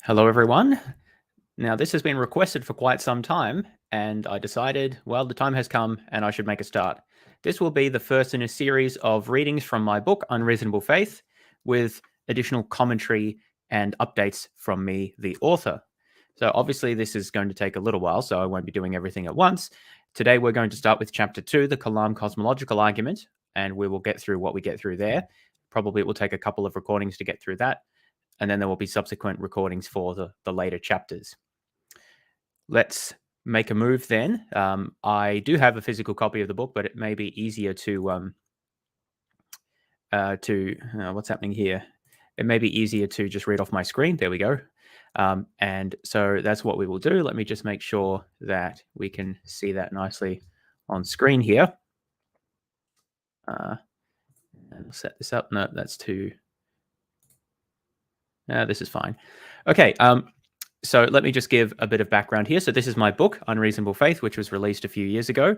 Hello, everyone. Now, this has been requested for quite some time, and I decided, well, the time has come and I should make a start. This will be the first in a series of readings from my book, Unreasonable Faith, with additional commentary and updates from me, the author. So, obviously, this is going to take a little while, so I won't be doing everything at once. Today, we're going to start with Chapter 2, the Kalam Cosmological Argument, and we will get through what we get through there. Probably it will take a couple of recordings to get through that, and then there will be subsequent recordings for the later chapters. Let's make a move then. I do have a physical copy of the book, but it may be easier to what's happening here? It may be easier to just read off my screen. There we go. And so that's what we will do. Let me just make sure that we can see that nicely on screen here. And we'll set this up. No, that's too... this is fine. Okay, so let me just give a bit of background here. So this is my book, Unreasonable Faith, which was released a few years ago,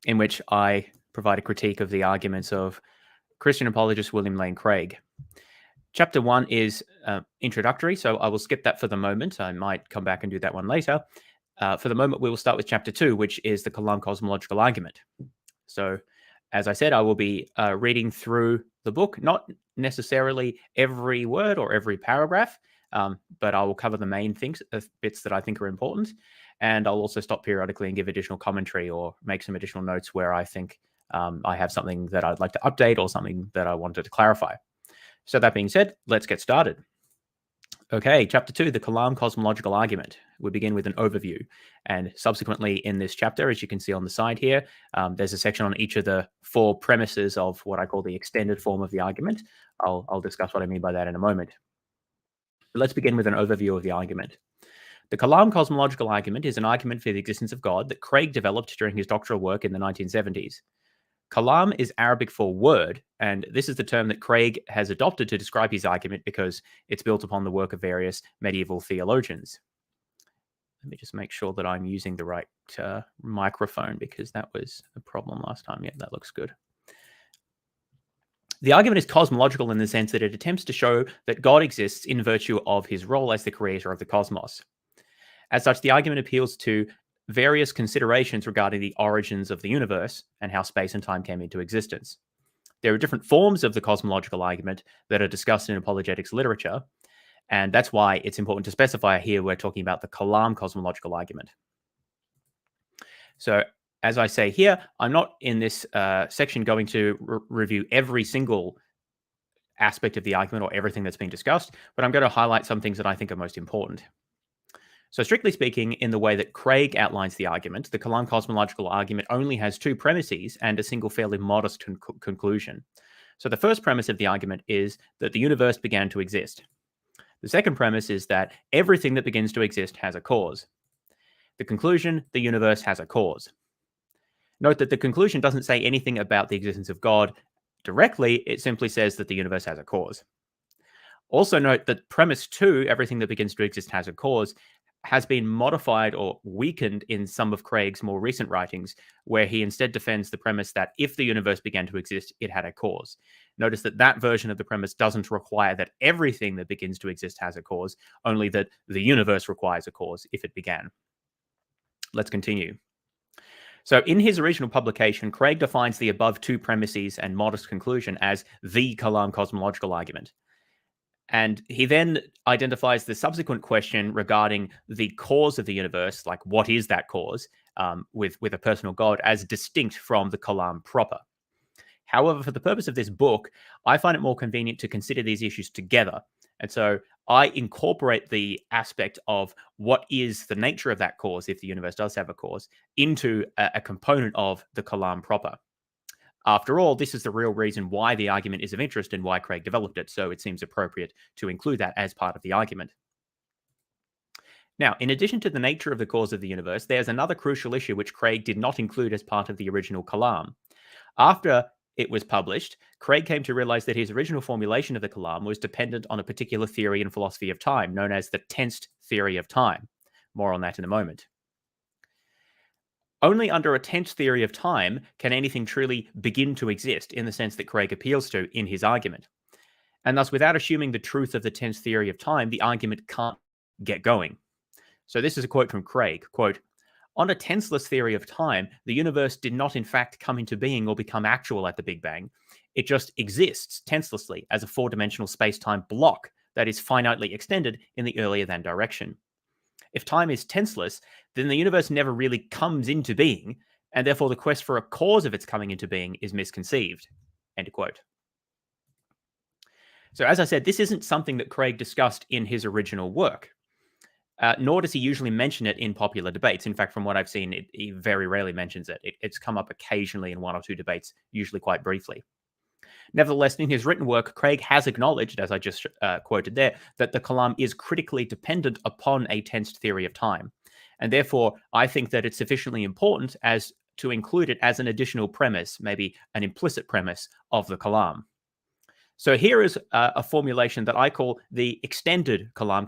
in which I provide a critique of the arguments of Christian apologist William Lane Craig. Chapter 1 is introductory, so I will skip that for the moment. I might come back and do that one later. For the moment, we will start with Chapter 2, which is the Kalam Cosmological Argument. So, as I said, I will be reading through the book, not necessarily every word or every paragraph, but I will cover the main things, bits that I think are important. And I'll also stop periodically and give additional commentary or make some additional notes where I think I have something that I'd like to update or something that I wanted to clarify. So that being said, let's get started. Okay, Chapter 2, the Kalam Cosmological Argument. We begin with an overview. And subsequently in this chapter, as you can see on the side here, there's a section on each of the 4 premises of what I call the extended form of the argument. I'll discuss what I mean by that in a moment. Let's begin with an overview of the argument. The Kalam Cosmological Argument is an argument for the existence of God that Craig developed during his doctoral work in the 1970s. Kalam is Arabic for word, and this is the term that Craig has adopted to describe his argument because it's built upon the work of various medieval theologians. Let me just make sure that I'm using the right microphone because that was a problem last time. Yeah, that looks good. The argument is cosmological in the sense that it attempts to show that God exists in virtue of his role as the creator of the cosmos. As such, the argument appeals to various considerations regarding the origins of the universe and how space and time came into existence. There are different forms of the cosmological argument that are discussed in apologetics literature, and that's why it's important to specify here we're talking about the Kalam cosmological argument. So, as I say here, I'm not in this section going to review every single aspect of the argument or everything that's been discussed, but I'm going to highlight some things that I think are most important. So strictly speaking, in the way that Craig outlines the argument, the Kalam cosmological argument only has 2 premises and a single fairly modest conclusion. So the first premise of the argument is that the universe began to exist. The second premise is that everything that begins to exist has a cause. The conclusion, the universe has a cause. Note that the conclusion doesn't say anything about the existence of God directly, it simply says that the universe has a cause. Also note that premise 2, everything that begins to exist has a cause, has been modified or weakened in some of Craig's more recent writings, where he instead defends the premise that if the universe began to exist, it had a cause. Notice that that version of the premise doesn't require that everything that begins to exist has a cause, only that the universe requires a cause if it began. Let's continue. So in his original publication, Craig defines the above 2 premises and modest conclusion as the Kalam cosmological argument. And he then identifies the subsequent question regarding the cause of the universe, like what is that cause, with a personal God, as distinct from the Kalam proper. However, for the purpose of this book, I find it more convenient to consider these issues together. And so I incorporate the aspect of what is the nature of that cause, if the universe does have a cause, into a component of the Kalam proper. After all, this is the real reason why the argument is of interest and why Craig developed it, so it seems appropriate to include that as part of the argument. Now, in addition to the nature of the cause of the universe, there's another crucial issue which Craig did not include as part of the original Kalam. After it was published, Craig came to realize that his original formulation of the Kalam was dependent on a particular theory in philosophy of time, known as the tensed theory of time. More on that in a moment. Only under a tense theory of time can anything truly begin to exist in the sense that Craig appeals to in his argument. And thus, without assuming the truth of the tense theory of time, the argument can't get going. So this is a quote from Craig, quote, "On a tenseless theory of time, the universe did not in fact come into being or become actual at the Big Bang. It just exists tenselessly as a four-dimensional space-time block that is finitely extended in the earlier than direction. If time is tenseless, then the universe never really comes into being, and therefore the quest for a cause of its coming into being is misconceived." End quote. So as I said, this isn't something that Craig discussed in his original work. Nor does he usually mention it in popular debates. In fact, from what I've seen, he very rarely mentions it. It's come up occasionally in one or two debates, usually quite briefly. Nevertheless, in his written work, Craig has acknowledged, as I just quoted there, that the Kalam is critically dependent upon a tensed theory of time. And therefore, I think that it's sufficiently important as to include it as an additional premise, maybe an implicit premise of the Kalam. So here is a formulation that I call the extended Kalam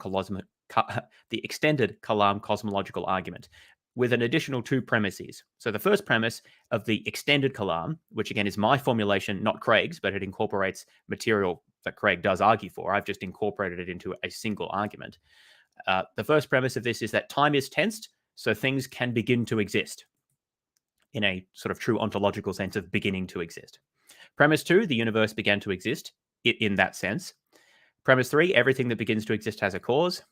cosmological argument, with an additional two premises. So the first premise of the extended Kalam, which again is my formulation, not Craig's, but it incorporates material that Craig does argue for. I've just incorporated it into a single argument. The first premise of this is that time is tensed, so things can begin to exist in a sort of true ontological sense of beginning to exist. Premise 2, the universe began to exist in that sense. Premise 3, everything that begins to exist has a cause.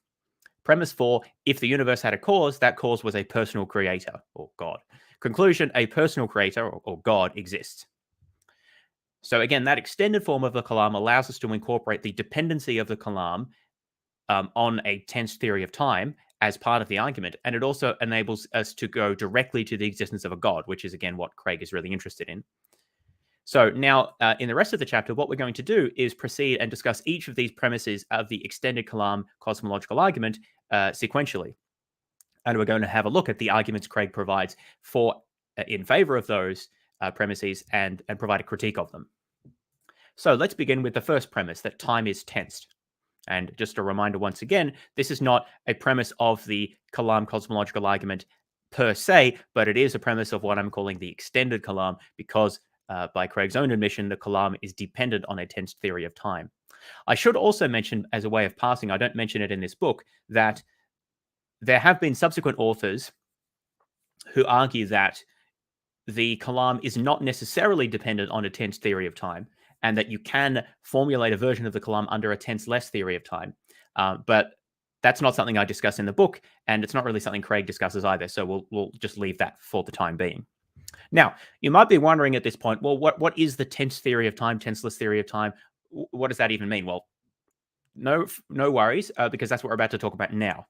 Premise 4, if the universe had a cause, that cause was a personal creator, or God. Conclusion, a personal creator, or God, exists. So again, that extended form of the Kalam allows us to incorporate the dependency of the Kalam on a tense theory of time as part of the argument, and it also enables us to go directly to the existence of a God, which is, again, what Craig is really interested in. So now, in the rest of the chapter, what we're going to do is proceed and discuss each of these premises of the extended Kalam cosmological argument sequentially. And we're going to have a look at the arguments Craig provides for in favor of those premises and provide a critique of them. So let's begin with the first premise, that time is tensed. And just a reminder once again, this is not a premise of the Kalam cosmological argument per se, but it is a premise of what I'm calling the extended Kalam, because by Craig's own admission, the Kalam is dependent on a tensed theory of time. I should also mention, as a way of passing, I don't mention it in this book, that there have been subsequent authors who argue that the Kalam is not necessarily dependent on a tense theory of time, and that you can formulate a version of the Kalam under a tenseless theory of time. But that's not something I discuss in the book, and it's not really something Craig discusses either, so we'll just leave that for the time being. Now, you might be wondering at this point, well, what is the tense theory of time, tenseless theory of time? What does that even mean? Well, no worries, because that's what we're about to talk about now.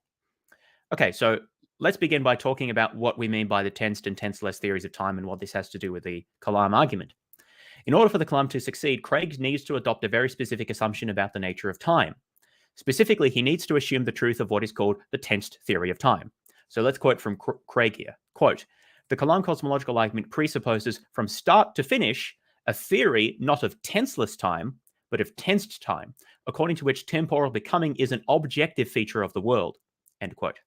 Okay, so let's begin by talking about what we mean by the tensed and tenseless theories of time and what this has to do with the Kalam argument. In order for the Kalam to succeed, Craig needs to adopt a very specific assumption about the nature of time. Specifically, he needs to assume the truth of what is called the tensed theory of time. So let's quote from Craig here. Quote, "The Kalam cosmological argument presupposes from start to finish a theory not of tenseless time, but of tensed time, according to which temporal becoming is an objective feature of the world." End quote.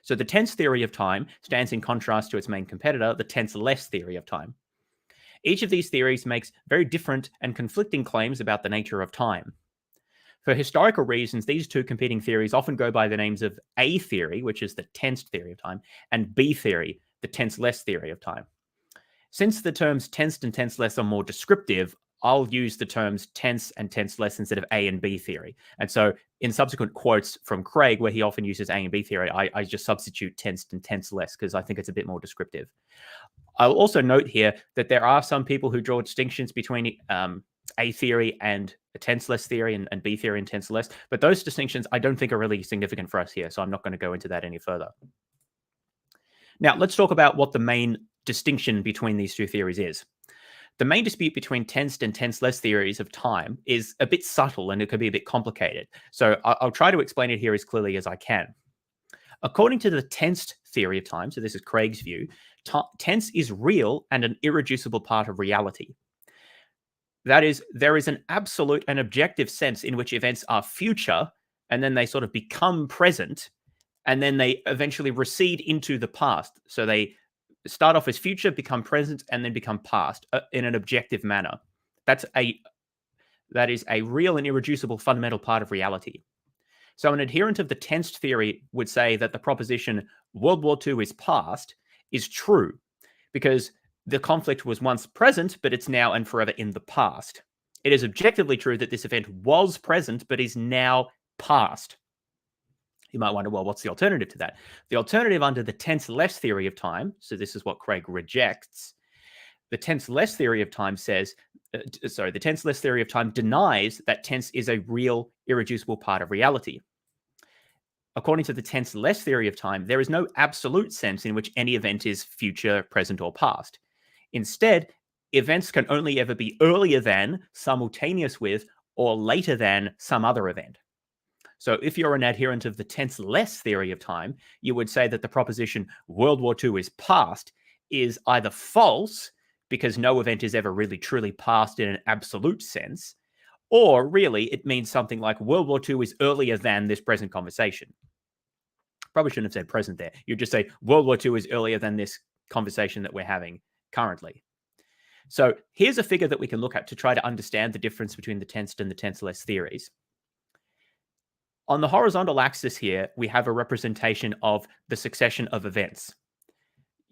So the tense theory of time stands in contrast to its main competitor, the tenseless theory of time. Each of these theories makes very different and conflicting claims about the nature of time. For historical reasons, these two competing theories often go by the names of A theory, which is the tensed theory of time, and B theory, the tenseless theory of time. Since the terms tensed and tenseless are more descriptive, I'll use the terms tense and tenseless instead of A and B theory. And so in subsequent quotes from Craig, where he often uses A and B theory, I just substitute tensed and tenseless because I think it's a bit more descriptive. I'll also note here that there are some people who draw distinctions between A theory and a tenseless theory and B theory and tenseless, but those distinctions I don't think are really significant for us here, so I'm not going to go into that any further. Now, let's talk about what the main distinction between these two theories is. The main dispute between tensed and tenseless theories of time is a bit subtle and it can be a bit complicated. So I'll try to explain it here as clearly as I can. According to the tensed theory of time, so this is Craig's view, tense is real and an irreducible part of reality. That is, there is an absolute and objective sense in which events are future and then they sort of become present and then they eventually recede into the past. So they start off as future, become present, and then become past in an objective manner. that is a real and irreducible fundamental part of reality. So an adherent of the tensed theory would say that the proposition World War II is past is true because the conflict was once present, but it's now and forever in the past. It is objectively true that this event was present, but is now past. You might wonder, well, what's the alternative to that? The alternative under the tenseless theory of time, so this is what Craig rejects, the tenseless theory of time says, the tenseless theory of time denies that tense is a real, irreducible part of reality. According to the tenseless theory of time, there is no absolute sense in which any event is future, present, or past. Instead, events can only ever be earlier than, simultaneous with, or later than some other event. So if you're an adherent of the tenseless theory of time, you would say that the proposition World War II is past is either false, because no event is ever really truly past in an absolute sense, or really it means something like World War II is earlier than this present conversation. Probably shouldn't have said present there. You'd just say World War II is earlier than this conversation that we're having currently. So here's a figure that we can look at to try to understand the difference between the tensed and the tenseless theories. On the horizontal axis here, we have a representation of the succession of events.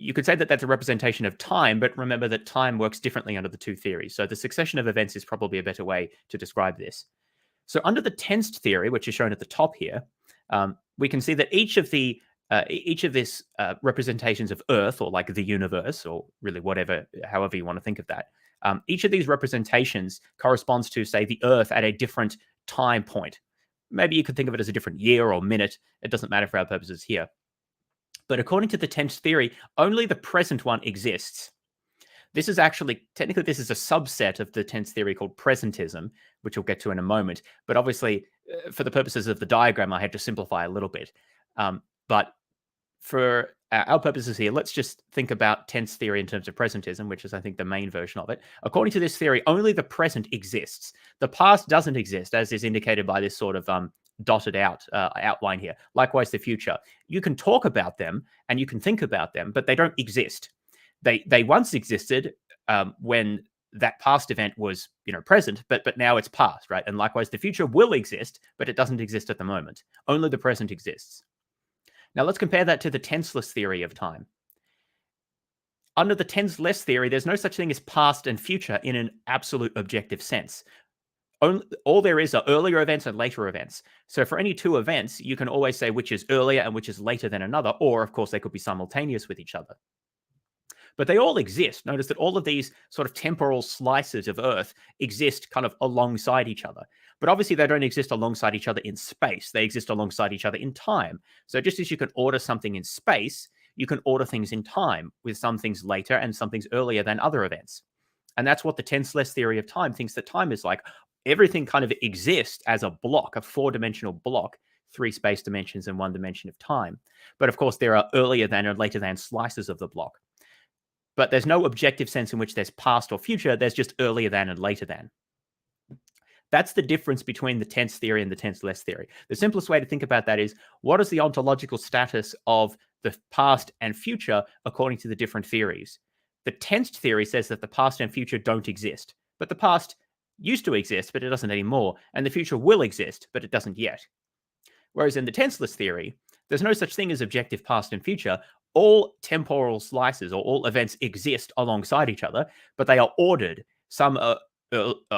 You could say that that's a representation of time, but remember that time works differently under the two theories. So the succession of events is probably a better way to describe this. So under the tensed theory, which is shown at the top here, we can see that each of these representations of Earth, or like the universe, or really whatever, however you want to think of that, each of these representations corresponds to, say, the Earth at a different time point. Maybe you could think of it as a different year or minute. It doesn't matter for our purposes here. But according to the tensed theory, only the present one exists. This is actually, technically, this is a subset of the tense theory called presentism, which we'll get to in a moment. But obviously, for the purposes of the diagram, I had to simplify a little bit. But for our purposes here, let's just think about tense theory in terms of presentism, which is, I think, the main version of it. According to this theory, only the present exists. The past doesn't exist, as is indicated by this sort of dotted out outline here. Likewise, the future. You can talk about them and you can think about them, but they don't exist. They once existed when that past event was, present, but now it's past, right? And likewise, the future will exist, but it doesn't exist at the moment. Only the present exists. Now let's compare that to the tenseless theory of time. Under the tenseless theory, there's no such thing as past and future in an absolute objective sense. All there is are earlier events and later events. So for any two events, you can always say which is earlier and which is later than another, or of course they could be simultaneous with each other. But they all exist. Notice that all of these sort of temporal slices of Earth exist kind of alongside each other. But obviously they don't exist alongside each other in space. They exist alongside each other in time. So just as you can order something in space, you can order things in time, with some things later and some things earlier than other events. And that's what the tenseless theory of time thinks that time is like. Everything kind of exists as a block, a four-dimensional block, 3 space dimensions and 1 dimension of time. But of course, there are earlier than or later than slices of the block. But there's no objective sense in which there's past or future. There's just earlier than and later than. That's the difference between the tense theory and the tenseless theory. The simplest way to think about that is, what is the ontological status of the past and future according to the different theories? The tensed theory says that the past and future don't exist, but the past used to exist, but it doesn't anymore, and the future will exist, but it doesn't yet. Whereas in the tenseless theory, there's no such thing as objective past and future. All temporal slices or all events exist alongside each other, but they are ordered. Some are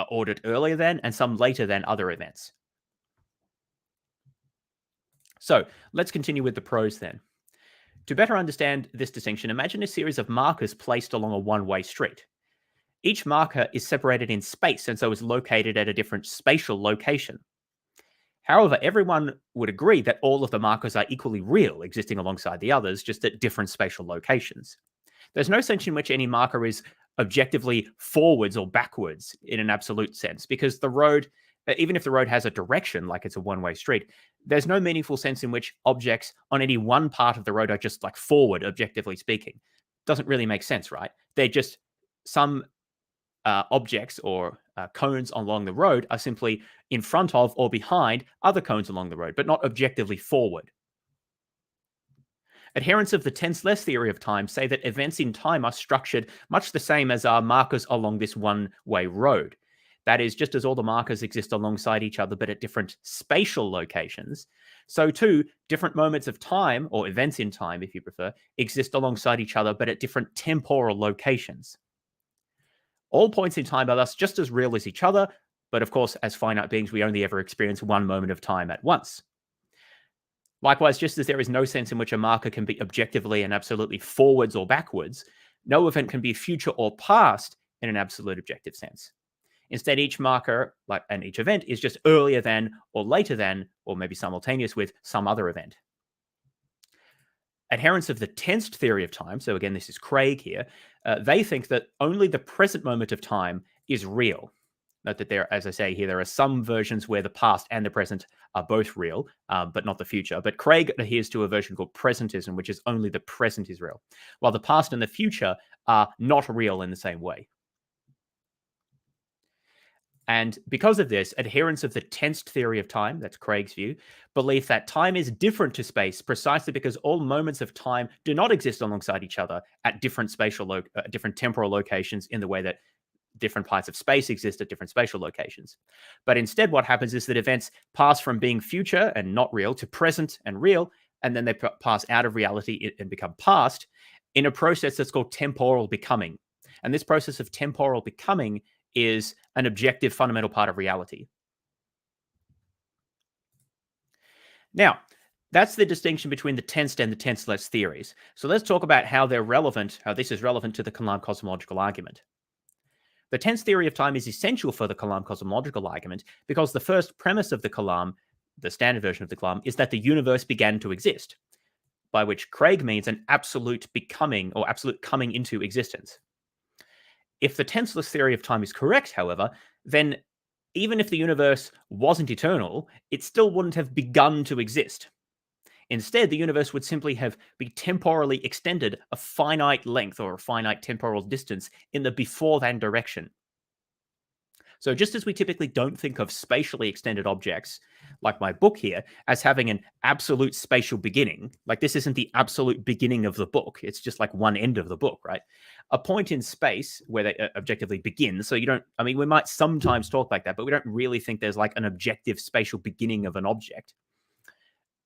ordered earlier than and some later than other events. So let's continue with the pros then. To better understand this distinction, imagine a series of markers placed along a one-way street. Each marker is separated in space and so is located at a different spatial location. However, everyone would agree that all of the markers are equally real, existing alongside the others, just at different spatial locations. There's no sense in which any marker is objectively forwards or backwards in an absolute sense, because the road, even if the road has a direction, like it's a one-way street, there's no meaningful sense in which objects on any one part of the road are just like forward, objectively speaking. Doesn't really make sense, right? They're just some objects or cones along the road are simply in front of or behind other cones along the road, but not objectively forward. Adherents of the tenseless theory of time say that events in time are structured much the same as are markers along this one-way road. That is, just as all the markers exist alongside each other but at different spatial locations, so too different moments of time, or events in time if you prefer, exist alongside each other but at different temporal locations. All points in time are thus just as real as each other, but of course, as finite beings, we only ever experience one moment of time at once. Likewise, just as there is no sense in which a marker can be objectively and absolutely forwards or backwards, no event can be future or past in an absolute objective sense. Instead, each marker and each event is just earlier than or later than, or maybe simultaneous with, some other event. Adherents of the tensed theory of time, so again, this is Craig here, they think that only the present moment of time is real. Note that there, as I say here, there are some versions where the past and the present are both real, but not the future. But Craig adheres to a version called presentism, which is only the present is real, while the past and the future are not real in the same way. And because of this, adherents of the tensed theory of time, that's Craig's view, believe that time is different to space precisely because all moments of time do not exist alongside each other at different different temporal locations in the way that different parts of space exist at different spatial locations. But instead, what happens is that events pass from being future and not real to present and real, and then they pass out of reality and become past in a process that's called temporal becoming. And this process of temporal becoming is an objective fundamental part of reality. Now, that's the distinction between the tensed and the tenseless theories. So let's talk about how this is relevant to the Kalam cosmological argument. The tense theory of time is essential for the Kalam cosmological argument because the first premise of the Kalam, the standard version of the Kalam, is that the universe began to exist, by which Craig means an absolute becoming or absolute coming into existence. If the tenseless theory of time is correct, however, then even if the universe wasn't eternal, it still wouldn't have begun to exist. Instead, the universe would simply have been temporally extended a finite length or a finite temporal distance in the before-than direction. So just as we typically don't think of spatially extended objects, like my book here, as having an absolute spatial beginning, like this isn't the absolute beginning of the book, it's just like one end of the book, right? A point in space where they objectively begin, so we might sometimes talk like that, but we don't really think there's like an objective spatial beginning of an object.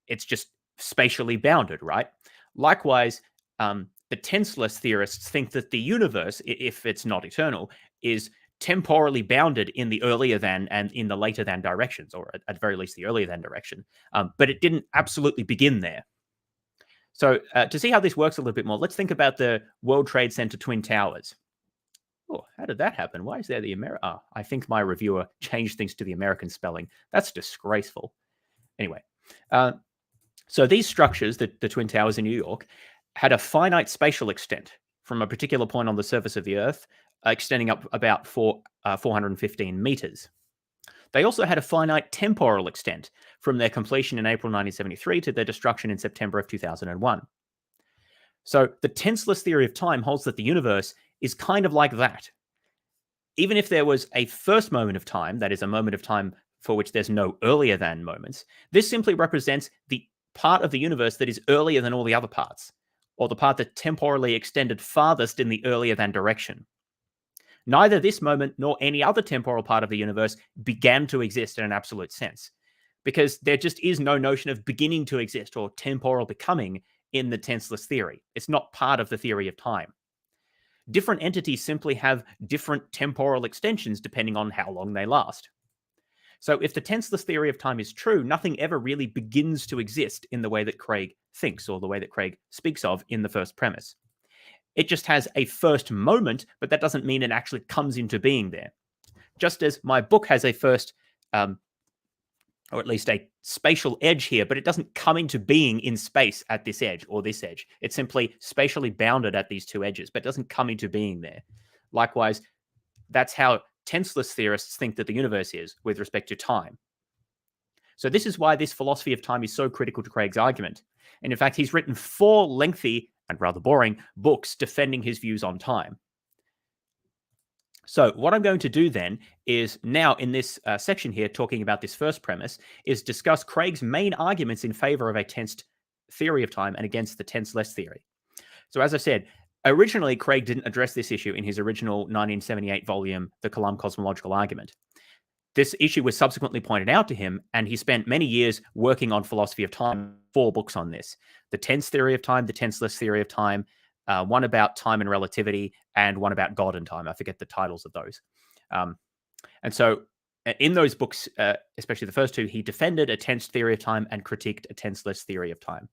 It's just spatially bounded, right? Likewise, the tenseless theorists think that the universe, if it's not eternal, is temporally bounded in the earlier than and in the later than directions, or at very least the earlier than direction. But it didn't absolutely begin there. So to see how this works a little bit more, let's think about the World Trade Center Twin Towers. Oh, how did that happen? Why is there the I think my reviewer changed things to the American spelling. That's disgraceful. Anyway, so these structures, the Twin Towers in New York, had a finite spatial extent from a particular point on the surface of the Earth, extending up about 415 meters. They also had a finite temporal extent from their completion in April 1973 to their destruction in September of 2001. So the tenseless theory of time holds that the universe is kind of like that. Even if there was a first moment of time, that is a moment of time for which there's no earlier than moments, this simply represents the part of the universe that is earlier than all the other parts, or the part that temporally extended farthest in the earlier than direction. Neither this moment nor any other temporal part of the universe began to exist in an absolute sense, because there just is no notion of beginning to exist or temporal becoming in the tenseless theory. It's not part of the theory of time. Different entities simply have different temporal extensions depending on how long they last. So if the tenseless theory of time is true, nothing ever really begins to exist in the way that Craig thinks, or the way that Craig speaks of in the first premise. It just has a first moment, but that doesn't mean it actually comes into being there. Just as my book has a first, or at least a spatial edge here, but it doesn't come into being in space at this edge or this edge. It's simply spatially bounded at these two edges, but it doesn't come into being there. Likewise, that's how tenseless theorists think that the universe is with respect to time. So this is why this philosophy of time is so critical to Craig's argument. And in fact, he's written 4 lengthy and rather boring books defending his views on time. So what I'm going to do then is now in this section here, talking about this first premise, is discuss Craig's main arguments in favor of a tensed theory of time and against the tenseless theory. So as I said, originally Craig didn't address this issue in his original 1978 volume, The Kalam Cosmological Argument. This issue was subsequently pointed out to him, and he spent many years working on philosophy of time, 4 books on this: the tense theory of time, the tenseless theory of time, one about time and relativity, and one about God and time. I forget the titles of those. And so in those books, especially the first 2, he defended a tense theory of time and critiqued a tenseless theory of time.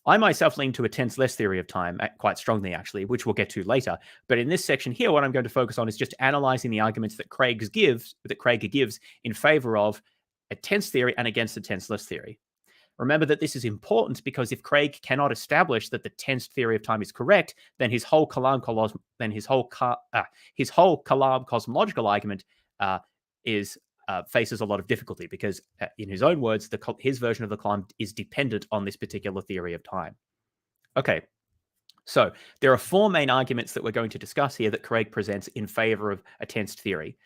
I myself lean to a tenseless theory of time quite strongly, actually, which we'll get to later. But in this section here, what I'm going to focus on is just analyzing the arguments that Craig gives in favor of a tense theory and against a tenseless theory. Remember that this is important because if Craig cannot establish that the tense theory of time is correct, then his whole Kalam cosmological argument faces a lot of difficulty because, in his own words, his version of the Kalam is dependent on this particular theory of time. Okay, so there are 4 main arguments that we're going to discuss here that Craig presents in favor of a tensed theory.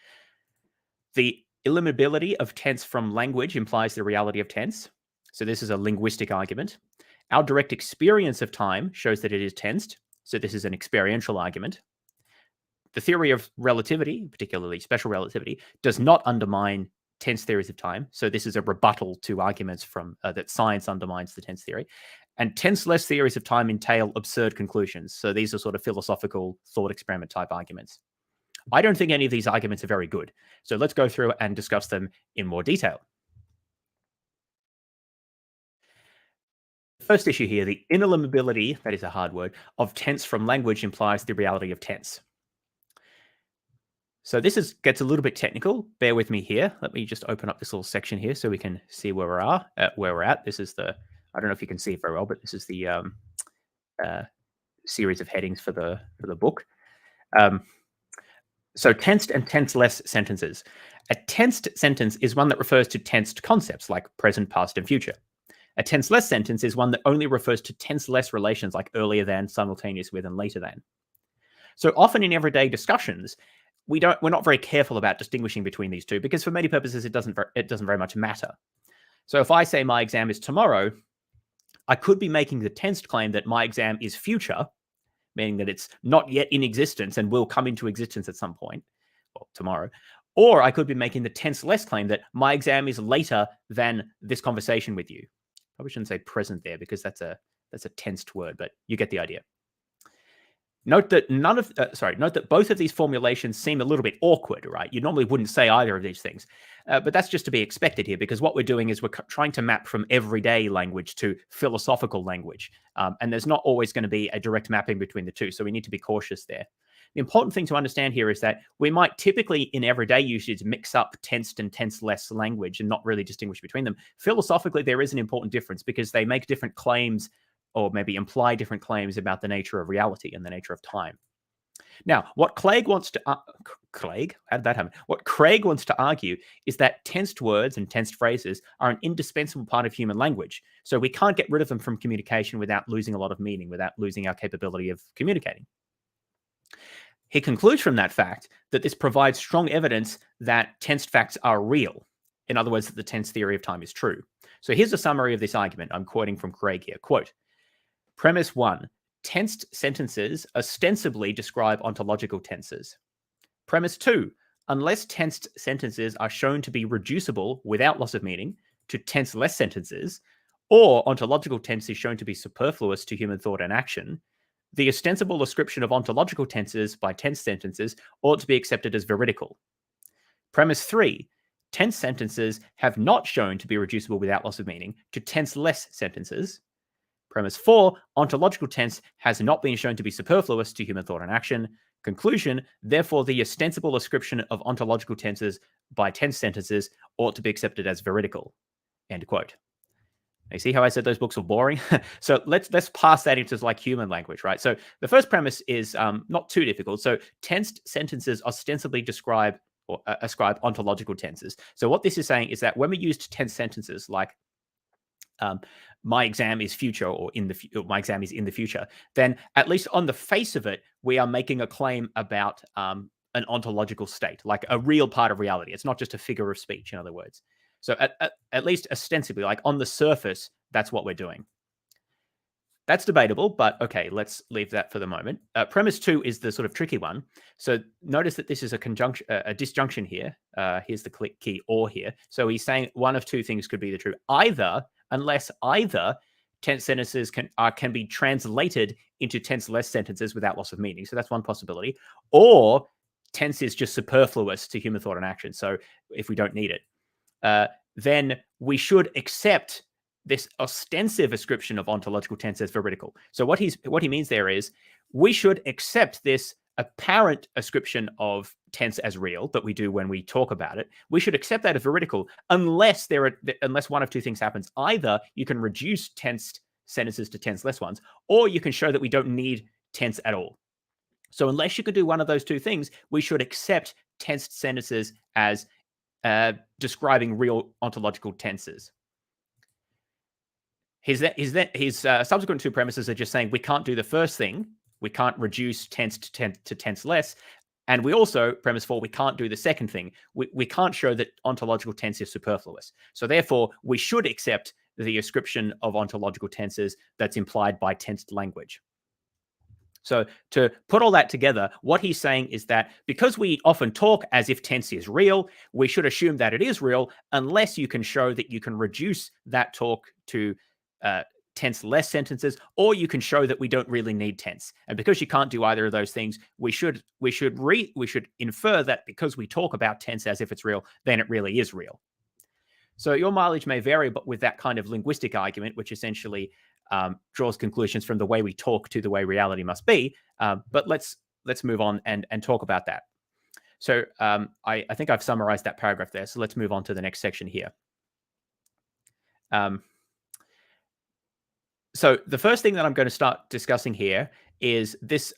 The eliminability of tense from language implies the reality of tense. So this is a linguistic argument. Our direct experience of time shows that it is tensed. So this is an experiential argument. The theory of relativity, particularly special relativity, does not undermine tense theories of time. So this is a rebuttal to arguments from that science undermines the tense theory. And tenseless theories of time entail absurd conclusions. So these are sort of philosophical thought experiment type arguments. I don't think any of these arguments are very good. So let's go through and discuss them in more detail. First issue here, the ineliminability, that is a hard word, of tense from language implies the reality of tense. So this gets a little bit technical. Bear with me here. Let me just open up this little section here so we can see where we're at. This is I don't know if you can see it very well, but this is the series of headings for the book. So tensed and tenseless sentences. A tensed sentence is one that refers to tensed concepts like present, past, and future. A tenseless sentence is one that only refers to tenseless relations like earlier than, simultaneous with, and later than. So often in everyday discussions, we're not very careful about distinguishing between these two because for many purposes it doesn't very much matter. So if I say my exam is tomorrow, I could be making the tensed claim that my exam is future, meaning that it's not yet in existence and will come into existence at some point, well, tomorrow. Or I could be making the tenseless claim that my exam is later than this conversation with you. Probably shouldn't say present there because that's a tensed word, but you get the idea. Note that note that both of these formulations seem a little bit awkward, right? You normally wouldn't say either of these things, but that's just to be expected here because what we're doing is we're trying to map from everyday language to philosophical language, and there's not always going to be a direct mapping between the two, so we need to be cautious there. The important thing to understand here is that we might typically in everyday usage mix up tensed and tenseless language and not really distinguish between them. Philosophically, there is an important difference because they make different claims or maybe imply different claims about the nature of reality and the nature of time. Now, what Craig wants to What Craig wants to argue is that tensed words and tensed phrases are an indispensable part of human language. So we can't get rid of them from communication without losing a lot of meaning, without losing our capability of communicating. He concludes from that fact that this provides strong evidence that tensed facts are real. In other words, that the tense theory of time is true. So here's a summary of this argument. I'm quoting from Craig here. Quote, Premise 1, tensed sentences ostensibly describe ontological tenses. Premise 2, unless tensed sentences are shown to be reducible without loss of meaning to tenseless sentences, or ontological tense is shown to be superfluous to human thought and action, the ostensible ascription of ontological tenses by tense sentences ought to be accepted as veridical. Premise 3, tense sentences have not shown to be reducible without loss of meaning to tenseless sentences. Premise 4, ontological tense has not been shown to be superfluous to human thought and action. Conclusion, therefore, the ostensible ascription of ontological tenses by tense sentences ought to be accepted as veridical. End quote. You see how I said those books were boring? So let's pass that into like human language, right? So the first premise is not too difficult. So tensed sentences ostensibly describe or ascribe ontological tenses. So what this is saying is that when we used tense sentences like my exam is future or my exam is in the future, then at least on the face of it, we are making a claim about an ontological state, like a real part of reality. It's not just a figure of speech, in other words. So at least ostensibly, like on the surface, that's what we're doing. That's debatable, but okay, let's leave that for the moment. Premise 2 is the sort of tricky one. So notice that this is a conjunction, a disjunction here. Here's the click key or here. So he's saying one of two things could be the true. Unless either tense sentences can be translated into tenseless sentences without loss of meaning. So that's one possibility. Or tense is just superfluous to human thought and action. So if we don't need it, then we should accept this ostensive ascription of ontological tense as veridical. So what he means there is we should accept this apparent ascription of tense as real that we do when we talk about it. We should accept that as veridical unless one of two things happens. Either you can reduce tensed sentences to tenseless ones, or you can show that we don't need tense at all. So unless you can do one of those two things, we should accept tensed sentences as describing real ontological tenses. His subsequent two premises are just saying we can't do the first thing. We can't reduce tense to tenseless. And we also, premise 4, we can't do the second thing. We can't show that ontological tense is superfluous. So therefore, we should accept the ascription of ontological tenses that's implied by tensed language. So to put all that together, what he's saying is that because we often talk as if tense is real, we should assume that it is real unless you can show that you can reduce that talk to tense-less sentences, or you can show that we don't really need tense. And because you can't do either of those things, we should infer that because we talk about tense as if it's real, then it really is real. So your mileage may vary, but with that kind of linguistic argument, which essentially draws conclusions from the way we talk to the way reality must be. But let's move on and talk about that. So I think I've summarized that paragraph there. So let's move on to the next section here. So the first thing that I'm going to start discussing here is this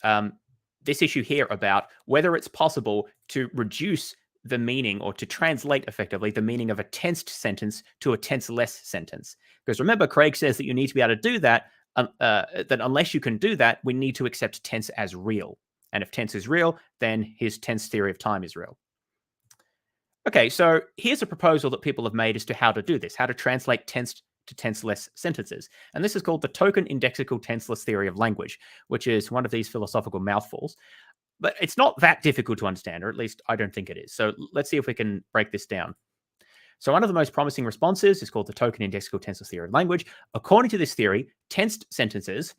issue here about whether it's possible to reduce the meaning or to translate effectively the meaning of a tensed sentence to a tenseless sentence. Because remember, Craig says that you need to be able to do that, that unless you can do that, we need to accept tense as real. And if tense is real, then his tense theory of time is real. Okay, so here's a proposal that people have made as to how to do this, how to translate tense to tenseless sentences. And this is called the token indexical tenseless theory of language, which is one of these philosophical mouthfuls. But it's not that difficult to understand, or at least I don't think it is. So let's see if we can break this down. So one of the most promising responses is called the token indexical tenseless theory of language. According to this theory, tensed sentences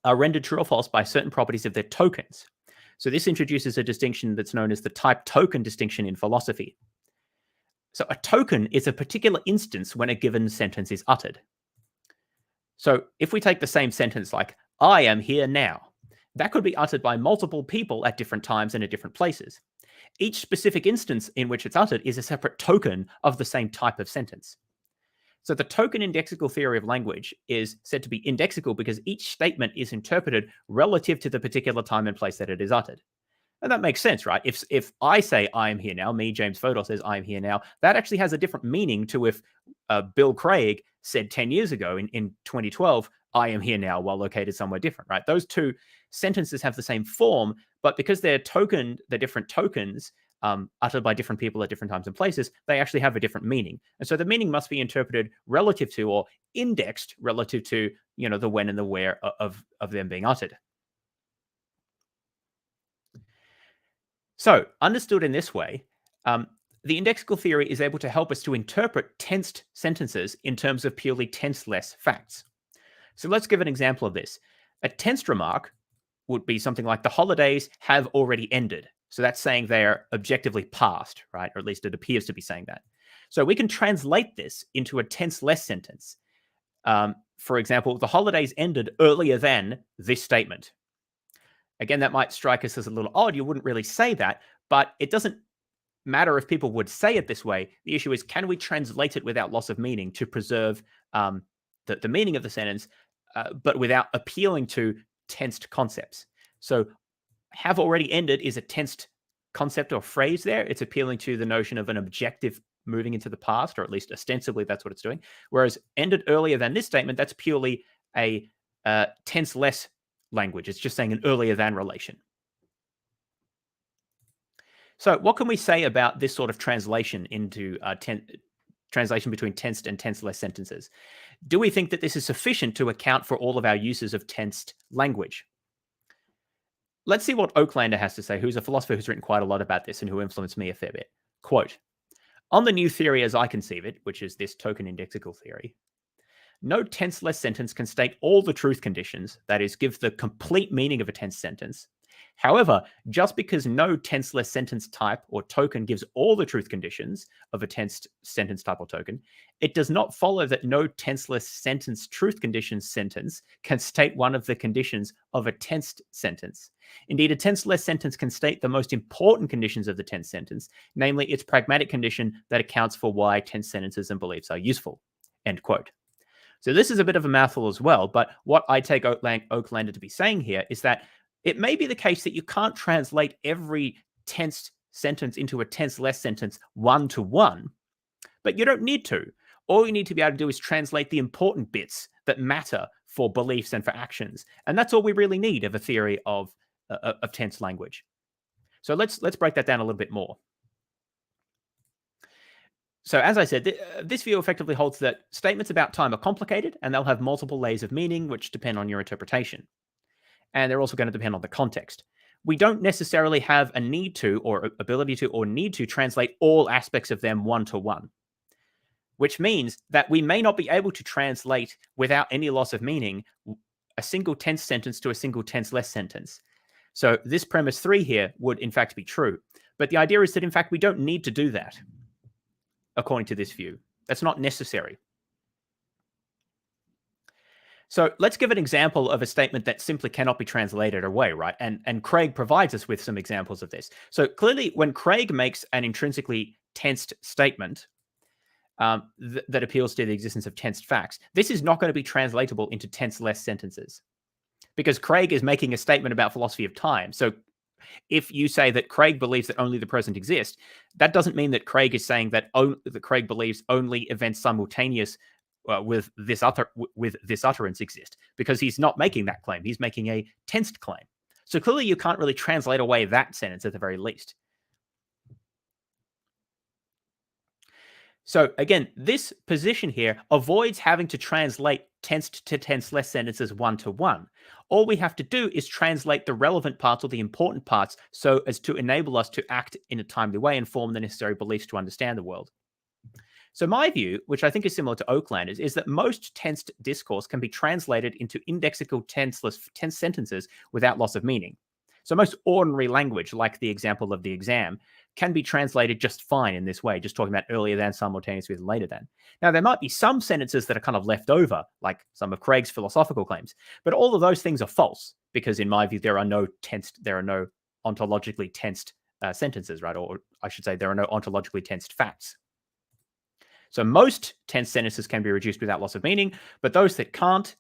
are rendered true or false by certain properties of their tokens. So this introduces a distinction that's known as the type token distinction in philosophy. So a token is a particular instance when a given sentence is uttered. So if we take the same sentence like, I am here now, that could be uttered by multiple people at different times and at different places. Each specific instance in which it's uttered is a separate token of the same type of sentence. So the token indexical theory of language is said to be indexical because each statement is interpreted relative to the particular time and place that it is uttered. And that makes sense, right? If I say I am here now, me, James Fodor, says I am here now, that actually has a different meaning to if Bill Craig said 10 years ago in 2012, I am here now while located somewhere different, right? Those two sentences have the same form, but because they're different tokens uttered by different people at different times and places, they actually have a different meaning. And so the meaning must be interpreted relative to or indexed relative to, the when and the where of them being uttered. So understood in this way, the indexical theory is able to help us to interpret tensed sentences in terms of purely tenseless facts. So let's give an example of this. A tensed remark would be something like the holidays have already ended. So that's saying they're objectively past, right? Or at least it appears to be saying that. So we can translate this into a tenseless sentence. For example, the holidays ended earlier than this statement. Again, that might strike us as a little odd. You wouldn't really say that, but it doesn't matter if people would say it this way. The issue is, can we translate it without loss of meaning to preserve the meaning of the sentence, but without appealing to tensed concepts? So have already ended is a tensed concept or phrase there. It's appealing to the notion of an objective moving into the past, or at least ostensibly that's what it's doing. Whereas ended earlier than this statement, that's purely a tenseless language. It's just saying an earlier than relation. So what can we say about this sort of translation into translation between tensed and tenseless sentences. Do we think that this is sufficient to account for all of our uses of tensed language? Let's see what Oaklander has to say, who's a philosopher who's written quite a lot about this and who influenced me a fair bit. Quote, "On the new theory as I conceive it, which is this token indexical theory, no tenseless sentence can state all the truth conditions, that is, give the complete meaning of a tense sentence. However, just because no tenseless sentence type or token gives all the truth conditions of a tensed sentence type or token, it does not follow that no tenseless sentence truth conditions sentence can state one of the conditions of a tensed sentence. Indeed, a tenseless sentence can state the most important conditions of the tense sentence, namely its pragmatic condition that accounts for why tense sentences and beliefs are useful." End quote. So this is a bit of a mouthful as well, but what I take Oaklander to be saying here is that it may be the case that you can't translate every tense sentence into a tenseless sentence one-to-one, but you don't need to. All you need to be able to do is translate the important bits that matter for beliefs and for actions. And that's all we really need of a theory of tense language. So let's break that down a little bit more. So as I said, this view effectively holds that statements about time are complicated and they'll have multiple layers of meaning which depend on your interpretation. And they're also going to depend on the context. We don't necessarily have a need to or ability to or need to translate all aspects of them one-to-one, which means that we may not be able to translate without any loss of meaning a single tense sentence to a single tenseless sentence. So this premise 3 here would in fact be true. But the idea is that in fact we don't need to do that, according to this view. That's not necessary. So let's give an example of a statement that simply cannot be translated away, right? And Craig provides us with some examples of this. So clearly, when Craig makes an intrinsically tensed statement that appeals to the existence of tensed facts, this is not going to be translatable into tenseless sentences because Craig is making a statement about philosophy of time. So if you say that Craig believes that only the present exists, that doesn't mean that Craig is saying that Craig believes only events simultaneous with this utterance exist, because he's not making that claim. He's making a tensed claim. So clearly you can't really translate away that sentence at the very least. So again, this position here avoids having to translate tensed to tenseless sentences one-to-one. All we have to do is translate the relevant parts or the important parts so as to enable us to act in a timely way and form the necessary beliefs to understand the world. So my view, which I think is similar to Oaklander's, is that most tensed discourse can be translated into indexical tense sentences without loss of meaning. So most ordinary language, like the example of the exam, can be translated just fine in this way, just talking about earlier than, simultaneous with, later than. Now, there might be some sentences that are kind of left over, like some of Craig's philosophical claims, but all of those things are false, because in my view, there are no ontologically tensed sentences, right? Or I should say, there are no ontologically tensed facts. So most tense sentences can be reduced without loss of meaning, but those that can't,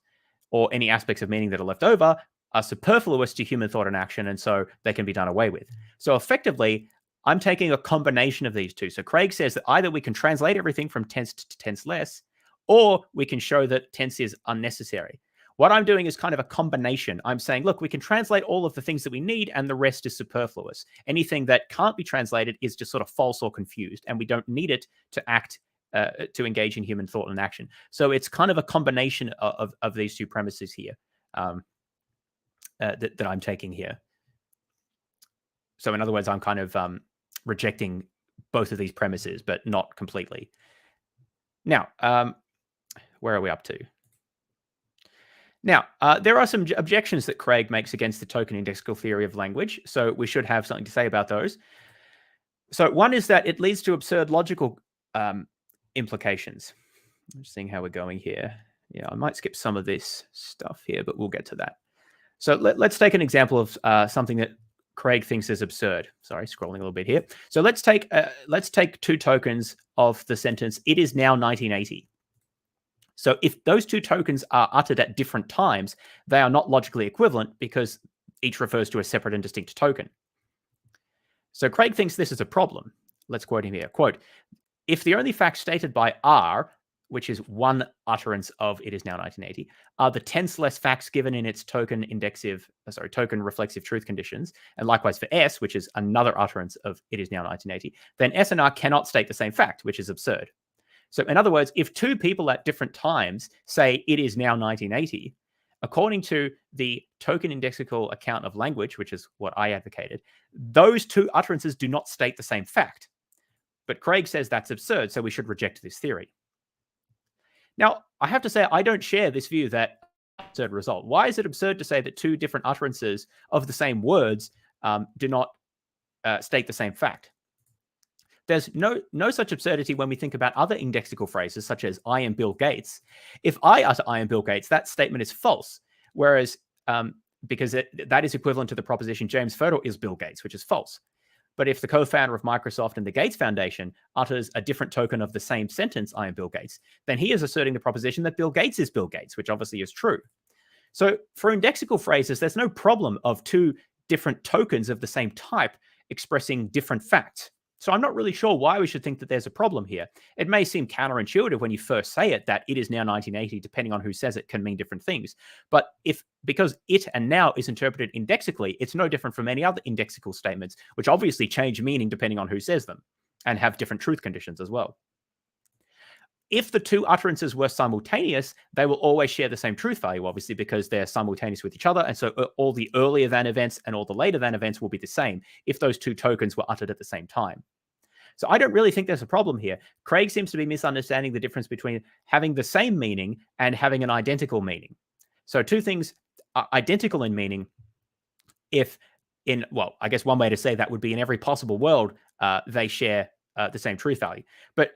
or any aspects of meaning that are left over, are superfluous to human thought and action, and so they can be done away with. So effectively, I'm taking a combination of these two. So Craig says that either we can translate everything from tensed to tenseless, or we can show that tense is unnecessary. What I'm doing is kind of a combination. I'm saying, look, we can translate all of the things that we need, and the rest is superfluous. Anything that can't be translated is just sort of false or confused, and we don't need it to act to engage in human thought and action. So it's kind of a combination of these two premises here that I'm taking here. So in other words, I'm kind of rejecting both of these premises, but not completely. Now, where are we up to? Now, there are some objections that Craig makes against the token indexical theory of language, so we should have something to say about those. So one is that it leads to absurd logical implications. I'm just seeing how we're going here. Yeah, I might skip some of this stuff here, but we'll get to that. So let's take an example of something that Craig thinks is absurd. Sorry, scrolling a little bit here. So let's take two tokens of the sentence, "It is now 1980." So if those two tokens are uttered at different times, they are not logically equivalent because each refers to a separate and distinct token. So Craig thinks this is a problem. Let's quote him here. Quote, "If the only facts stated by R, which is one utterance of 'it is now 1980, are the tenseless facts given in its token reflexive truth conditions, and likewise for S, which is another utterance of 'it is now 1980, then S and R cannot state the same fact, which is absurd." So in other words, if two people at different times say it is now 1980, according to the token indexical account of language, which is what I advocated, those two utterances do not state the same fact. But Craig says that's absurd, so we should reject this theory. Now, I have to say, I don't share this view that absurd result. Why is it absurd to say that two different utterances of the same words do not state the same fact? There's no such absurdity when we think about other indexical phrases, such as I am Bill Gates. If I utter I am Bill Gates, that statement is false, whereas because that is equivalent to the proposition James Furtle is Bill Gates, which is false. But if the co-founder of Microsoft and the Gates Foundation utters a different token of the same sentence, I am Bill Gates, then he is asserting the proposition that Bill Gates is Bill Gates, which obviously is true. So for indexical phrases, there's no problem of two different tokens of the same type expressing different facts. So I'm not really sure why we should think that there's a problem here. It may seem counterintuitive when you first say it that it is now 1980, depending on who says it, can mean different things. But because it and now is interpreted indexically, it's no different from any other indexical statements, which obviously change meaning depending on who says them and have different truth conditions as well. If the two utterances were simultaneous, they will always share the same truth value, obviously, because they're simultaneous with each other. And so all the earlier than events and all the later than events will be the same if those two tokens were uttered at the same time. So I don't really think there's a problem here. Craig seems to be misunderstanding the difference between having the same meaning and having an identical meaning. So two things are identical in meaning well, I guess one way to say that would be in every possible world, they share the same truth value. But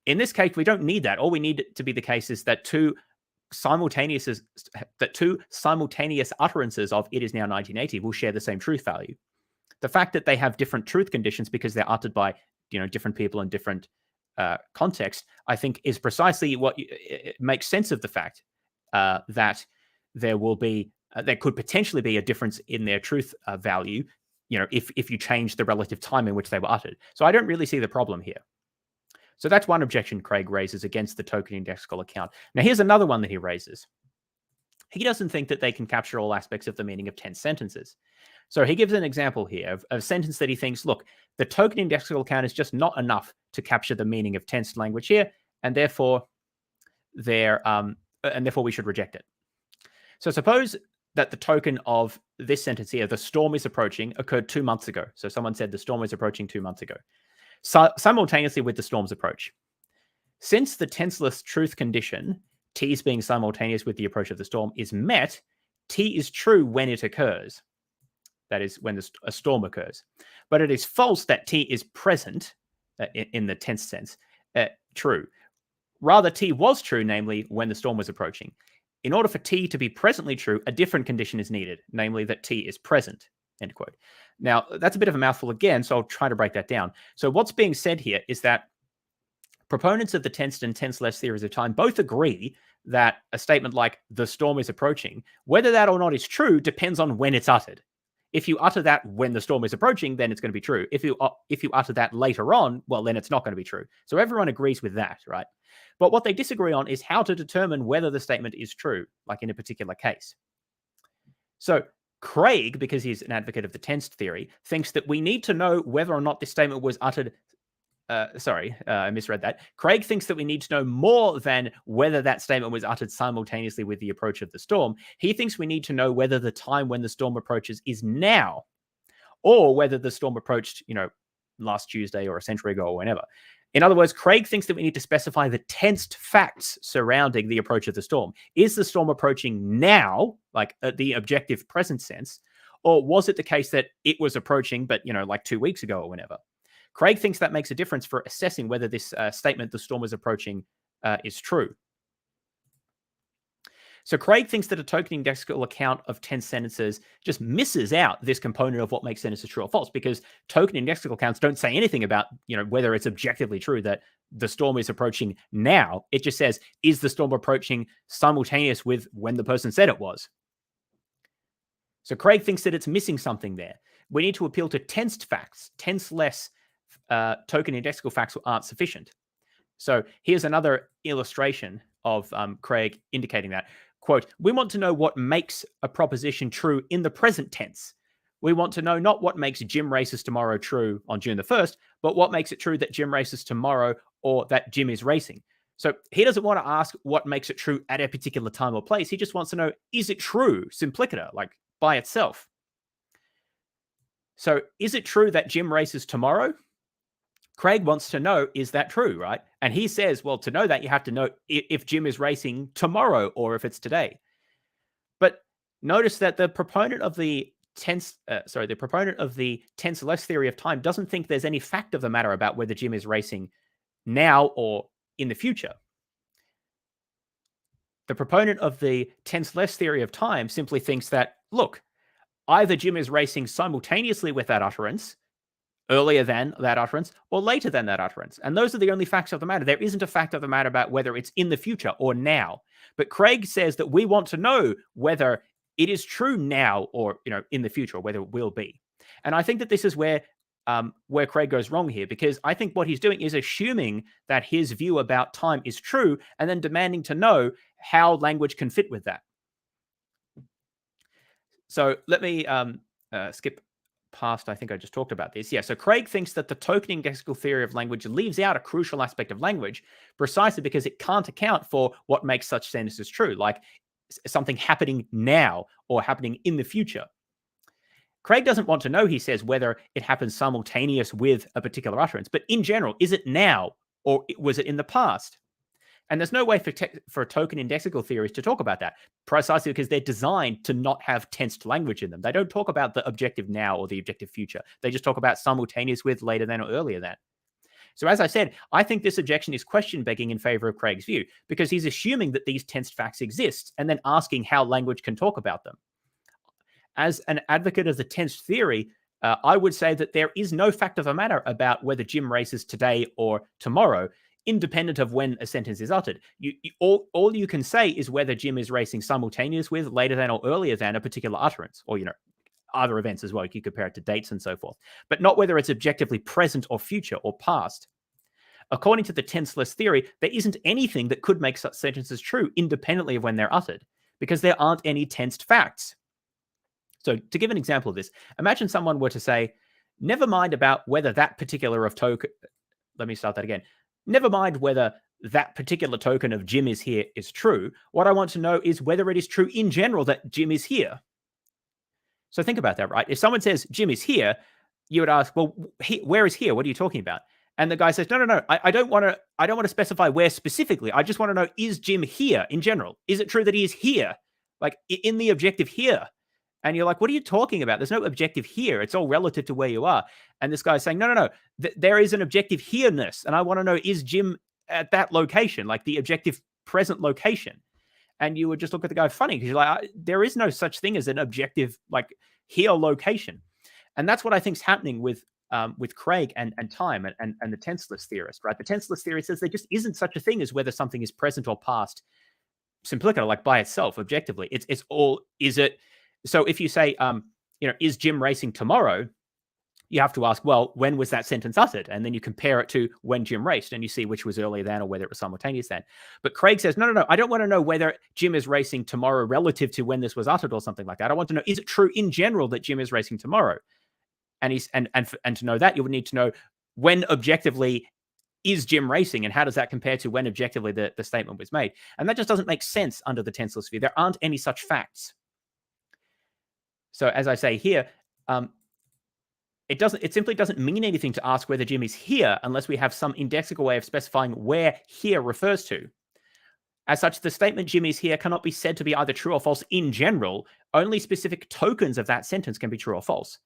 in this case, we don't need that. All we need to be the case is that two simultaneous utterances of it is now 1980 will share the same truth value. The fact that they have different truth conditions because they're uttered by different people in different contexts, I think is precisely what makes sense of the fact that there could potentially be a difference in their truth value, if you change the relative time in which they were uttered. So I don't really see the problem here. So that's one objection Craig raises against the token indexical account. Now here's another one that he raises. He doesn't think that they can capture all aspects of the meaning of tense sentences. So he gives an example here of a sentence that he thinks, look, the token indexical account is just not enough to capture the meaning of tense language here, and therefore we should reject it. So suppose that the token of this sentence here, the storm is approaching, occurred 2 months ago. So someone said the storm is approaching 2 months ago. Simultaneously with the storm's approach. Since the tenseless truth condition, T's being simultaneous with the approach of the storm, is met, T is true when it occurs. That is, when a storm occurs. But it is false that T is present, in the tense sense, true. Rather, T was true, namely, when the storm was approaching. In order for T to be presently true, a different condition is needed, namely that T is present, end quote. Now, that's a bit of a mouthful again, so I'll try to break that down. So what's being said here is that proponents of the tensed and tenseless theories of time both agree that a statement like the storm is approaching, whether that or not is true depends on when it's uttered. If you utter that when the storm is approaching, then it's going to be true. If you utter that later on, well, then it's not going to be true. So everyone agrees with that, right? But what they disagree on is how to determine whether the statement is true, like in a particular case. So Craig, because he's an advocate of the tensed theory, thinks that we need to know whether or not this statement was uttered. I misread that. Craig thinks that we need to know more than whether that statement was uttered simultaneously with the approach of the storm. He thinks we need to know whether the time when the storm approaches is now, or whether the storm approached, last Tuesday or a century ago or whenever. In other words, Craig thinks that we need to specify the tensed facts surrounding the approach of the storm. Is the storm approaching now, like the objective present sense, or was it the case that it was approaching, but, like 2 weeks ago or whenever? Craig thinks that makes a difference for assessing whether this statement, the storm is approaching, is true. So Craig thinks that a token indexical account of tense sentences just misses out this component of what makes sentences true or false, because token indexical accounts don't say anything about, whether it's objectively true that the storm is approaching now. It just says, is the storm approaching simultaneous with when the person said it was? So Craig thinks that it's missing something there. We need to appeal to tensed facts. Tenseless token indexical facts aren't sufficient. So here's another illustration of Craig indicating that. Quote, we want to know what makes a proposition true in the present tense. We want to know not what makes Jim races tomorrow true on June the 1st, but what makes it true that Jim races tomorrow or that Jim is racing. So he doesn't want to ask what makes it true at a particular time or place. He just wants to know, is it true, simpliciter, like by itself? So is it true that Jim races tomorrow? Craig wants to know, is that true, right? And he says, well, to know that, you have to know if Jim is racing tomorrow or if it's today. But notice that the proponent of the tenseless theory of time doesn't think there's any fact of the matter about whether Jim is racing now or in the future. The proponent of the tenseless theory of time simply thinks that, look, either Jim is racing simultaneously with that utterance, earlier than that utterance, or later than that utterance. And those are the only facts of the matter. There isn't a fact of the matter about whether it's in the future or now. But Craig says that we want to know whether it is true now or in the future, or whether it will be. And I think that this is where Craig goes wrong here, because I think what he's doing is assuming that his view about time is true and then demanding to know how language can fit with that. So let me skip past, I think I just talked about this. Yeah, so Craig thinks that the token indexical theory of language leaves out a crucial aspect of language precisely because it can't account for what makes such sentences true, like something happening now or happening in the future. Craig doesn't want to know, he says, whether it happens simultaneous with a particular utterance, but in general, is it now or was it in the past? And there's no way for token indexical theories to talk about that, precisely because they're designed to not have tensed language in them. They don't talk about the objective now or the objective future. They just talk about simultaneous with, later than, or earlier than. So as I said, I think this objection is question-begging in favor of Craig's view, because he's assuming that these tensed facts exist and then asking how language can talk about them. As an advocate of the tensed theory, I would say that there is no fact of the matter about whether Jim races today or tomorrow, independent of when a sentence is uttered. All you can say is whether Jim is racing simultaneous with, later than, or earlier than a particular utterance, or other events as well. You can compare it to dates and so forth, but not whether it's objectively present or future or past. According to the tenseless theory, there isn't anything that could make such sentences true independently of when they're uttered, because there aren't any tensed facts. So to give an example of this, imagine someone were to say, never mind about whether that particular of token, let me start that again. Never mind whether that particular token of Jim is here is true. What I want to know is whether it is true in general that Jim is here. So think about that, right? If someone says Jim is here, you would ask, well, where is here? What are you talking about? And the guy says, no, I don't want to specify where specifically. I just want to know, is Jim here in general? Is it true that he is here? Like in the objective here? And you're like, what are you talking about? There's no objective here. It's all relative to where you are. And this guy's saying, no. There is an objective here-ness. And I want to know, is Jim at that location, like the objective present location? And you would just look at the guy funny, because you're like, there is no such thing as an objective, like here location. And that's what I think is happening with Craig and time and the tenseless theorist, right? The tenseless theorist says there just isn't such a thing as whether something is present or past, simpliciter, like by itself, objectively. It's all, is it? So if you say, is Jim racing tomorrow? You have to ask, well, when was that sentence uttered? And then you compare it to when Jim raced, and you see which was earlier than or whether it was simultaneous then. But Craig says, no, I don't want to know whether Jim is racing tomorrow relative to when this was uttered or something like that. I want to know, is it true in general that Jim is racing tomorrow? And to know that, you would need to know when objectively is Jim racing, and how does that compare to when objectively the statement was made? And that just doesn't make sense under the tenseless view. There aren't any such facts. So as I say here, it simply doesn't mean anything to ask whether Jim is here unless we have some indexical way of specifying where here refers to. As such, the statement Jim is here cannot be said to be either true or false in general. Only specific tokens of that sentence can be true or false.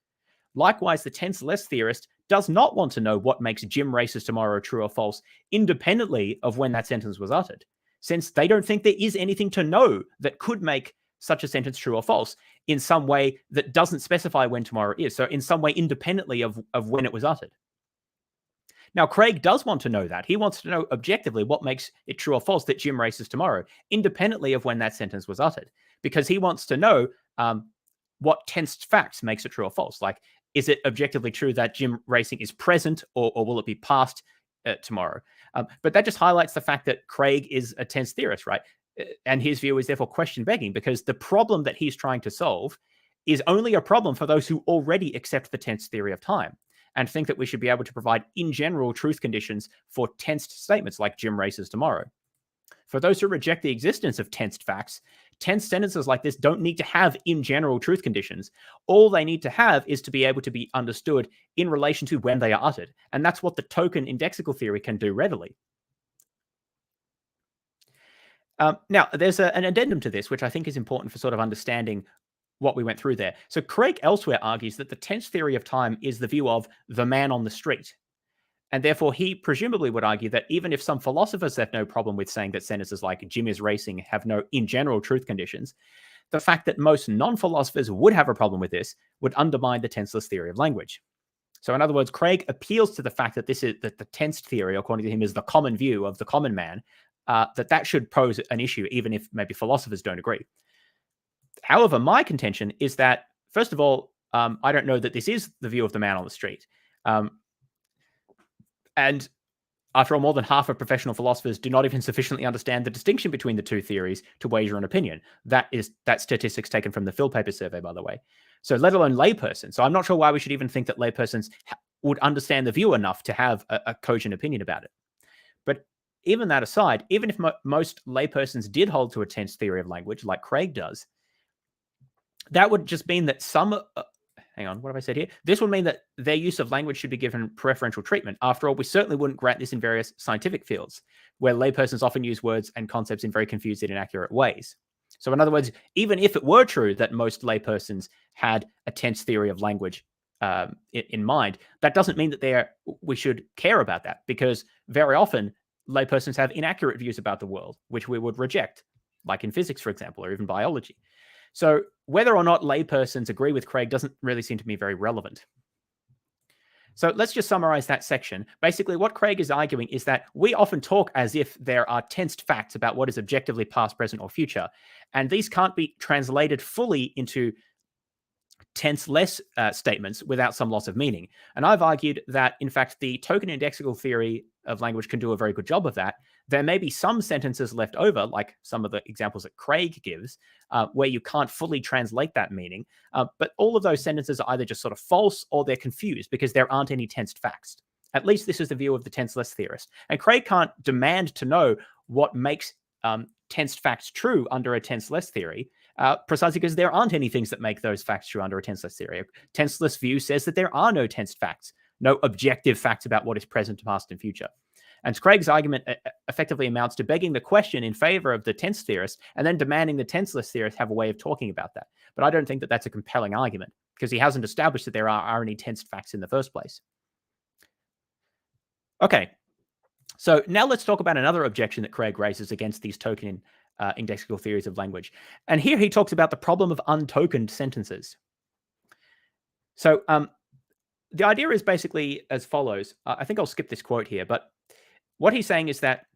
Likewise, the tenseless theorist does not want to know what makes Jim races tomorrow true or false, independently of when that sentence was uttered, since they don't think there is anything to know that could make such a sentence true or false in some way that doesn't specify when tomorrow is. So in some way independently of when it was uttered. Now, Craig does want to know that. He wants to know objectively what makes it true or false that Jim races tomorrow, independently of when that sentence was uttered, because he wants to know what tensed facts makes it true or false. Like, is it objectively true that Jim racing is present, or will it be past tomorrow? But that just highlights the fact that Craig is a tense theorist, right? And his view is therefore question-begging, because the problem that he's trying to solve is only a problem for those who already accept the tense theory of time and think that we should be able to provide, in general, truth conditions for tensed statements like Jim races tomorrow. For those who reject the existence of tensed facts, tense sentences like this don't need to have in general truth conditions. All they need to have is to be able to be understood in relation to when they are uttered. And that's what the token indexical theory can do readily. Now, there's an addendum to this, which I think is important for sort of understanding what we went through there. So Craig elsewhere argues that the tense theory of time is the view of the man on the street. And therefore, he presumably would argue that even if some philosophers have no problem with saying that sentences like Jim is racing have no, in general, truth conditions, the fact that most non-philosophers would have a problem with this would undermine the tenseless theory of language. So in other words, Craig appeals to the fact that that the tensed theory, according to him, is the common view of the common man, that should pose an issue, even if maybe philosophers don't agree. However, my contention is that, first of all, I don't know that this is the view of the man on the street. And after all, more than half of professional philosophers do not even sufficiently understand the distinction between the two theories to wager an opinion. That statistics taken from the Phil Paper survey, by the way. So let alone laypersons. So I'm not sure why we should even think that laypersons would understand the view enough to have a cogent opinion about it. But even that aside, even if most laypersons did hold to a tense theory of language, like Craig does, that would just mean that some... hang on, what have I said here? This would mean that their use of language should be given preferential treatment. After all, we certainly wouldn't grant this in various scientific fields, where laypersons often use words and concepts in very confused and inaccurate ways. So in other words, even if it were true that most laypersons had a tense theory of language in mind, that doesn't mean that we should care about that, because very often laypersons have inaccurate views about the world, which we would reject, like in physics, for example, or even biology. So whether or not laypersons agree with Craig doesn't really seem to me very relevant. So let's just summarize that section. Basically, what Craig is arguing is that we often talk as if there are tensed facts about what is objectively past, present, or future, and these can't be translated fully into tenseless statements without some loss of meaning. And I've argued that, in fact, the token indexical theory of language can do a very good job of that. There may be some sentences left over, like some of the examples that Craig gives, where you can't fully translate that meaning. But all of those sentences are either just sort of false or they're confused because there aren't any tensed facts. At least this is the view of the tenseless theorist. And Craig can't demand to know what makes tensed facts true under a tenseless theory, precisely because there aren't any things that make those facts true under a tenseless theory. A tenseless view says that there are no tensed facts, no objective facts about what is present, past, and future. And Craig's argument effectively amounts to begging the question in favor of the tense theorist and then demanding the tenseless theorist have a way of talking about that. But I don't think that that's a compelling argument, because he hasn't established that there are any tensed facts in the first place. Okay, so now let's talk about another objection that Craig raises against these token indexical theories of language. And here he talks about the problem of untokened sentences. So the idea is basically as follows. I think I'll skip this quote here, but what he's saying is that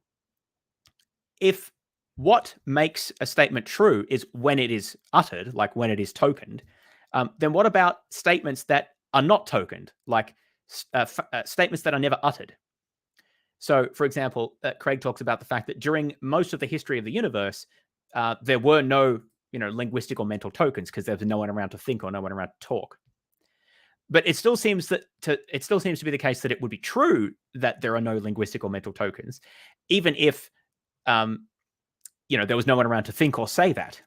if what makes a statement true is when it is uttered, like when it is tokened, then what about statements that are not tokened, like statements that are never uttered? So, for example, Craig talks about the fact that during most of the history of the universe, there were no, linguistic or mental tokens because there was no one around to think or no one around to talk. But it still seems to be the case that it would be true that there are no linguistic or mental tokens, even if, there was no one around to think or say that.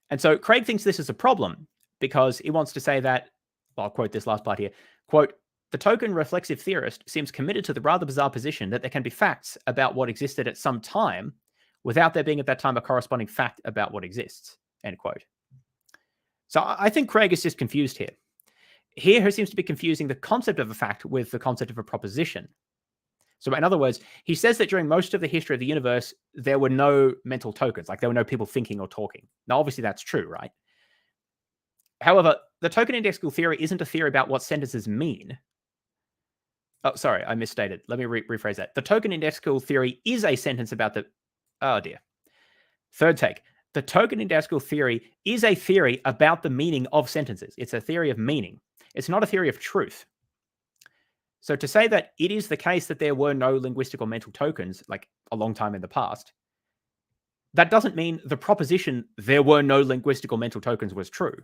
And so Craig thinks this is a problem because he wants to say that, well, I'll quote this last part here, quote, "The token reflexive theorist seems committed to the rather bizarre position that there can be facts about what existed at some time without there being at that time a corresponding fact about what exists," end quote. So I think Craig is just confused here. Here he seems to be confusing the concept of a fact with the concept of a proposition. So in other words, he says that during most of the history of the universe, there were no mental tokens, like there were no people thinking or talking. Now, obviously that's true, right? However, the token indexical theory isn't a theory about what sentences mean. Oh, sorry, I misstated. Let me rephrase that. The token indexical theory is a sentence about the... Oh, dear. Third take. The token indexical theory is a theory about the meaning of sentences. It's a theory of meaning. It's not a theory of truth. So to say that it is the case that there were no linguistic or mental tokens, like a long time in the past, that doesn't mean the proposition there were no linguistic or mental tokens was true.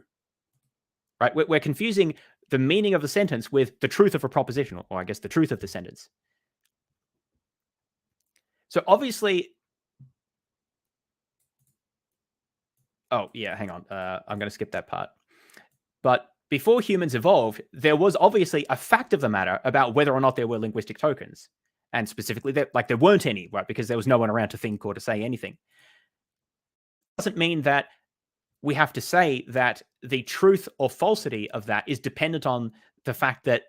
Right? We're confusing the meaning of the sentence with the truth of a proposition, or I guess the truth of the sentence. So obviously, oh yeah, hang on. I'm going to skip that part. But before humans evolved, there was obviously a fact of the matter about whether or not there were linguistic tokens. And specifically, there weren't any, right? Because there was no one around to think or to say anything. Doesn't mean that we have to say that the truth or falsity of that is dependent on the fact that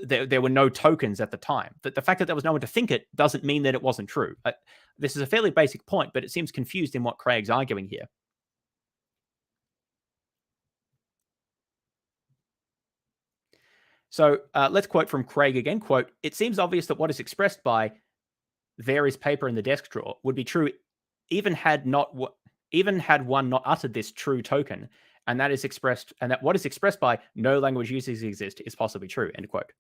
there were no tokens at the time. That the fact that there was no one to think it doesn't mean that it wasn't true. This is a fairly basic point, but it seems confused in what Craig's arguing here. So let's quote from Craig again. Quote, "It seems obvious that what is expressed by 'there is paper in the desk drawer' would be true even had one not uttered this true token, and that what is expressed by 'no language uses exist' is possibly true," end quote.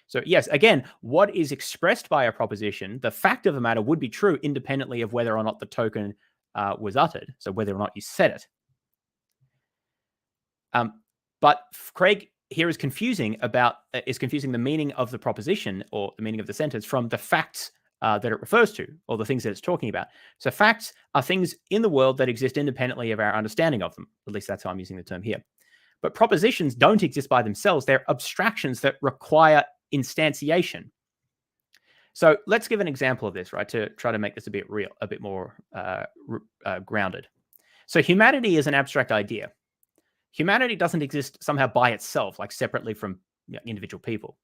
So yes, again, what is expressed by a proposition, the fact of the matter would be true independently of whether or not the token was uttered, so whether or not you said it. But Craig here is confusing the meaning of the proposition or the meaning of the sentence from the facts that it refers to, or the things that it's talking about. So facts are things in the world that exist independently of our understanding of them. At least that's how I'm using the term here. But propositions don't exist by themselves. They're abstractions that require instantiation. So let's give an example of this, right, to try to make this a bit more grounded. So humanity is an abstract idea. Humanity doesn't exist somehow by itself, like separately from individual people.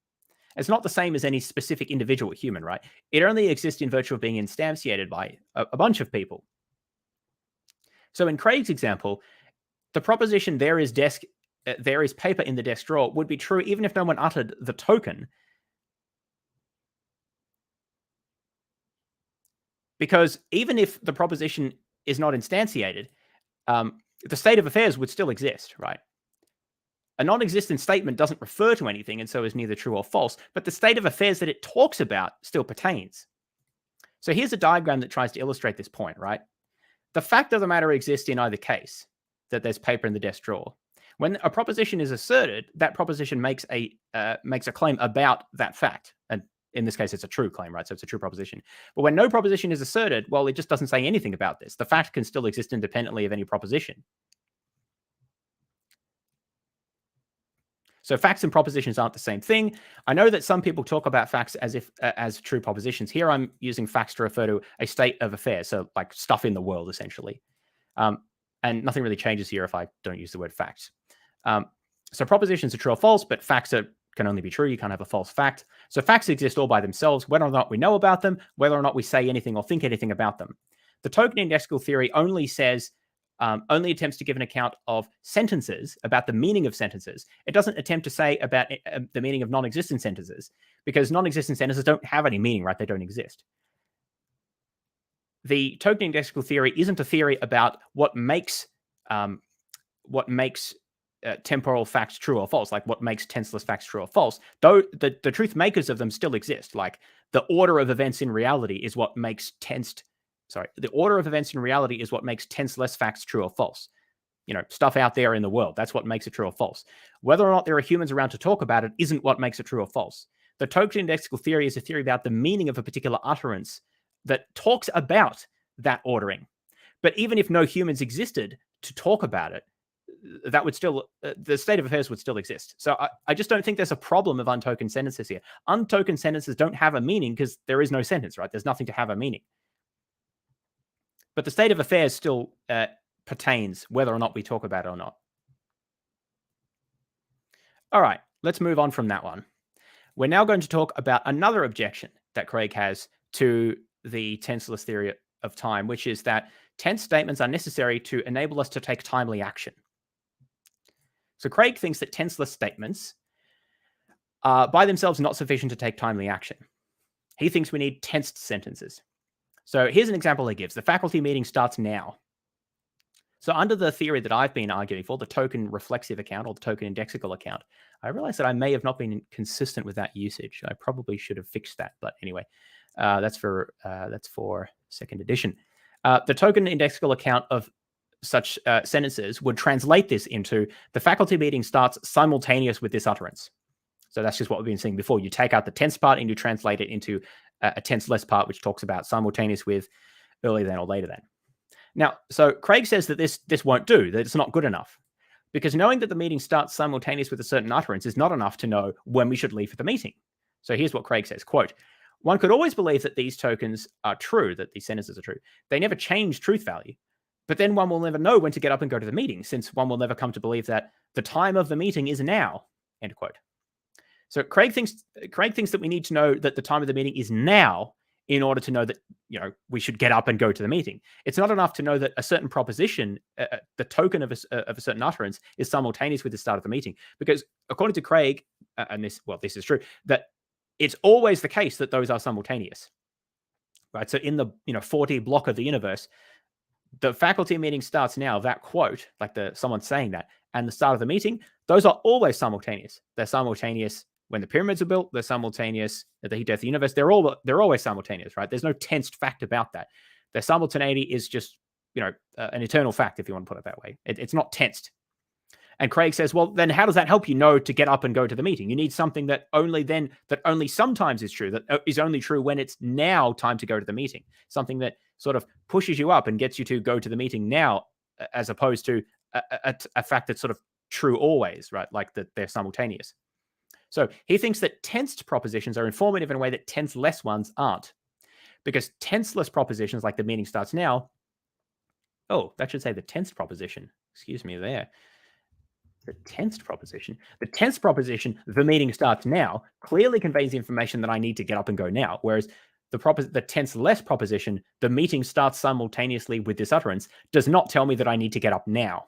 It's not the same as any specific individual human, right? It only exists in virtue of being instantiated by a bunch of people. So in Craig's example, the proposition there is paper in the desk drawer would be true even if no one uttered the token. Because even if the proposition is not instantiated, the state of affairs would still exist, right? A non-existent statement doesn't refer to anything and so is neither true or false, but the state of affairs that it talks about still pertains. So here's a diagram that tries to illustrate this point, right? The fact of the matter exists in either case, that there's paper in the desk drawer. When a proposition is asserted, that proposition makes a claim about that fact. And in this case, it's a true claim, right? So it's a true proposition. But when no proposition is asserted, well, it just doesn't say anything about this. The fact can still exist independently of any proposition. So facts and propositions aren't the same thing. I know that some people talk about facts as true propositions. Here I'm using facts to refer to a state of affairs, so like stuff in the world, essentially. And nothing really changes here if I don't use the word facts. So propositions are true or false, but facts can only be true. You can't have a false fact. So facts exist all by themselves, whether or not we know about them, whether or not we say anything or think anything about them. The token indexical theory only attempts to give an account of sentences, about the meaning of sentences. It doesn't attempt to say about the meaning of non-existent sentences, because non-existent sentences don't have any meaning, right? They don't exist. The token indexical theory isn't a theory about what makes temporal facts true or false, like what makes tenseless facts true or false, though the truth makers of them still exist. Like the order of events in reality is what makes the order of events in reality is what makes tenseless facts true or false. Stuff out there in the world, that's what makes it true or false. Whether or not there are humans around to talk about it isn't what makes it true or false. The token indexical theory is a theory about the meaning of a particular utterance that talks about that ordering. But even if no humans existed to talk about it, that would still, the state of affairs would still exist. So I just don't think there's a problem of untokened sentences here. Untokened sentences don't have a meaning because there is no sentence, right? There's nothing to have a meaning. But the state of affairs still pertains whether or not we talk about it or not. All right, let's move on from that one. We're now going to talk about another objection that Craig has to the tenseless theory of time, which is that tense statements are necessary to enable us to take timely action. So Craig thinks that tenseless statements are by themselves not sufficient to take timely action. He thinks we need tensed sentences. So here's an example he gives. The faculty meeting starts now. So under the theory that I've been arguing for, the token reflexive account or the token indexical account, I realized that I may have not been consistent with that usage. I probably should have fixed that. But anyway, that's for second edition. The token indexical account of such sentences would translate this into the faculty meeting starts simultaneous with this utterance. So that's just what we've been seeing before. You take out the tense part and you translate it into a tenseless part, which talks about simultaneous with, earlier than, or later than. Now, so Craig says that this won't do, that it's not good enough, because knowing that the meeting starts simultaneous with a certain utterance is not enough to know when we should leave for the meeting. So here's what Craig says, quote, "One could always believe that these tokens are true, that these sentences are true. They never change truth value. But then one will never know when to get up and go to the meeting, since one will never come to believe that the time of the meeting is now," end quote. So Craig thinks that we need to know that the time of the meeting is now in order to know that, we should get up and go to the meeting. It's not enough to know that a certain proposition, the token of a certain utterance, is simultaneous with the start of the meeting, because according to Craig, and this is true, that it's always the case that those are simultaneous, right? So in the 4D block of the universe, the faculty meeting starts now, that quote, like someone saying that, and the start of the meeting, those are always simultaneous. They're simultaneous when the pyramids are built. They're simultaneous at the heat death of the universe. They're always simultaneous, right? There's no tensed fact about that. Their simultaneity is just, an eternal fact, if you want to put it that way. It's not tensed. And Craig says, well, then how does that help you know to get up and go to the meeting? You need something that only sometimes is true, that is only true when it's now time to go to the meeting. Something that sort of pushes you up and gets you to go to the meeting now, as opposed to a fact that's sort of true always, right? Like that they're simultaneous. So he thinks that tensed propositions are informative in a way that tenseless ones aren't. Because tenseless propositions, like the meeting starts now, that should say the tensed proposition. Excuse me there. The tensed proposition. The tensed proposition, the meeting starts now, clearly conveys the information that I need to get up and go now. Whereas the tenseless proposition, the meeting starts simultaneously with this utterance, does not tell me that I need to get up now.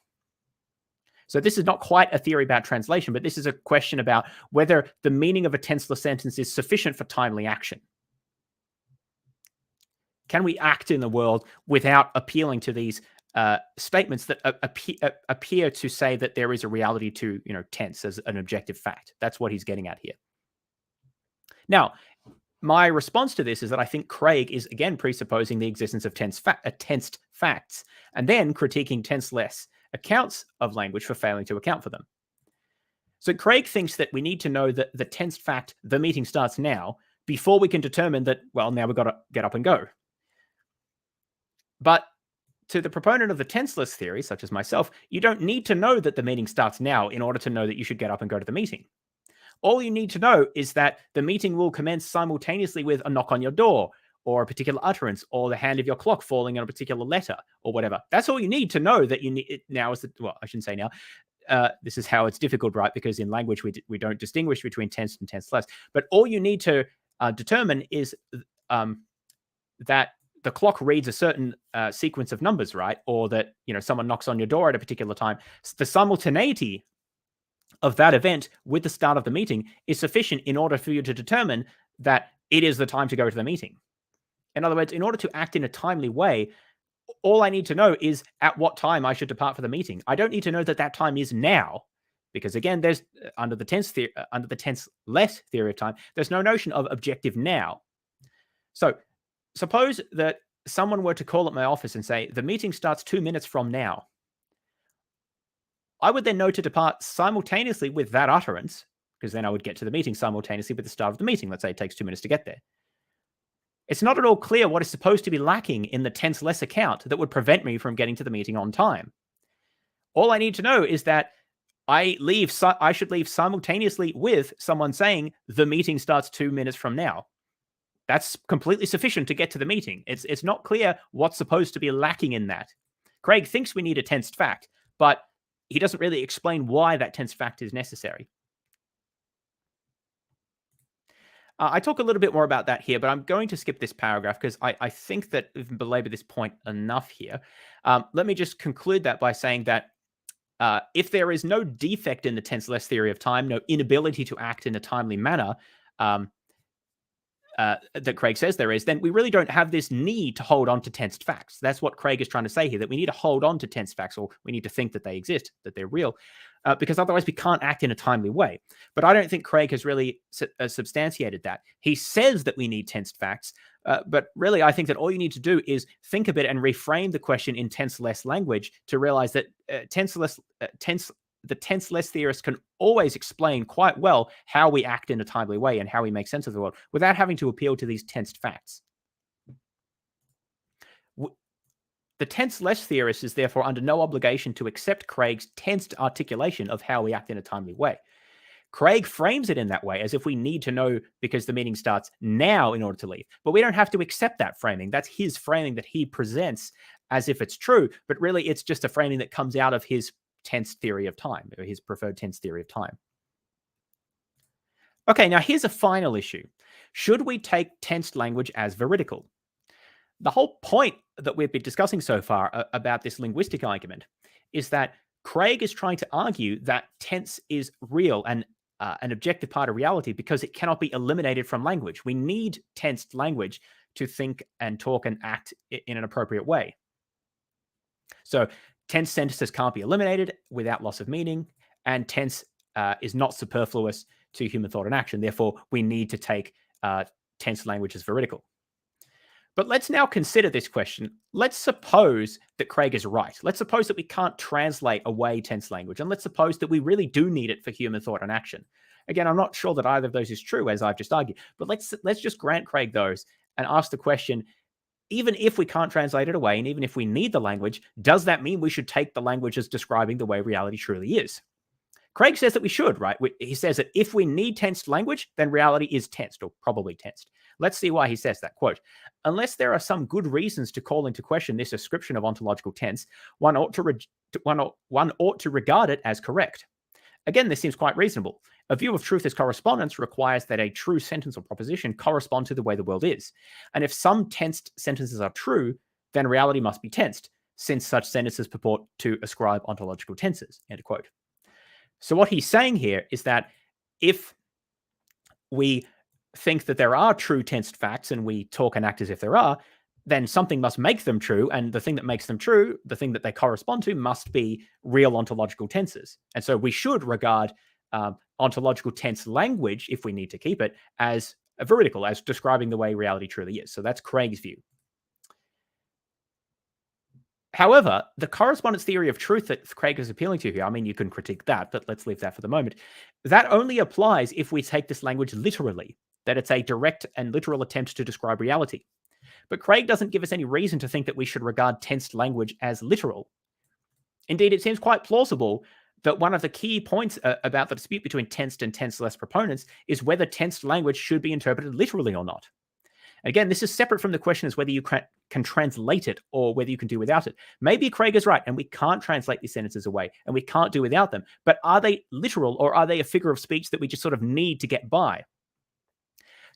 So this is not quite a theory about translation, but this is a question about whether the meaning of a tenseless sentence is sufficient for timely action. Can we act in the world without appealing to these statements that appear to say that there is a reality to tense as an objective fact? That's what he's getting at here. Now, my response to this is that I think Craig is again presupposing the existence of tensed facts, and then critiquing tenseless accounts of language for failing to account for them. So Craig thinks that we need to know that the tensed fact, the meeting starts now, before we can determine that, well, now we've got to get up and go. But to the proponent of the tenseless theory, such as myself, you don't need to know that the meeting starts now in order to know that you should get up and go to the meeting. All you need to know is that the meeting will commence simultaneously with a knock on your door, or a particular utterance, or the hand of your clock falling on a particular letter, or whatever. That's all you need to know that you need. Now is I shouldn't say now. This is how it's difficult, right? Because in language, we don't distinguish between tense and tenseless. But all you need to determine is that the clock reads a certain sequence of numbers, right? Or that someone knocks on your door at a particular time. The simultaneity of that event with the start of the meeting is sufficient in order for you to determine that it is the time to go to the meeting. In other words, in order to act in a timely way, all I need to know is at what time I should depart for the meeting. I don't need to know that time is now, because again, there's under the tenseless theory of time, there's no notion of objective now. So suppose that someone were to call at my office and say, the meeting starts 2 minutes from now. I would then know to depart simultaneously with that utterance, because then I would get to the meeting simultaneously with the start of the meeting. Let's say it takes 2 minutes to get there. It's not at all clear what is supposed to be lacking in the tenseless account that would prevent me from getting to the meeting on time. All I need to know is that I should leave simultaneously with someone saying the meeting starts 2 minutes from now. That's completely sufficient to get to the meeting. It's not clear what's supposed to be lacking in that. Craig thinks we need a tensed fact, but he doesn't really explain why that tensed fact is necessary. I talk a little bit more about that here, but I'm going to skip this paragraph because I think that we've belabored this point enough here. Let me just conclude that by saying that if there is no defect in the tenseless theory of time, no inability to act in a timely manner, that Craig says there is, then we really don't have this need to hold on to tensed facts. That's what Craig is trying to say here, that we need to hold on to tensed facts, or we need to think that they exist, that they're real, because otherwise we can't act in a timely way. But I don't think Craig has really substantiated that. He says that we need tensed facts, but really I think that all you need to do is think a bit and reframe the question in tenseless language to realize that the tenseless theorists can always explain quite well how we act in a timely way and how we make sense of the world without having to appeal to these tensed facts. The tenseless theorist is therefore under no obligation to accept Craig's tensed articulation of how we act in a timely way. Craig frames it in that way as if we need to know because the meeting starts now in order to leave. But we don't have to accept that framing. That's his framing that he presents as if it's true, but really it's just a framing that comes out of his tense theory of time, or his preferred tense theory of time. Okay, now here's a final issue. Should we take tensed language as veridical? The whole point that we've been discussing so far about this linguistic argument is that Craig is trying to argue that tense is real and an objective part of reality because it cannot be eliminated from language. We need tensed language to think and talk and act in an appropriate way. So tense sentences can't be eliminated without loss of meaning, and tense is not superfluous to human thought and action. Therefore, we need to take tense language as veridical. But let's now consider this question. Let's suppose that Craig is right. Let's suppose that we can't translate away tense language, and let's suppose that we really do need it for human thought and action. Again, I'm not sure that either of those is true, as I've just argued, but let's just grant Craig those and ask the question, even if we can't translate it away, and even if we need the language, does that mean we should take the language as describing the way reality truly is? Craig says that we should, right? He says that if we need tensed language, then reality is tensed, or probably tensed. Let's see why he says that. Quote, unless there are some good reasons to call into question this ascription of ontological tense, one ought to regard it as correct. Again, this seems quite reasonable. A view of truth as correspondence requires that a true sentence or proposition correspond to the way the world is. And if some tensed sentences are true, then reality must be tensed, since such sentences purport to ascribe ontological tenses, end quote. So what he's saying here is that if we think that there are true tensed facts and we talk and act as if there are, then something must make them true. And the thing that makes them true, the thing that they correspond to, must be real ontological tenses. And so we should regard ontological tense language, if we need to keep it, as veridical, as describing the way reality truly is. So that's Craig's view. However, the correspondence theory of truth that Craig is appealing to here, I mean, you can critique that, but let's leave that for the moment. That only applies if we take this language literally, that it's a direct and literal attempt to describe reality. But Craig doesn't give us any reason to think that we should regard tensed language as literal. Indeed, it seems quite plausible that one of the key points about the dispute between tensed and tenseless proponents is whether tensed language should be interpreted literally or not. Again, this is separate from the question as whether you can translate it or whether you can do without it. Maybe Craig is right and we can't translate these sentences away and we can't do without them. But are they literal or are they a figure of speech that we just sort of need to get by?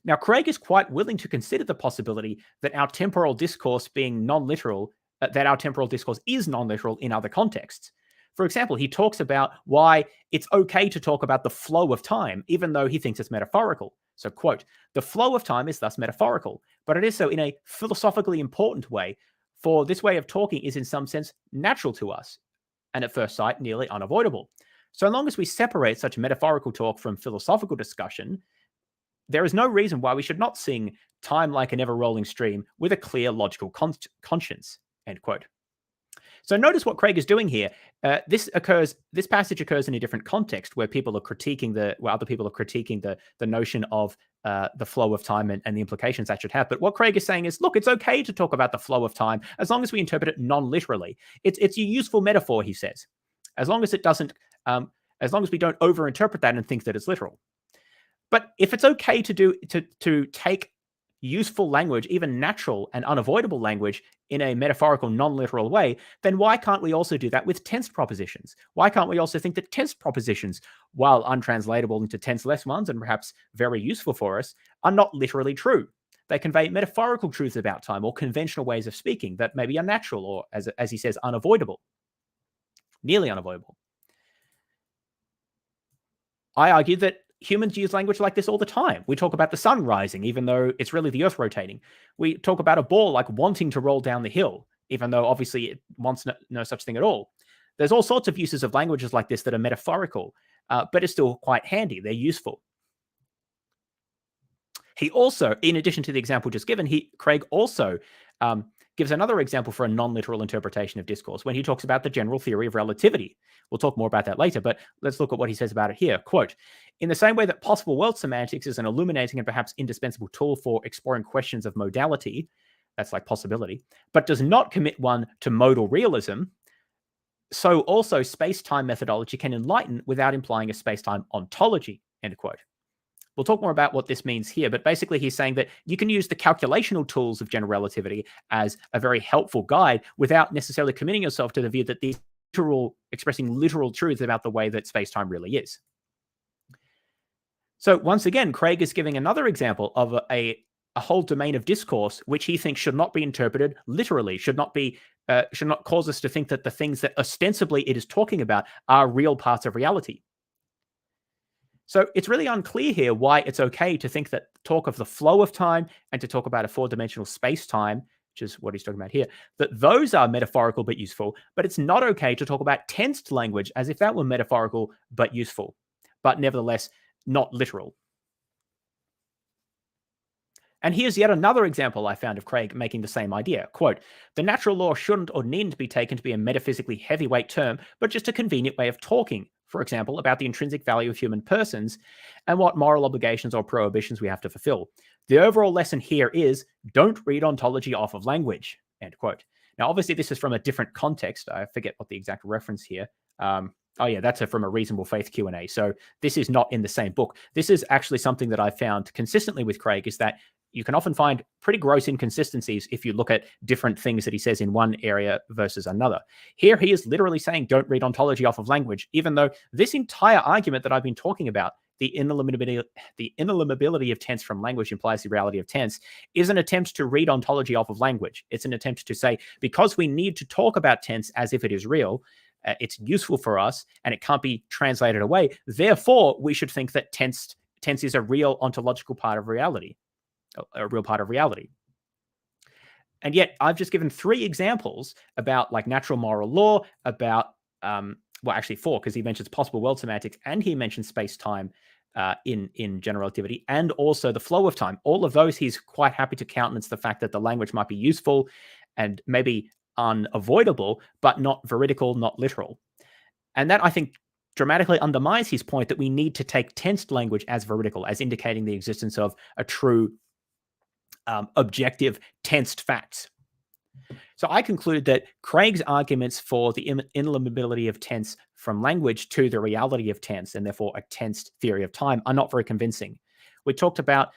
Now, Craig is quite willing to consider the possibility that our temporal discourse being non-literal, that our temporal discourse is non-literal in other contexts. For example, he talks about why it's okay to talk about the flow of time, even though he thinks it's metaphorical. So, quote, the flow of time is thus metaphorical, but it is so in a philosophically important way, for this way of talking is in some sense natural to us, and at first sight, nearly unavoidable. So long as we separate such metaphorical talk from philosophical discussion, there is no reason why we should not sing time like an ever-rolling stream with a clear logical conscience, end quote. So notice what Craig is doing here. This passage occurs in a different context where people are critiquing other people are critiquing the notion of the flow of time and the implications that should have. But what Craig is saying is, look, it's okay to talk about the flow of time as long as we interpret it non-literally. It's a useful metaphor, he says, as long as it doesn't, as long as we don't overinterpret that and think that it's literal. But if it's okay to take useful language, even natural and unavoidable language, in a metaphorical, non-literal way, then why can't we also do that with tensed propositions? Why can't we also think that tensed propositions, while untranslatable into tenseless ones and perhaps very useful for us, are not literally true? They convey metaphorical truths about time or conventional ways of speaking that maybe are natural or, as he says, unavoidable, nearly unavoidable. I argue that humans use language like this all the time. We talk about the sun rising, even though it's really the earth rotating. We talk about a ball like wanting to roll down the hill, even though obviously it wants no such thing at all. There's all sorts of uses of languages like this that are metaphorical, but it's still quite handy. They're useful. He also, in addition to the example just given, Craig also gives another example for a non-literal interpretation of discourse when he talks about the general theory of relativity. We'll talk more about that later, but let's look at what he says about it here. Quote, in the same way that possible world semantics is an illuminating and perhaps indispensable tool for exploring questions of modality, that's like possibility, but does not commit one to modal realism, so also space-time methodology can enlighten without implying a space-time ontology, end quote. We'll talk more about what this means here, but basically he's saying that you can use the calculational tools of general relativity as a very helpful guide without necessarily committing yourself to the view that these expressing literal truths about the way that space-time really is. So once again, Craig is giving another example of a whole domain of discourse which he thinks should not be interpreted literally, should not cause us to think that the things that ostensibly it is talking about are real parts of reality. So it's really unclear here why it's okay to think that talk of the flow of time and to talk about a four-dimensional space-time, which is what he's talking about here, that those are metaphorical but useful, but it's not okay to talk about tensed language as if that were metaphorical but useful, but nevertheless not literal. And here's yet another example I found of Craig making the same idea. Quote, the natural law shouldn't or needn't be taken to be a metaphysically heavyweight term, but just a convenient way of talking, for example, about the intrinsic value of human persons and what moral obligations or prohibitions we have to fulfill. The overall lesson here is don't read ontology off of language, end quote. Now, obviously, this is from a different context. I forget what the exact reference here. Oh yeah, that's from a Reasonable Faith Q&A. So this is not in the same book. This is actually something that I've found consistently with Craig is that you can often find pretty gross inconsistencies if you look at different things that he says in one area versus another. Here, he is literally saying, don't read ontology off of language, even though this entire argument that I've been talking about, the ineliminability of tense from language implies the reality of tense, is an attempt to read ontology off of language. It's an attempt to say, because we need to talk about tense as if it is real, it's useful for us and it can't be translated away. Therefore, we should think that tense is a real ontological part of reality. A real part of reality. And yet I've just given 3 examples about like natural moral law, about, well, actually 4, because he mentions possible world semantics and he mentions space-time in general relativity, and also the flow of time. All of those, he's quite happy to countenance the fact that the language might be useful and maybe unavoidable, but not veridical, not literal. And that, I think, dramatically undermines his point that we need to take tensed language as veridical, as indicating the existence of a true objective tensed facts. So I conclude that Craig's arguments for the ineliminability of tense from language to the reality of tense, and therefore a tensed theory of time, are not very convincing. We talked about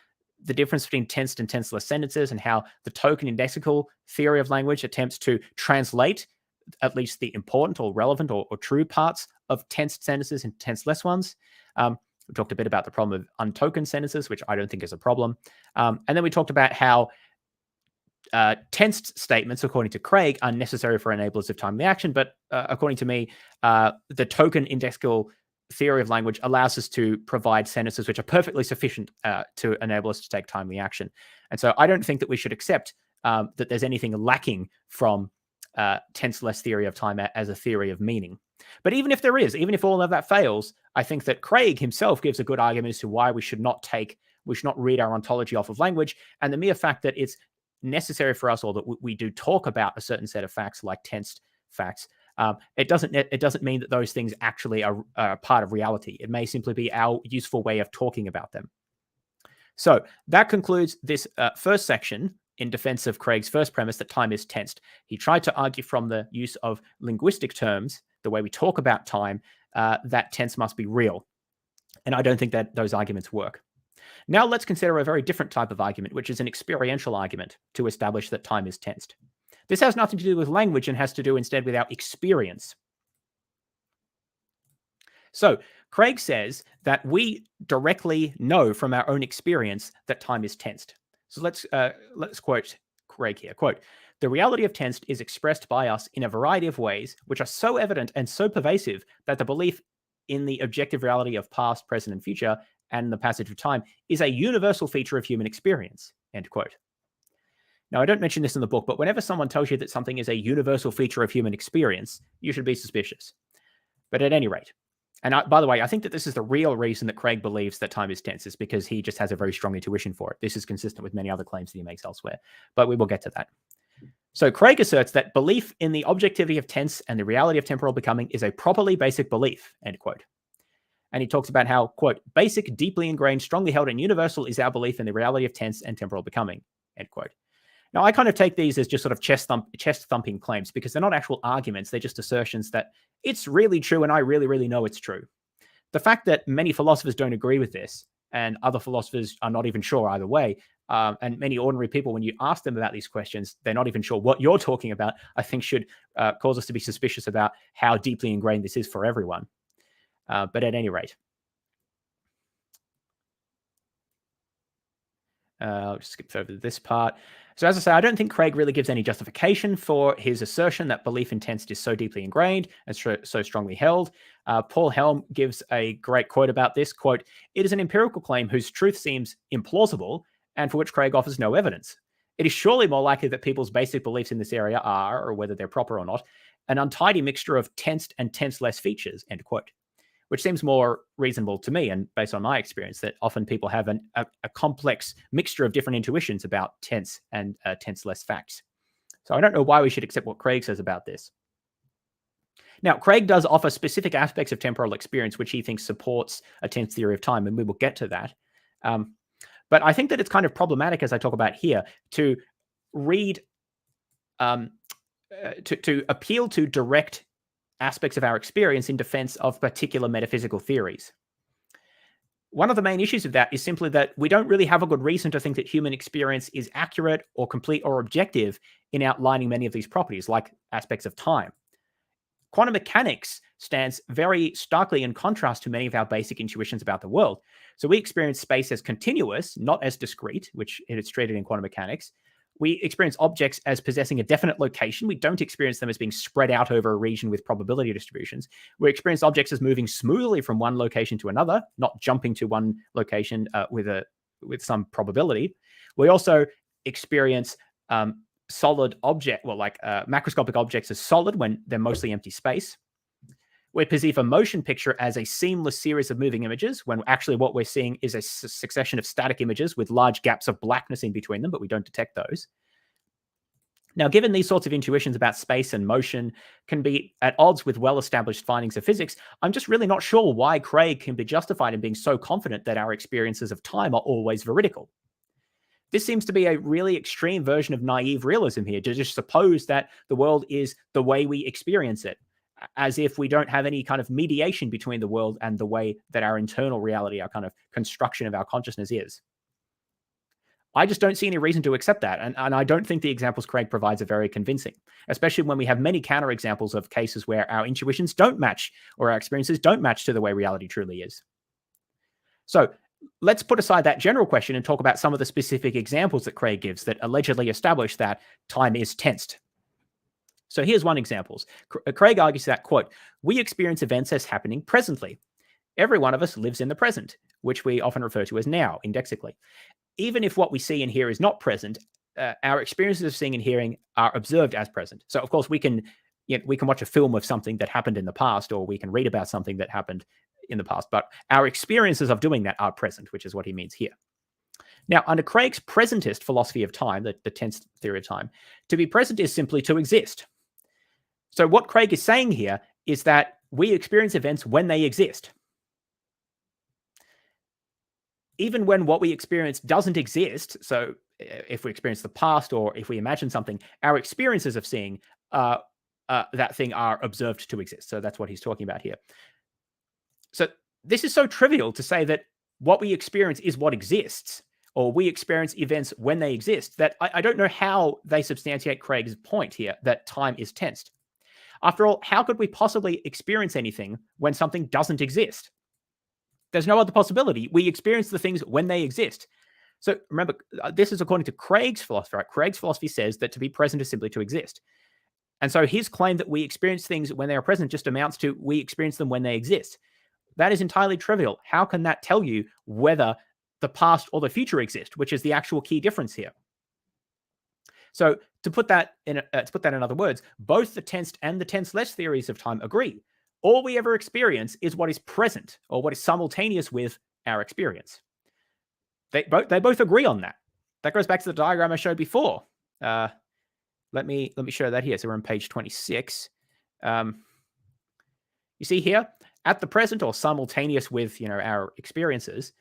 the difference between tensed and tenseless sentences and how the token indexical theory of language attempts to translate at least the important or relevant or true parts of tensed sentences into tenseless ones. We talked a bit about the problem of untokened sentences, which I don't think is a problem. And then we talked about how tensed statements, according to Craig, are necessary for enablers of timely action. But according to me, the token indexical theory of language allows us to provide sentences which are perfectly sufficient to enable us to take timely action. And so I don't think that we should accept that there's anything lacking from tenseless theory of time as a theory of meaning. But even if there is, even if all of that fails, I think that Craig himself gives a good argument as to why we should not read our ontology off of language. And the mere fact that it's necessary for us, or that we do talk about a certain set of facts like tensed facts, it doesn't mean that those things actually are part of reality. It may simply be our useful way of talking about them. So that concludes this first section in defense of Craig's first premise that time is tensed. He tried to argue from the use of linguistic terms, the way we talk about time, that tense must be real. And I don't think that those arguments work. Now let's consider a very different type of argument, which is an experiential argument to establish that time is tensed. This has nothing to do with language and has to do instead with our experience. So Craig says that we directly know from our own experience that time is tensed. So let's quote Craig here. Quote, the reality of tensed is expressed by us in a variety of ways, which are so evident and so pervasive that the belief in the objective reality of past, present, and future, and the passage of time, is a universal feature of human experience, end quote. Now, I don't mention this in the book, but whenever someone tells you that something is a universal feature of human experience, you should be suspicious. But at any rate, and by the way, I think that this is the real reason that Craig believes that time is tense, is because he just has a very strong intuition for it. This is consistent with many other claims that he makes elsewhere, but we will get to that. So Craig asserts that belief in the objectivity of tense and the reality of temporal becoming is a properly basic belief, end quote. And he talks about how, quote, basic, deeply ingrained, strongly held, and universal is our belief in the reality of tense and temporal becoming, end quote. Now, I kind of take these as just sort of chest thumping claims because they're not actual arguments. They're just assertions that it's really true and I really, really know it's true. The fact that many philosophers don't agree with this and other philosophers are not even sure either way, and many ordinary people, when you ask them about these questions, they're not even sure what you're talking about, I think should cause us to be suspicious about how deeply ingrained this is for everyone. But at any rate, I'll just skip over this part. So as I say, I don't think Craig really gives any justification for his assertion that belief in tense is so deeply ingrained and so strongly held. Paul Helm gives a great quote about this, quote, "It is an empirical claim whose truth seems implausible and for which Craig offers no evidence. It is surely more likely that people's basic beliefs in this area are, or whether they're proper or not, an untidy mixture of tensed and tenseless features," end quote. Which seems more reasonable to me, and based on my experience, that often people have a complex mixture of different intuitions about tense and tenseless facts. So I don't know why we should accept what Craig says about this. Now, Craig does offer specific aspects of temporal experience, which he thinks supports a tense theory of time, and we will get to that. But I think that it's kind of problematic, as I talk about here, to read, to appeal to direct aspects of our experience in defense of particular metaphysical theories. One of the main issues of that is simply that we don't really have a good reason to think that human experience is accurate or complete or objective in outlining many of these properties, like aspects of time. Quantum mechanics stands very starkly in contrast to many of our basic intuitions about the world. So we experience space as continuous, not as discrete, which is treated in quantum mechanics. We experience objects as possessing a definite location. We don't experience them as being spread out over a region with probability distributions. We experience objects as moving smoothly from one location to another, not jumping to one location with some probability. We also experience solid object, macroscopic objects as solid when they're mostly empty space. We perceive a motion picture as a seamless series of moving images, when actually what we're seeing is a succession of static images with large gaps of blackness in between them, but we don't detect those. Now, given these sorts of intuitions about space and motion can be at odds with well-established findings of physics, I'm just really not sure why Craig can be justified in being so confident that our experiences of time are always veridical. This seems to be a really extreme version of naive realism here, to just suppose that the world is the way we experience it, as if we don't have any kind of mediation between the world and the way that our internal reality, our kind of construction of our consciousness is. I just don't see any reason to accept that. And I don't think the examples Craig provides are very convincing, especially when we have many counterexamples of cases where our intuitions don't match or our experiences don't match to the way reality truly is. So let's put aside that general question and talk about some of the specific examples that Craig gives that allegedly establish that time is tensed. So here's one example. Craig argues that, quote, "We experience events as happening presently. Every one of us lives in the present, which we often refer to as now, indexically. Even if what we see and hear is not present, our experiences of seeing and hearing are observed as present." So, of course, we can watch a film of something that happened in the past, or we can read about something that happened in the past, but our experiences of doing that are present, which is what he means here. Now, under Craig's presentist philosophy of time, the tense theory of time, to be present is simply to exist. So what Craig is saying here is that we experience events when they exist. Even when what we experience doesn't exist, so if we experience the past or if we imagine something, our experiences of seeing that thing are observed to exist. So that's what he's talking about here. So this is so trivial to say that what we experience is what exists, or we experience events when they exist, that I don't know how they substantiate Craig's point here that time is tensed. After all, how could we possibly experience anything when something doesn't exist? There's no other possibility. We experience the things when they exist. So remember, this is according to Craig's philosophy, right? Craig's philosophy says that to be present is simply to exist. And so his claim that we experience things when they are present just amounts to we experience them when they exist. That is entirely trivial. How can that tell you whether the past or the future exist, which is the actual key difference here? So to put that in other words, both the tensed and the tenseless theories of time agree. All we ever experience is what is present, or what is simultaneous with our experience. They both agree on that. That goes back to the diagram I showed before. Let me show that here. So we're on page 26. You see here, at the present or simultaneous with our experiences,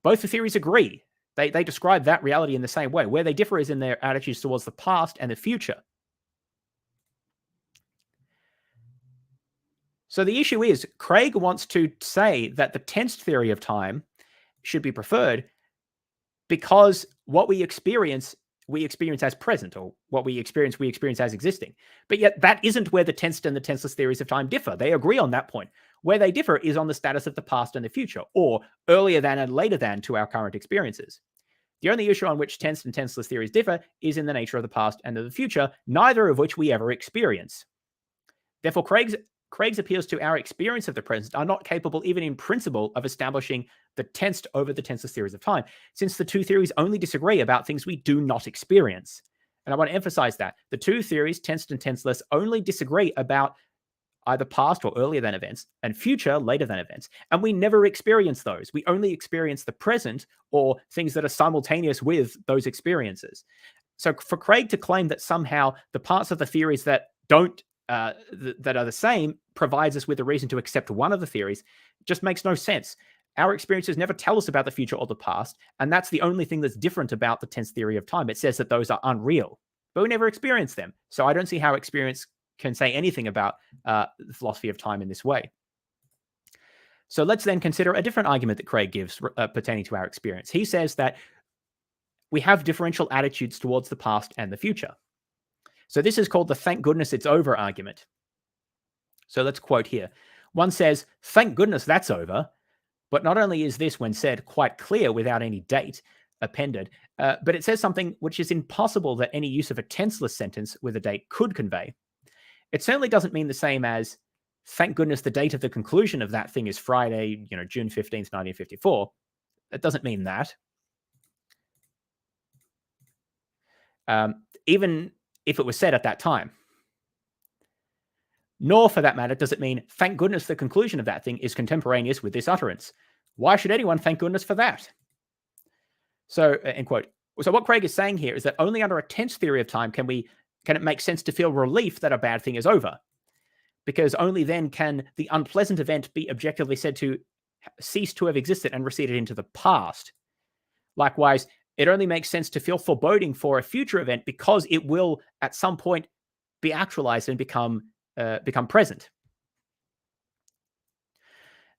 both the theories agree. They describe that reality in the same way. Where they differ is in their attitudes towards the past and the future. So the issue is, Craig wants to say that the tensed theory of time should be preferred because what we experience as present, or what we experience as existing. But yet that isn't where the tensed and the tenseless theories of time differ. They agree on that point. Where they differ is on the status of the past and the future, or earlier than and later than to our current experiences. The only issue on which tensed and tenseless theories differ is in the nature of the past and of the future, neither of which we ever experience. Therefore, Craig's appeals to our experience of the present are not capable, even in principle, of establishing the tensed over the tenseless theories of time, since the two theories only disagree about things we do not experience. And I want to emphasize that. The two theories, tensed and tenseless, only disagree about either past or earlier than events and future later than events. And we never experience those. We only experience the present or things that are simultaneous with those experiences. So for Craig to claim that somehow the parts of the theories that don't that are the same provides us with a reason to accept one of the theories just makes no sense. Our experiences never tell us about the future or the past, and that's the only thing that's different about the tense theory of time. It says that those are unreal, but we never experience them. So I don't see how experience can say anything about the philosophy of time in this way. So let's then consider a different argument that Craig gives pertaining to our experience. He says that we have differential attitudes towards the past and the future. So this is called the thank goodness it's over argument. So let's quote here. One says, thank goodness that's over. But not only is this, when said, quite clear without any date appended, but it says something which is impossible that any use of a tenseless sentence with a date could convey. It certainly doesn't mean the same as, thank goodness the date of the conclusion of that thing is Friday, June 15th, 1954. It doesn't mean that. Even if it was said at that time. Nor, for that matter, does it mean, thank goodness the conclusion of that thing is contemporaneous with this utterance. Why should anyone thank goodness for that? So, end quote. So what Craig is saying here is that only under a tense theory of time can it make sense to feel relief that a bad thing is over. Because only then can the unpleasant event be objectively said to cease to have existed and receded into the past. Likewise, it only makes sense to feel foreboding for a future event because it will at some point be actualized and become present.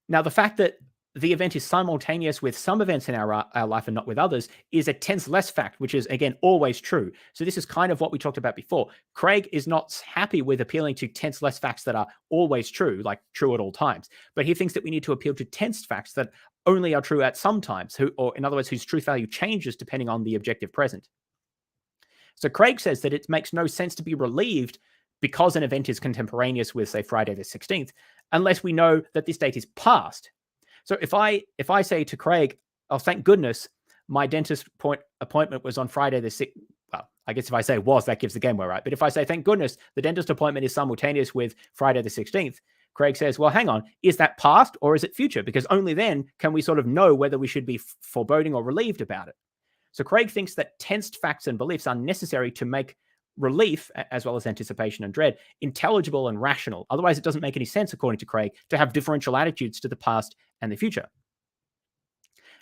Now, the fact that the event is simultaneous with some events in our life and not with others is a tenseless fact, which is, again, always true. So this is kind of what we talked about before. Craig is not happy with appealing to tenseless facts that are always true, like true at all times. But he thinks that we need to appeal to tensed facts that only are true at some times, or in other words, whose truth value changes depending on the objective present. So Craig says that it makes no sense to be relieved because an event is contemporaneous with, say, Friday the 16th, unless we know that this date is past. So if I say to Craig, oh, thank goodness, my dentist appointment was on Friday the 6th. Well, I guess if I say was, that gives the game away, right? But if I say, thank goodness, the dentist appointment is simultaneous with Friday the 16th, Craig says, well, hang on, is that past or is it future? Because only then can we sort of know whether we should be foreboding or relieved about it. So Craig thinks that tensed facts and beliefs are necessary to make relief, as well as anticipation and dread, intelligible and rational. Otherwise, it doesn't make any sense, according to Craig, to have differential attitudes to the past and the future.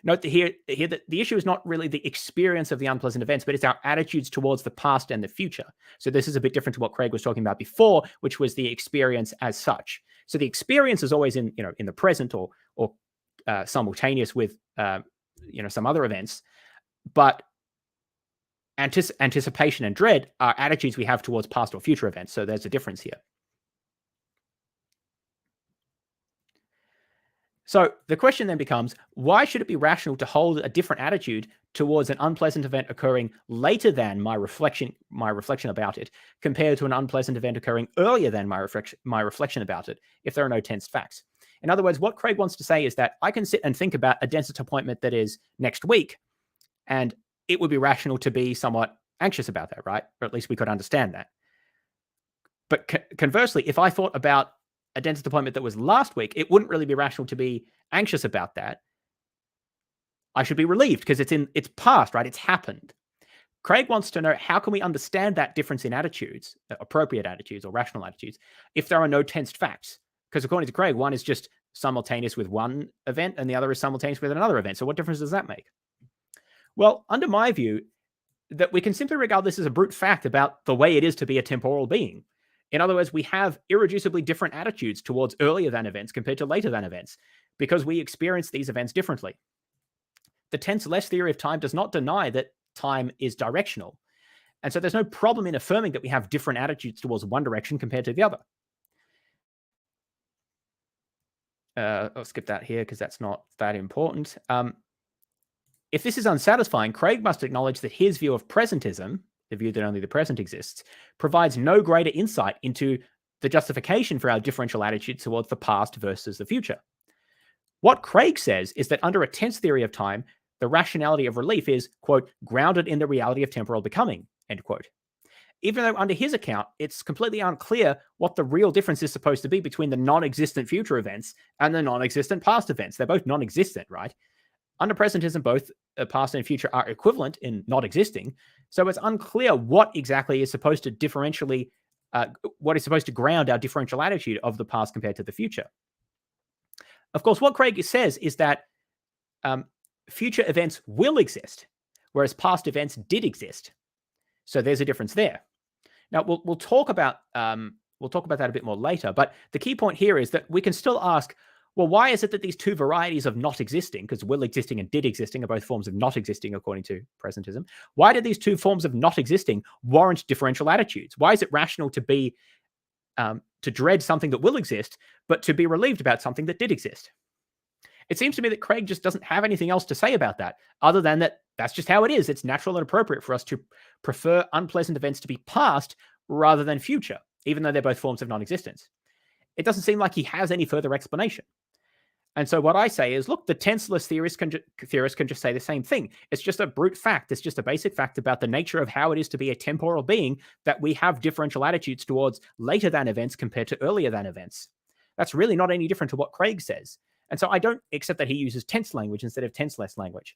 Note that here that the issue is not really the experience of the unpleasant events, but it's our attitudes towards the past and the future. So this is a bit different to what Craig was talking about before, which was the experience as such. So the experience is always in the present or simultaneous with some other events, but anticipation and dread are attitudes we have towards past or future events. So there's a difference here. So the question then becomes, why should it be rational to hold a different attitude towards an unpleasant event occurring later than my reflection about it, compared to an unpleasant event occurring earlier than my reflection about it, if there are no tense facts? In other words, what Craig wants to say is that I can sit and think about a dentist appointment that is next week, and it would be rational to be somewhat anxious about that, right? Or at least we could understand that. But conversely, if I thought about a dentist appointment that was last week, it wouldn't really be rational to be anxious about that. I should be relieved because it's past, right? It's happened. Craig wants to know, how can we understand that difference in attitudes, appropriate attitudes or rational attitudes, if there are no tensed facts? Because according to Craig, one is just simultaneous with one event and the other is simultaneous with another event. So what difference does that make? Well, under my view, that we can simply regard this as a brute fact about the way it is to be a temporal being. In other words, we have irreducibly different attitudes towards earlier than events compared to later than events because we experience these events differently. The tenseless theory of time does not deny that time is directional. And so there's no problem in affirming that we have different attitudes towards one direction compared to the other. I'll skip that here because that's not that important. If this is unsatisfying, Craig must acknowledge that his view of presentism, the view that only the present exists, provides no greater insight into the justification for our differential attitude towards the past versus the future. What Craig says is that under a tense theory of time, the rationality of relief is, quote, grounded in the reality of temporal becoming, end quote. Even though under his account, it's completely unclear what the real difference is supposed to be between the non-existent future events and the non-existent past events. They're both non-existent, right? Under presentism, both past and future are equivalent in not existing. So it's unclear what exactly is supposed to differentially, what is supposed to ground our differential attitude of the past compared to the future. Of course, what Craig says is that future events will exist, whereas past events did exist. So there's a difference there. Now we'll talk about that a bit more later. But the key point here is that we can still ask, well, why is it that these two varieties of not existing, because will existing and did existing are both forms of not existing according to presentism, why do these two forms of not existing warrant differential attitudes? Why is it rational to be to dread something that will exist, but to be relieved about something that did exist? It seems to me that Craig just doesn't have anything else to say about that, other than that that's just how it is. It's natural and appropriate for us to prefer unpleasant events to be past rather than future, even though they're both forms of non-existence. It doesn't seem like he has any further explanation. And so what I say is, look, the tenseless theorist can just say the same thing. It's just a brute fact. It's just a basic fact about the nature of how it is to be a temporal being, that we have differential attitudes towards later than events compared to earlier than events. That's really not any different to what Craig says. And so I don't accept that he uses tense language instead of tenseless language.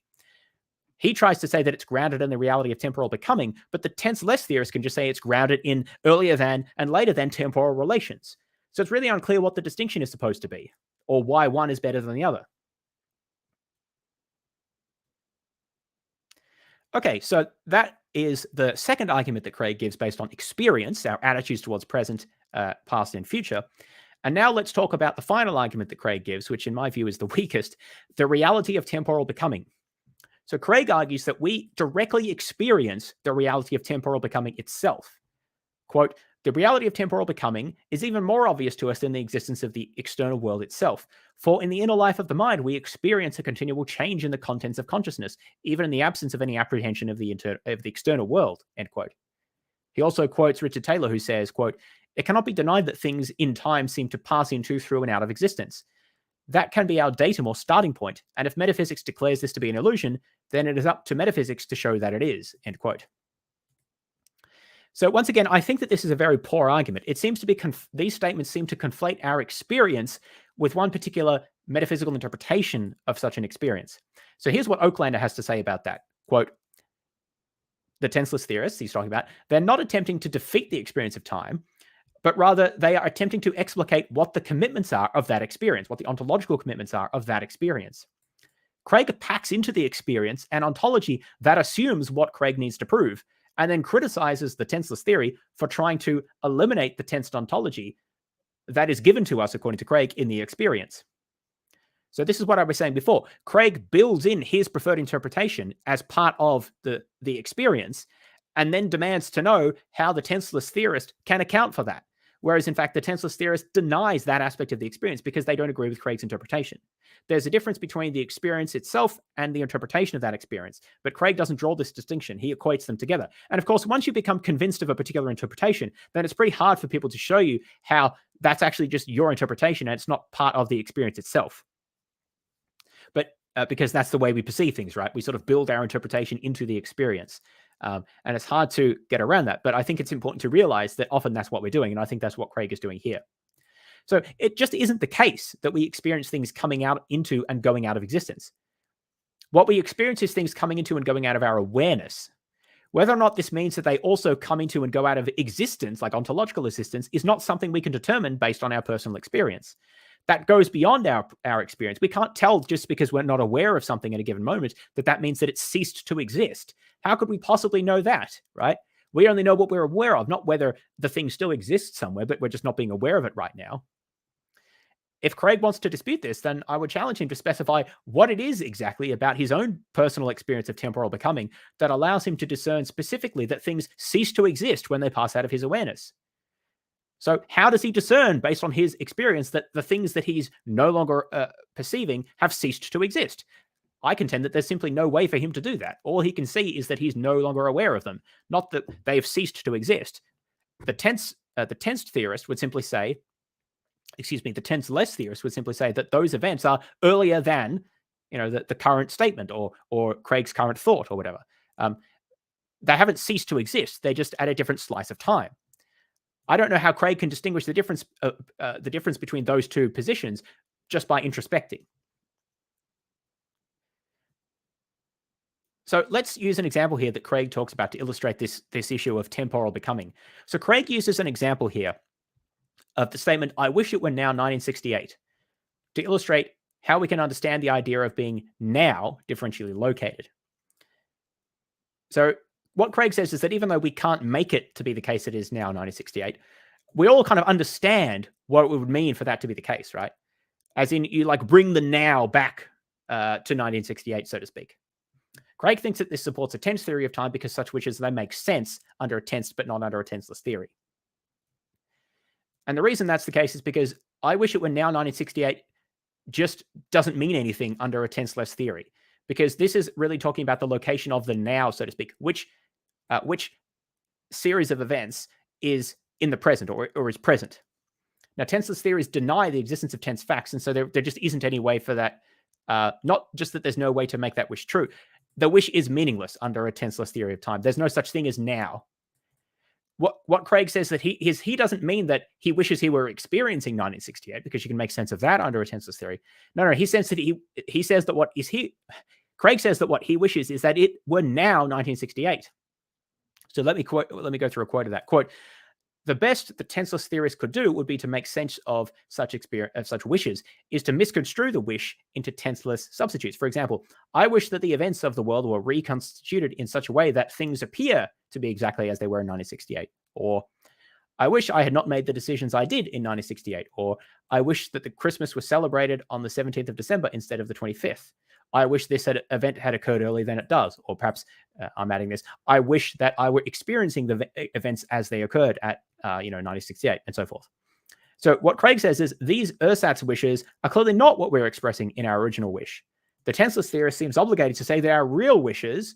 He tries to say that it's grounded in the reality of temporal becoming, but the tenseless theorist can just say it's grounded in earlier than and later than temporal relations. So it's really unclear what the distinction is supposed to be, or why one is better than the other. Okay, so that is the second argument that Craig gives based on experience, our attitudes towards present, past, and future. And now let's talk about the final argument that Craig gives, which in my view is the weakest, the reality of temporal becoming. So Craig argues that we directly experience the reality of temporal becoming itself. Quote, the reality of temporal becoming is even more obvious to us than the existence of the external world itself. For in the inner life of the mind, we experience a continual change in the contents of consciousness, even in the absence of any apprehension of the external world, end quote. He also quotes Richard Taylor, who says, quote, it cannot be denied that things in time seem to pass into, through, and out of existence. That can be our datum or starting point, and if metaphysics declares this to be an illusion, then it is up to metaphysics to show that it is, end quote. So once again, I think that this is a very poor argument. It seems to be, these statements seem to conflate our experience with one particular metaphysical interpretation of such an experience. So here's what Oaklander has to say about that. Quote, the tenseless theorists he's talking about, they're not attempting to defeat the experience of time, but rather they are attempting to explicate what the commitments are of that experience, what the ontological commitments are of that experience. Craig packs into the experience an ontology that assumes what Craig needs to prove, and then criticizes the tenseless theory for trying to eliminate the tensed ontology that is given to us, according to Craig, in the experience. So this is what I was saying before. Craig builds in his preferred interpretation as part of the experience, and then demands to know how the tenseless theorist can account for that. Whereas, in fact, the tenseless theorist denies that aspect of the experience because they don't agree with Craig's interpretation. There's a difference between the experience itself and the interpretation of that experience, but Craig doesn't draw this distinction. He equates them together. And of course, once you become convinced of a particular interpretation, then it's pretty hard for people to show you how that's actually just your interpretation and it's not part of the experience itself. But because that's the way we perceive things, right? We sort of build our interpretation into the experience. And it's hard to get around that. But I think it's important to realize that often that's what we're doing. And I think that's what Craig is doing here. So it just isn't the case that we experience things coming out into and going out of existence. What we experience is things coming into and going out of our awareness. Whether or not this means that they also come into and go out of existence, like ontological existence, is not something we can determine based on our personal experience. That goes beyond our experience. We can't tell just because we're not aware of something at a given moment that means that it's ceased to exist. How could we possibly know that, right? We only know what we're aware of, not whether the thing still exists somewhere, but we're just not being aware of it right now. If Craig wants to dispute this, then I would challenge him to specify what it is exactly about his own personal experience of temporal becoming that allows him to discern specifically that things cease to exist when they pass out of his awareness. So how does he discern, based on his experience, that the things that he's no longer perceiving have ceased to exist? I contend that there's simply no way for him to do that. All he can see is that he's no longer aware of them, not that they've ceased to exist. The tensed theorist would simply say, the tenseless theorist would simply say that those events are earlier than, the current statement or Craig's current thought or whatever. They haven't ceased to exist. They're just at a different slice of time. I don't know how Craig can distinguish the difference between those two positions just by introspecting. So let's use an example here that Craig talks about to illustrate this issue of temporal becoming. So Craig uses an example here of the statement, "I wish it were now 1968," to illustrate how we can understand the idea of being now differentially located. So what Craig says is that even though we can't make it to be the case it is now 1968, we all kind of understand what it would mean for that to be the case, right? As in, you like bring the now back to 1968, so to speak. Craig thinks that this supports a tense theory of time because such wishes, they make sense under a tensed but not under a tenseless theory. And the reason that's the case is because I wish it were now 1968 just doesn't mean anything under a tenseless theory, because this is really talking about the location of the now, so to speak, which series of events is in the present or is present. Now, tenseless theories deny the existence of tense facts, and so there just isn't any way for that, not just that there's no way to make that wish true. The wish is meaningless under a tenseless theory of time. There's no such thing as now. What Craig says that he doesn't mean that he wishes he were experiencing 1968, because you can make sense of that under a tenseless theory. No, he says that he says that Craig says that what he wishes is that it were now 1968. So let me go through a quote of that. Quote, "The best the tenseless theorist could do would be to make sense of such wishes, is to misconstrue the wish into tenseless substitutes. For example, I wish that the events of the world were reconstituted in such a way that things appear to be exactly as they were in 1968. Or, I wish I had not made the decisions I did in 1968. Or, I wish that the Christmas was celebrated on the 17th of December instead of the 25th. I wish this event had occurred earlier than it does." Or perhaps I'm adding this, "I wish that I were experiencing the events as they occurred at 1968, and so forth." So what Craig says is these ersatz wishes are clearly not what we're expressing in our original wish. The tenseless theorist seems obligated to say that our real wishes,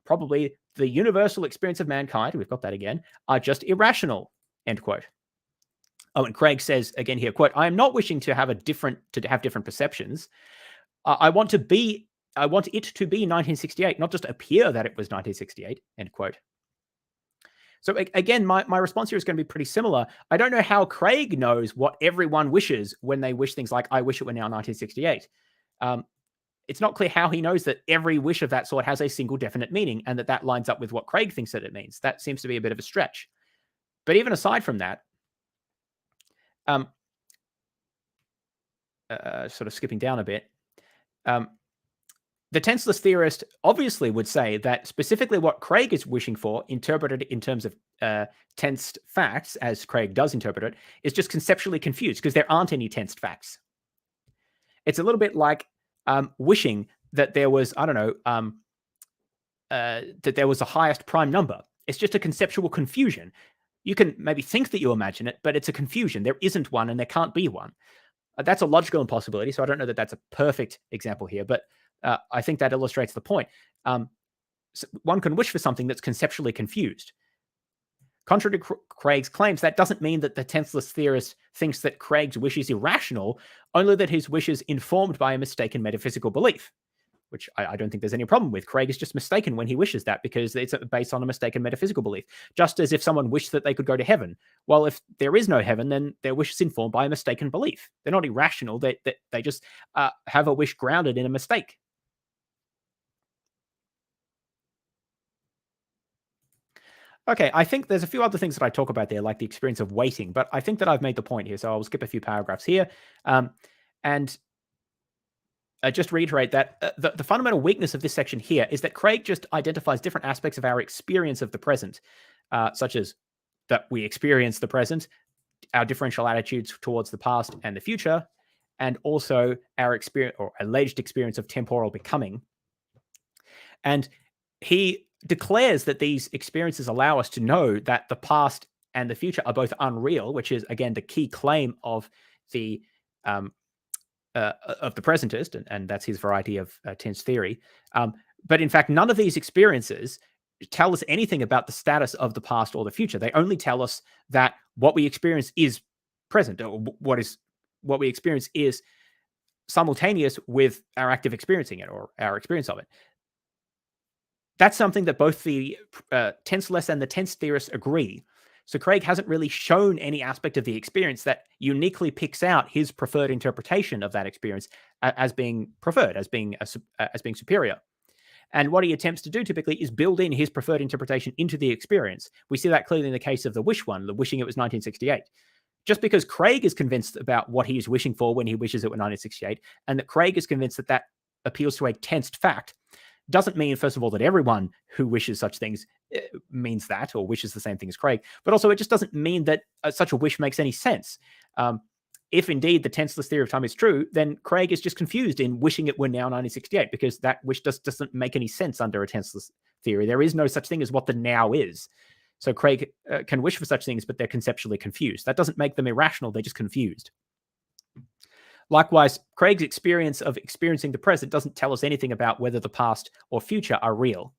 probably the universal experience of mankind, we've got that again, are just irrational, end quote. Oh, and Craig says again here, quote, "I am not wishing to have different perceptions. I want it to be 1968, not just appear that it was 1968, end quote." So again, my response here is going to be pretty similar. I don't know how Craig knows what everyone wishes when they wish things like, "I wish it were now 1968. It's not clear how he knows that every wish of that sort has a single definite meaning and that lines up with what Craig thinks that it means. That seems to be a bit of a stretch. But even aside from that, sort of skipping down a bit, the tenseless theorist obviously would say that specifically what Craig is wishing for, interpreted in terms of tensed facts, as Craig does interpret it, is just conceptually confused because there aren't any tensed facts. It's a little bit like wishing that there was, that there was a highest prime number. It's just a conceptual confusion. You can maybe think that you imagine it, but it's a confusion. There isn't one and there can't be one. That's a logical impossibility, so I don't know that that's a perfect example here, but I think that illustrates the point. So one can wish for something that's conceptually confused. Contrary to Craig's claims, that doesn't mean that the tenseless theorist thinks that Craig's wish is irrational, only that his wish is informed by a mistaken metaphysical belief, which I don't think there's any problem with. Craig is just mistaken when he wishes that because it's based on a mistaken metaphysical belief. Just as if someone wished that they could go to heaven. Well, if there is no heaven, then their wish is informed by a mistaken belief. They're not irrational. They just have a wish grounded in a mistake. Okay, I think there's a few other things that I talk about there, like the experience of waiting, but I think that I've made the point here, so I'll skip a few paragraphs here. And just reiterate that the fundamental weakness of this section here is that Craig just identifies different aspects of our experience of the present, such as that we experience the present, our differential attitudes towards the past and the future, and also our experience or alleged experience of temporal becoming. And he declares that these experiences allow us to know that the past and the future are both unreal, which is, again, the key claim of the presentist, and that's his variety of tense theory. But in fact, none of these experiences tell us anything about the status of the past or the future. They only tell us that what we experience is present, or what we experience is simultaneous with our active experiencing it, or our experience of it. That's something that both the tenseless and the tense theorists agree. So Craig hasn't really shown any aspect of the experience that uniquely picks out his preferred interpretation of that experience as being preferred, as being superior. And what he attempts to do typically is build in his preferred interpretation into the experience. We see that clearly in the case of the wish one, the wishing it was 1968. Just because Craig is convinced about what he is wishing for when he wishes it was 1968, and that Craig is convinced that that appeals to a tensed fact, doesn't mean, first of all, that everyone who wishes such things means that or wishes the same thing as Craig, but also it just doesn't mean that such a wish makes any sense. If indeed the tenseless theory of time is true, then Craig is just confused in wishing it were now 1968, because that wish just doesn't make any sense under a tenseless theory. There is no such thing as what the now is. So Craig can wish for such things, but they're conceptually confused. That doesn't make them irrational, they're just confused. Likewise, Craig's experience of experiencing the present doesn't tell us anything about whether the past or future are real.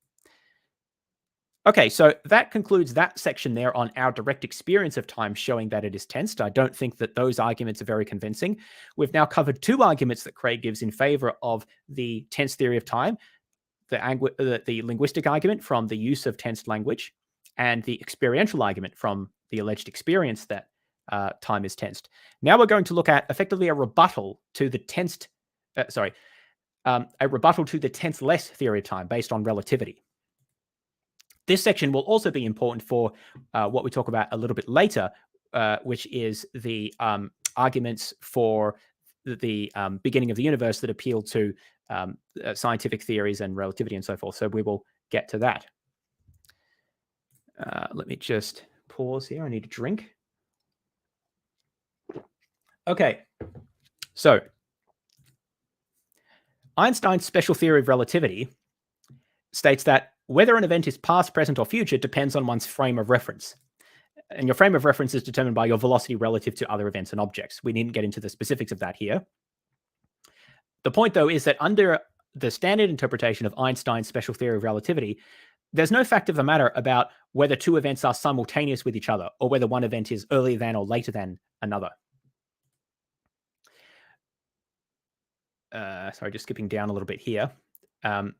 Okay, so that concludes that section there on our direct experience of time, showing that it is tensed. I don't think that those arguments are very convincing. We've now covered two arguments that Craig gives in favor of the tense theory of time, the linguistic argument from the use of tensed language, and the experiential argument from the alleged experience that time is tensed. Now we're going to look at effectively a rebuttal to the a rebuttal to the tenseless theory of time based on relativity. This section will also be important for what we talk about a little bit later, which is the arguments for the beginning of the universe that appeal to scientific theories and relativity and so forth. So we will get to that. Let me just pause here. I need a drink. Okay, so Einstein's special theory of relativity states that whether an event is past, present, or future depends on one's frame of reference. And your frame of reference is determined by your velocity relative to other events and objects. We needn't get into the specifics of that here. The point, though, is that under the standard interpretation of Einstein's special theory of relativity, there's no fact of the matter about whether two events are simultaneous with each other, or whether one event is earlier than or later than another. Sorry, just skipping down a little bit here. Now,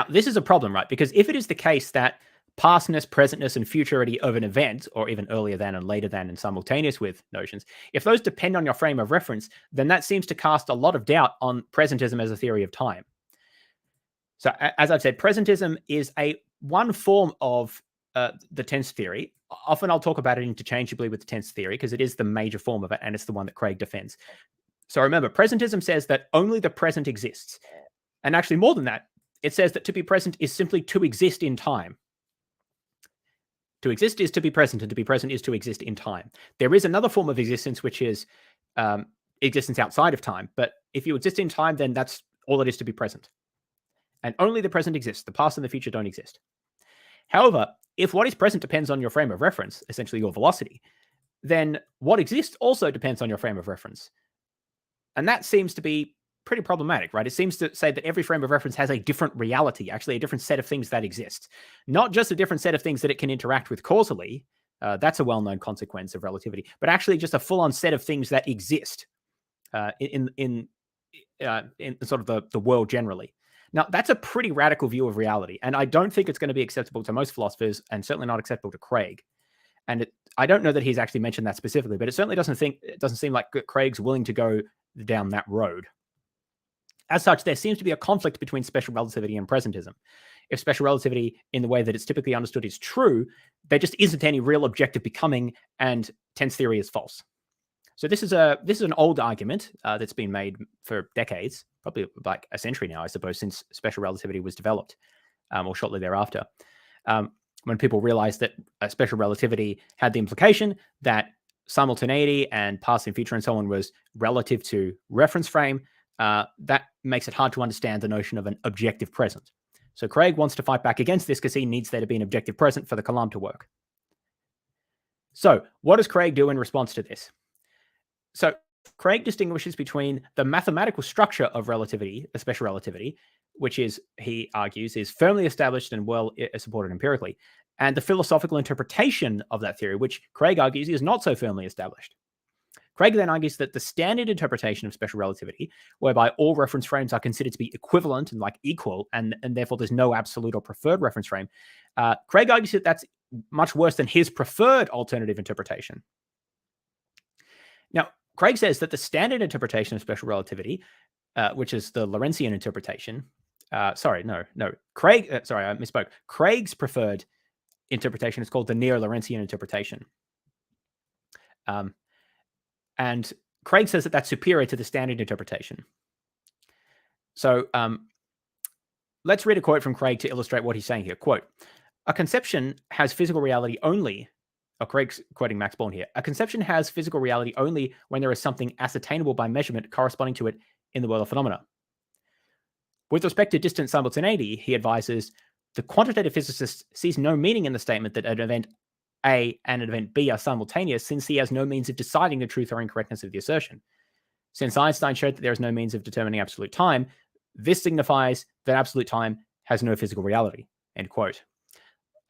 this is a problem, right? Because if it is the case that pastness, presentness, and futurity of an event, or even earlier than and later than and simultaneous with notions, if those depend on your frame of reference, then that seems to cast a lot of doubt on presentism as a theory of time. So as I've said, presentism is one form of the tense theory. Often I'll talk about it interchangeably with the tense theory because it is the major form of it, and it's the one that Craig defends. So remember, presentism says that only the present exists. And actually more than that, it says that to be present is simply to exist in time. To exist is to be present, and to be present is to exist in time. There is another form of existence, which is existence outside of time. But if you exist in time, then that's all it is to be present. And only the present exists. The past and the future don't exist. However, if what is present depends on your frame of reference, essentially your velocity, then what exists also depends on your frame of reference. And that seems to be pretty problematic, right? It seems to say that every frame of reference has a different reality, actually a different set of things that exist. Not just a different set of things that it can interact with causally. That's a well-known consequence of relativity, but actually just a full-on set of things that exist in sort of the world generally. Now, that's a pretty radical view of reality, and I don't think it's going to be acceptable to most philosophers, and certainly not acceptable to Craig. And I don't know that he's actually mentioned that specifically, but it certainly doesn't seem like Craig's willing to go down that road. As such, there seems to be a conflict between special relativity and presentism. if special relativity in the way that it's typically understood is true, there just isn't any real objective becoming, and tense theory is false. So this is an old argument that's been made for decades, probably like a century now, I suppose, since special relativity was developed, or shortly thereafter. When people realized that special relativity had the implication that simultaneity and past and future and so on was relative to reference frame, that makes it hard to understand the notion of an objective present. So Craig wants to fight back against this because he needs there to be an objective present for the Kalam to work. So what does Craig do in response to this? So Craig distinguishes between the mathematical structure of relativity, special relativity, which is, he argues, is firmly established and well supported empirically, and the philosophical interpretation of that theory, which Craig argues is not so firmly established. Craig then argues that the standard interpretation of special relativity, whereby all reference frames are considered to be equivalent and like equal, and therefore there's no absolute or preferred reference frame, Craig argues that that's much worse than his preferred alternative interpretation. Now, Craig says that the standard interpretation of special relativity, which is the Lorentzian interpretation, sorry, I misspoke. Craig's preferred interpretation is called the neo-Lorentzian interpretation. And Craig says that that's superior to the standard interpretation. So let's read a quote from Craig to illustrate what he's saying here. Quote, "A conception has physical reality only," Craig's quoting Max Born here, "a conception has physical reality only when there is something ascertainable by measurement corresponding to it in the world of phenomena. With respect to distant simultaneity," he advises, "the quantitative physicist sees no meaning in the statement that an event A and an event B are simultaneous, since he has no means of deciding the truth or incorrectness of the assertion. Since Einstein showed that there is no means of determining absolute time, this signifies that absolute time has no physical reality." End quote.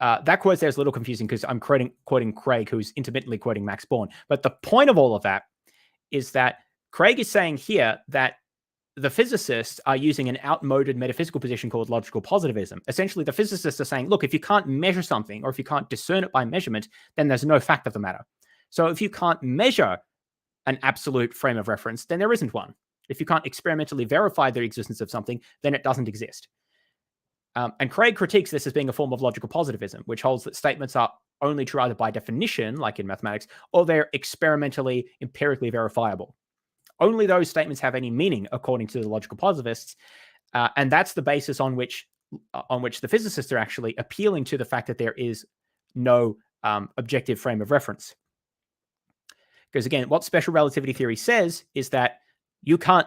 That quote there is a little confusing because I'm quoting Craig, who's intermittently quoting Max Born. But the point of all of that is that Craig is saying here that the physicists are using an outmoded metaphysical position called logical positivism. Essentially, the physicists are saying, look, if you can't measure something or if you can't discern it by measurement, then there's no fact of the matter. So if you can't measure an absolute frame of reference, then there isn't one. If you can't experimentally verify the existence of something, then it doesn't exist. And Craig critiques this as being a form of logical positivism, which holds that statements are only true either by definition, like in mathematics, or they're experimentally, empirically verifiable. Only those statements have any meaning, according to the logical positivists, and that's the basis on which the physicists are actually appealing to the fact that there is no objective frame of reference. Because again, what special relativity theory says is that you can't,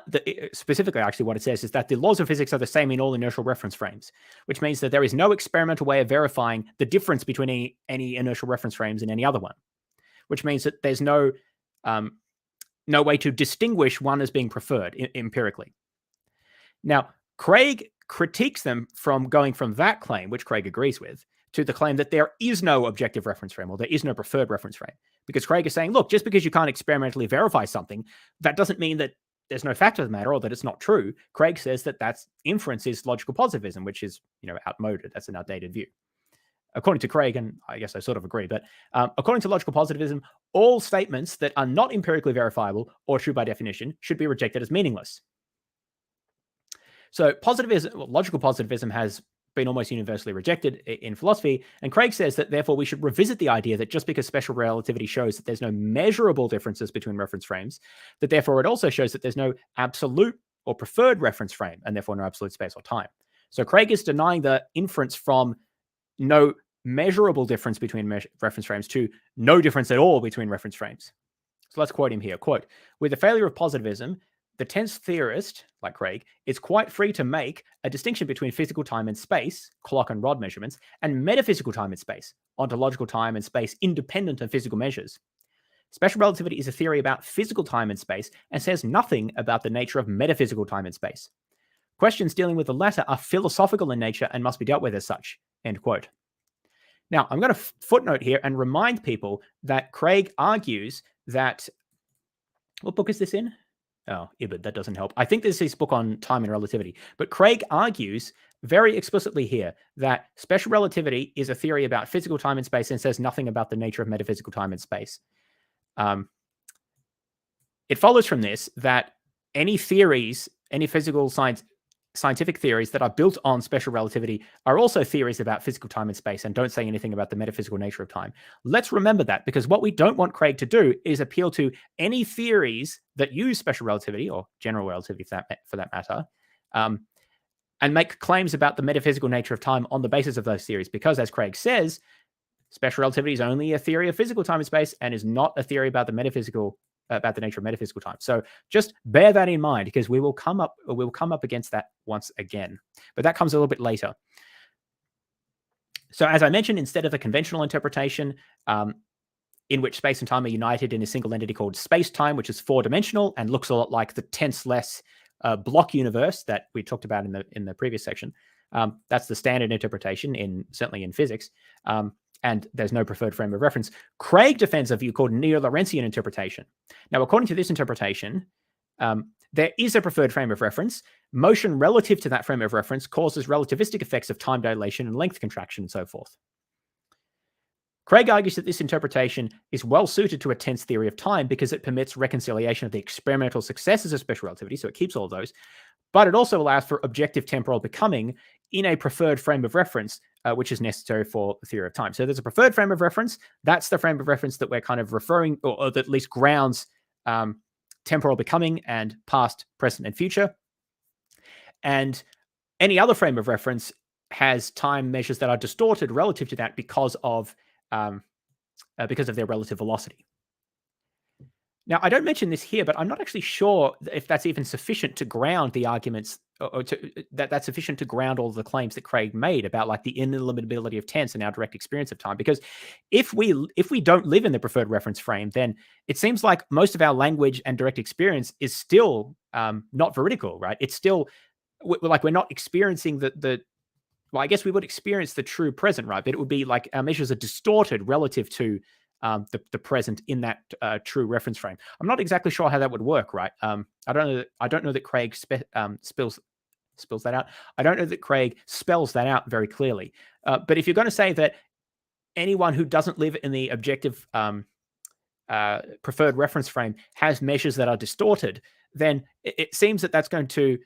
specifically actually what it says is that the laws of physics are the same in all inertial reference frames, which means that there is no experimental way of verifying the difference between any inertial reference frames and any other one, which means that there's no way to distinguish one as being preferred empirically. Now, Craig critiques them from going from that claim, which Craig agrees with, to the claim that there is no objective reference frame or there is no preferred reference frame. Because Craig is saying, look, just because you can't experimentally verify something, that doesn't mean that there's no fact of the matter or that it's not true. Craig says that that's inference is logical positivism, which is, outmoded. That's an outdated view. According to Craig, and I guess I sort of agree, but according to logical positivism, all statements that are not empirically verifiable or true by definition should be rejected as meaningless. So logical positivism has been almost universally rejected in philosophy, and Craig says that therefore we should revisit the idea that just because special relativity shows that there's no measurable differences between reference frames, that therefore it also shows that there's no absolute or preferred reference frame, and therefore no absolute space or time. So Craig is denying the inference from no measurable difference between reference frames to no difference at all between reference frames. So let's quote him here. Quote, "With the failure of positivism, the tense theorist, like Craig, is quite free to make a distinction between physical time and space, clock and rod measurements, and metaphysical time and space, ontological time and space independent of physical measures. Special relativity is a theory about physical time and space and says nothing about the nature of metaphysical time and space. Questions dealing with the latter are philosophical in nature and must be dealt with as such." End quote. Now, I'm going to footnote here and remind people that Craig argues that, what book is this in? Oh, Ibid, that doesn't help. I think this is his book on time and relativity. But Craig argues very explicitly here that special relativity is a theory about physical time and space and says nothing about the nature of metaphysical time and space. It follows from this that any theories, any physical science scientific theories that are built on special relativity are also theories about physical time and space and don't say anything about the metaphysical nature of time. Let's remember that, because what we don't want Craig to do is appeal to any theories that use special relativity or general relativity for that matter, and make claims about the metaphysical nature of time on the basis of those theories. Because, as Craig says, special relativity is only a theory of physical time and space and is not a theory about the nature of metaphysical time. So just bear that in mind, because we will come up against that once again. But that comes a little bit later. So as I mentioned, instead of a conventional interpretation in which space and time are united in a single entity called space-time, which is four-dimensional and looks a lot like the tenseless block universe that we talked about in the previous section. That's the standard interpretation certainly in physics. And there's no preferred frame of reference. Craig defends a view called neo-Lorentzian interpretation. Now, according to this interpretation, there is a preferred frame of reference. Motion relative to that frame of reference causes relativistic effects of time dilation and length contraction and so forth. Craig argues that this interpretation is well suited to a tense theory of time because it permits reconciliation of the experimental successes of special relativity, so it keeps all of those, but it also allows for objective temporal becoming in a preferred frame of reference, which is necessary for the theory of time. So there's a preferred frame of reference. That's the frame of reference that we're kind of referring, or that at least grounds temporal becoming and past, present, and future. And any other frame of reference has time measures that are distorted relative to that because of their relative velocity. Now, I don't mention this here, but I'm not actually sure if that's even sufficient to ground the arguments, or that's sufficient to ground all the claims that Craig made about like the ineliminability of tense and our direct experience of time. Because if we don't live in the preferred reference frame, then it seems like most of our language and direct experience is still not veridical, right? It's still we're not experiencing well, I guess we would experience the true present, right? But it would be like our measures are distorted relative to the present in that true reference frame. I'm not exactly sure how that would work, right? I don't know that Craig spells that out. I don't know that Craig spells that out very clearly. But if you're going to say that anyone who doesn't live in the objective preferred reference frame has measures that are distorted, then it seems that that's going to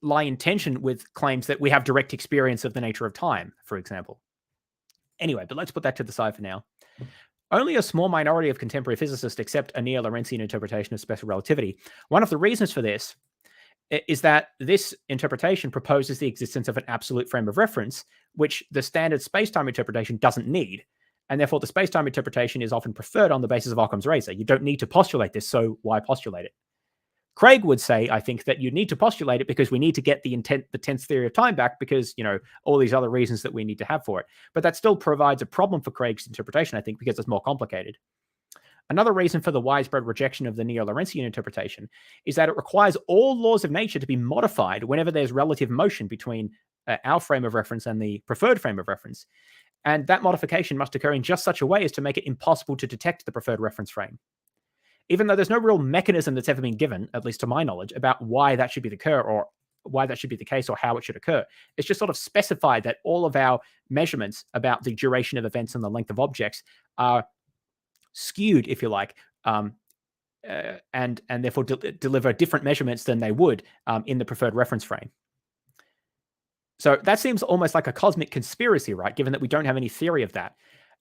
lie in tension with claims that we have direct experience of the nature of time, for example. Anyway, but let's put that to the side for now. Only a small minority of contemporary physicists accept a neo-Lorentzian interpretation of special relativity. One of the reasons for this is that this interpretation proposes the existence of an absolute frame of reference, which the standard space-time interpretation doesn't need. And therefore, the space-time interpretation is often preferred on the basis of Occam's razor. You don't need to postulate this, so why postulate it? Craig would say, I think, that you need to postulate it because we need to get the tense theory of time back because, all these other reasons that we need to have for it. But that still provides a problem for Craig's interpretation, I think, because it's more complicated. Another reason for the widespread rejection of the neo-Lorentzian interpretation is that it requires all laws of nature to be modified whenever there's relative motion between our frame of reference and the preferred frame of reference. And that modification must occur in just such a way as to make it impossible to detect the preferred reference frame. Even though there's no real mechanism that's ever been given, at least to my knowledge, about why that should be the case or how it should occur. It's just sort of specified that all of our measurements about the duration of events and the length of objects are skewed, if you like, and therefore deliver different measurements than they would in the preferred reference frame. So that seems almost like a cosmic conspiracy, right? Given that we don't have any theory of that.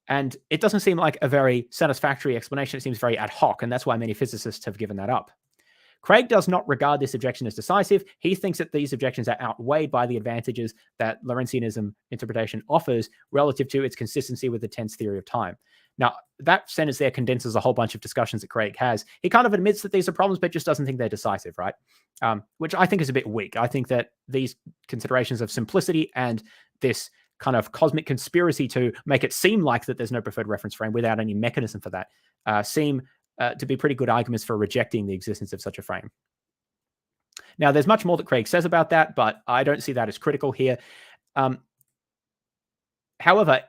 And it doesn't seem like a very satisfactory explanation. It seems very ad hoc, and that's why many physicists have given that up. Craig does not regard this objection as decisive. He thinks that these objections are outweighed by the advantages that Lorentzianism interpretation offers relative to its consistency with the tense theory of time. Now, that sentence there condenses a whole bunch of discussions that Craig has. He kind of admits that these are problems, but just doesn't think they're decisive, right? Which I think is a bit weak. I think that these considerations of simplicity and this kind of cosmic conspiracy to make it seem like that there's no preferred reference frame without any mechanism for that seem to be pretty good arguments for rejecting the existence of such a frame. Now, there's much more that Craig says about that, but I don't see that as critical here. However,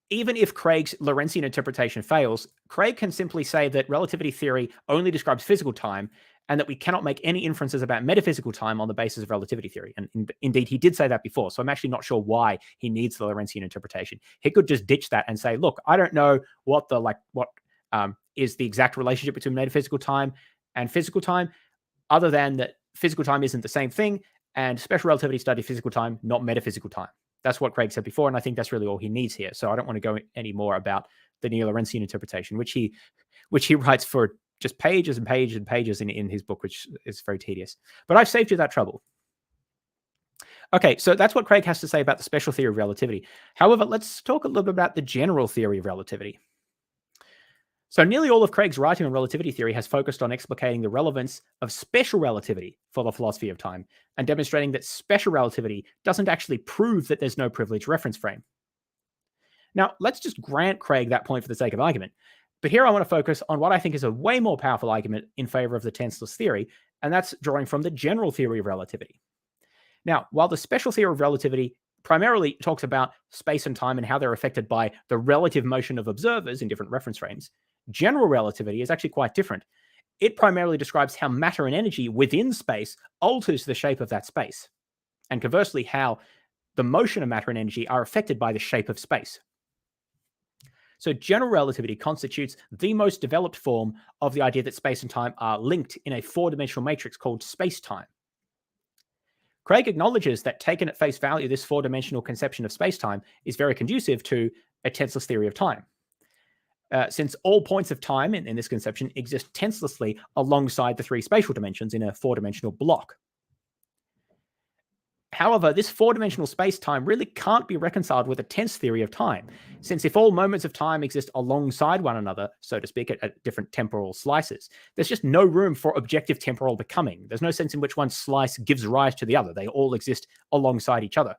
even if Craig's Lorentzian interpretation fails, Craig can simply say that relativity theory only describes physical time and that we cannot make any inferences about metaphysical time on the basis of relativity theory. And indeed, he did say that before. So I'm actually not sure why he needs the Lorentzian interpretation. He could just ditch that and say, look, I don't know what is the exact relationship between metaphysical time and physical time, other than that physical time isn't the same thing. and special relativity study physical time, not metaphysical time. That's what Craig said before, and I think that's really all he needs here. So I don't want to go any more about the neo-Lorentzian interpretation, which he writes for just pages and pages and pages in his book, which is very tedious. But I've saved you that trouble. Okay, so that's what Craig has to say about the special theory of relativity. However, let's talk a little bit about the general theory of relativity. So nearly all of Craig's writing on relativity theory has focused on explicating the relevance of special relativity for the philosophy of time and demonstrating that special relativity doesn't actually prove that there's no privileged reference frame. Now, let's just grant Craig that point for the sake of argument. But here I want to focus on what I think is a way more powerful argument in favor of the tenseless theory, and that's drawing from the general theory of relativity. Now, while the special theory of relativity primarily talks about space and time and how they're affected by the relative motion of observers in different reference frames, general relativity is actually quite different. It primarily describes how matter and energy within space alters the shape of that space, and conversely, how the motion of matter and energy are affected by the shape of space. So general relativity constitutes the most developed form of the idea that space and time are linked in a four-dimensional matrix called space-time. Craig acknowledges that, taken at face value, this four-dimensional conception of space-time is very conducive to a tenseless theory of time, since all points of time in this conception exist tenselessly alongside the three spatial dimensions in a four-dimensional block. However, this four-dimensional space-time really can't be reconciled with a tense theory of time, since if all moments of time exist alongside one another, so to speak, at different temporal slices, there's just no room for objective temporal becoming. There's no sense in which one slice gives rise to the other. They all exist alongside each other.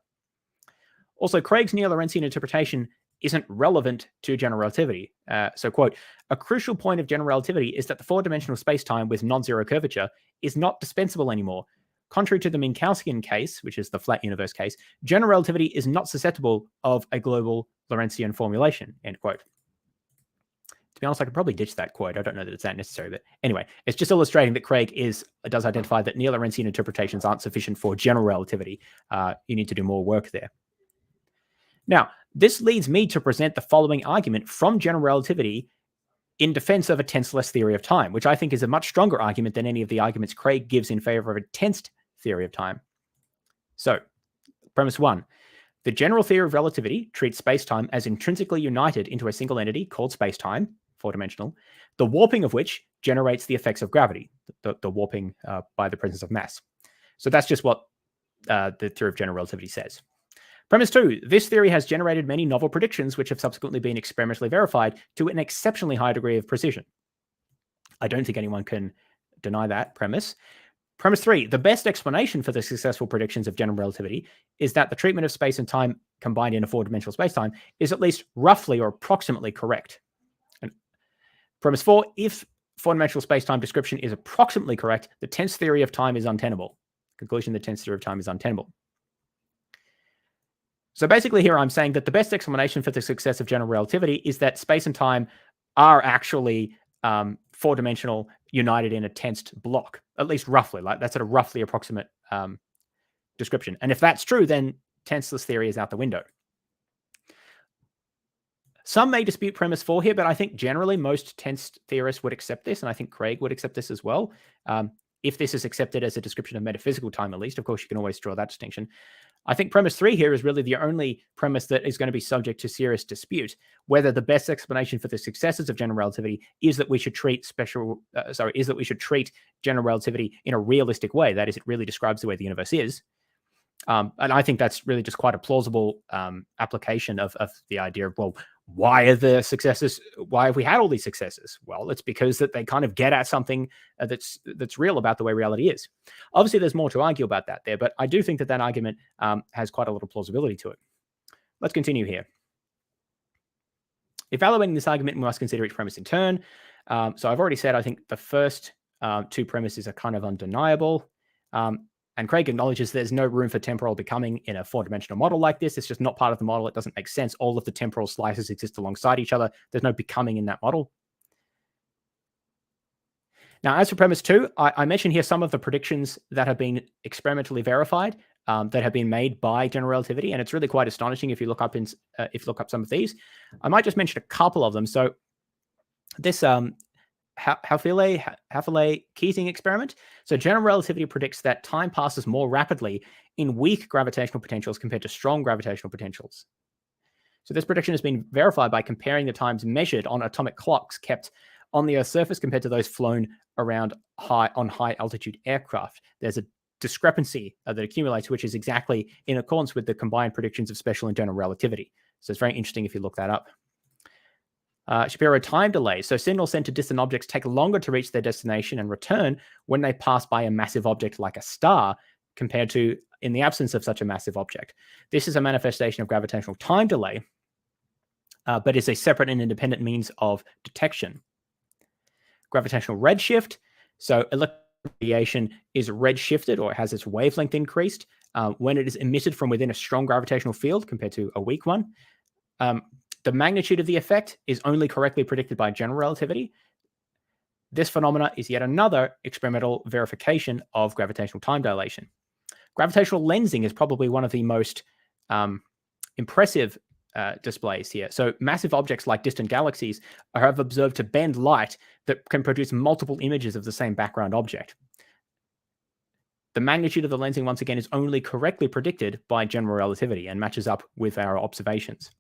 Also, Craig's neo-Lorentzian interpretation isn't relevant to general relativity. So, quote, "A crucial point of general relativity is that the four-dimensional space-time with non-zero curvature is not dispensable anymore. Contrary to the Minkowskian case, which is the flat universe case, general relativity is not susceptible of a global Lorentzian formulation," end quote. To be honest, I could probably ditch that quote. I don't know that it's that necessary, but anyway, it's just illustrating that Craig does identify that neo-Lorentzian interpretations aren't sufficient for general relativity. You need to do more work there. Now, this leads me to present the following argument from general relativity in defense of a tenseless theory of time, which I think is a much stronger argument than any of the arguments Craig gives in favor of a tensed theory of time. So, premise one, the general theory of relativity treats space-time as intrinsically united into a single entity called space-time, four-dimensional, the warping of which generates the effects of gravity, the warping by the presence of mass. So that's just what the theory of general relativity says. Premise two, this theory has generated many novel predictions which have subsequently been experimentally verified to an exceptionally high degree of precision. I don't think anyone can deny that premise. Premise three, the best explanation for the successful predictions of general relativity is that the treatment of space and time combined in a four-dimensional space-time is at least roughly or approximately correct. And premise four, if four-dimensional space-time description is approximately correct, the tense theory of time is untenable. Conclusion, the tense theory of time is untenable. So basically here I'm saying that the best explanation for the success of general relativity is that space and time are actually four-dimensional united in a tensed block, at least roughly. Like that's at a roughly approximate description. And if that's true, then tenseless theory is out the window. Some may dispute premise four here, but I think generally most tensed theorists would accept this, and I think Craig would accept this as well. If this is accepted as a description of metaphysical time, at least, of course, you can always draw that distinction. I think premise three here is really the only premise that is going to be subject to serious dispute, whether the best explanation for the successes of general relativity is that we should treat general relativity in a realistic way. That is, it really describes the way the universe is. And I think that's really just quite a plausible application of the idea of, well, why have we had all these successes? Well, it's because that they kind of get at something that's real about the way reality is. Obviously, there's more to argue about that there, but I do think that argument has quite a lot of plausibility to it. Let's continue here. Evaluating this argument, we must consider each premise in turn. So I've already said I think the first two premises are kind of undeniable. And Craig acknowledges there's no room for temporal becoming in a four-dimensional model like this. It's just not part of the model. It doesn't make sense. All of the temporal slices exist alongside each other. There's no becoming in that model. Now, as for premise two, I mentioned here some of the predictions that have been experimentally verified, that have been made by general relativity, and it's really quite astonishing if you look up some of these. I might just mention a couple of them. So this Haufele-Keating experiment. So general relativity predicts that time passes more rapidly in weak gravitational potentials compared to strong gravitational potentials. So this prediction has been verified by comparing the times measured on atomic clocks kept on the Earth's surface compared to those flown around on high altitude aircraft. There's a discrepancy that accumulates, which is exactly in accordance with the combined predictions of special and general relativity. So it's very interesting if you look that up. Shapiro time delays. So signals sent to distant objects take longer to reach their destination and return when they pass by a massive object like a star compared to in the absence of such a massive object. This is a manifestation of gravitational time delay, but is a separate and independent means of detection. Gravitational redshift. So electron radiation is redshifted, or it has its wavelength increased when it is emitted from within a strong gravitational field compared to a weak one. The magnitude of the effect is only correctly predicted by general relativity. This phenomena is yet another experimental verification of gravitational time dilation. Gravitational lensing is probably one of the most impressive displays here. So massive objects like distant galaxies have observed to bend light that can produce multiple images of the same background object. The magnitude of the lensing, once again, is only correctly predicted by general relativity and matches up with our observations.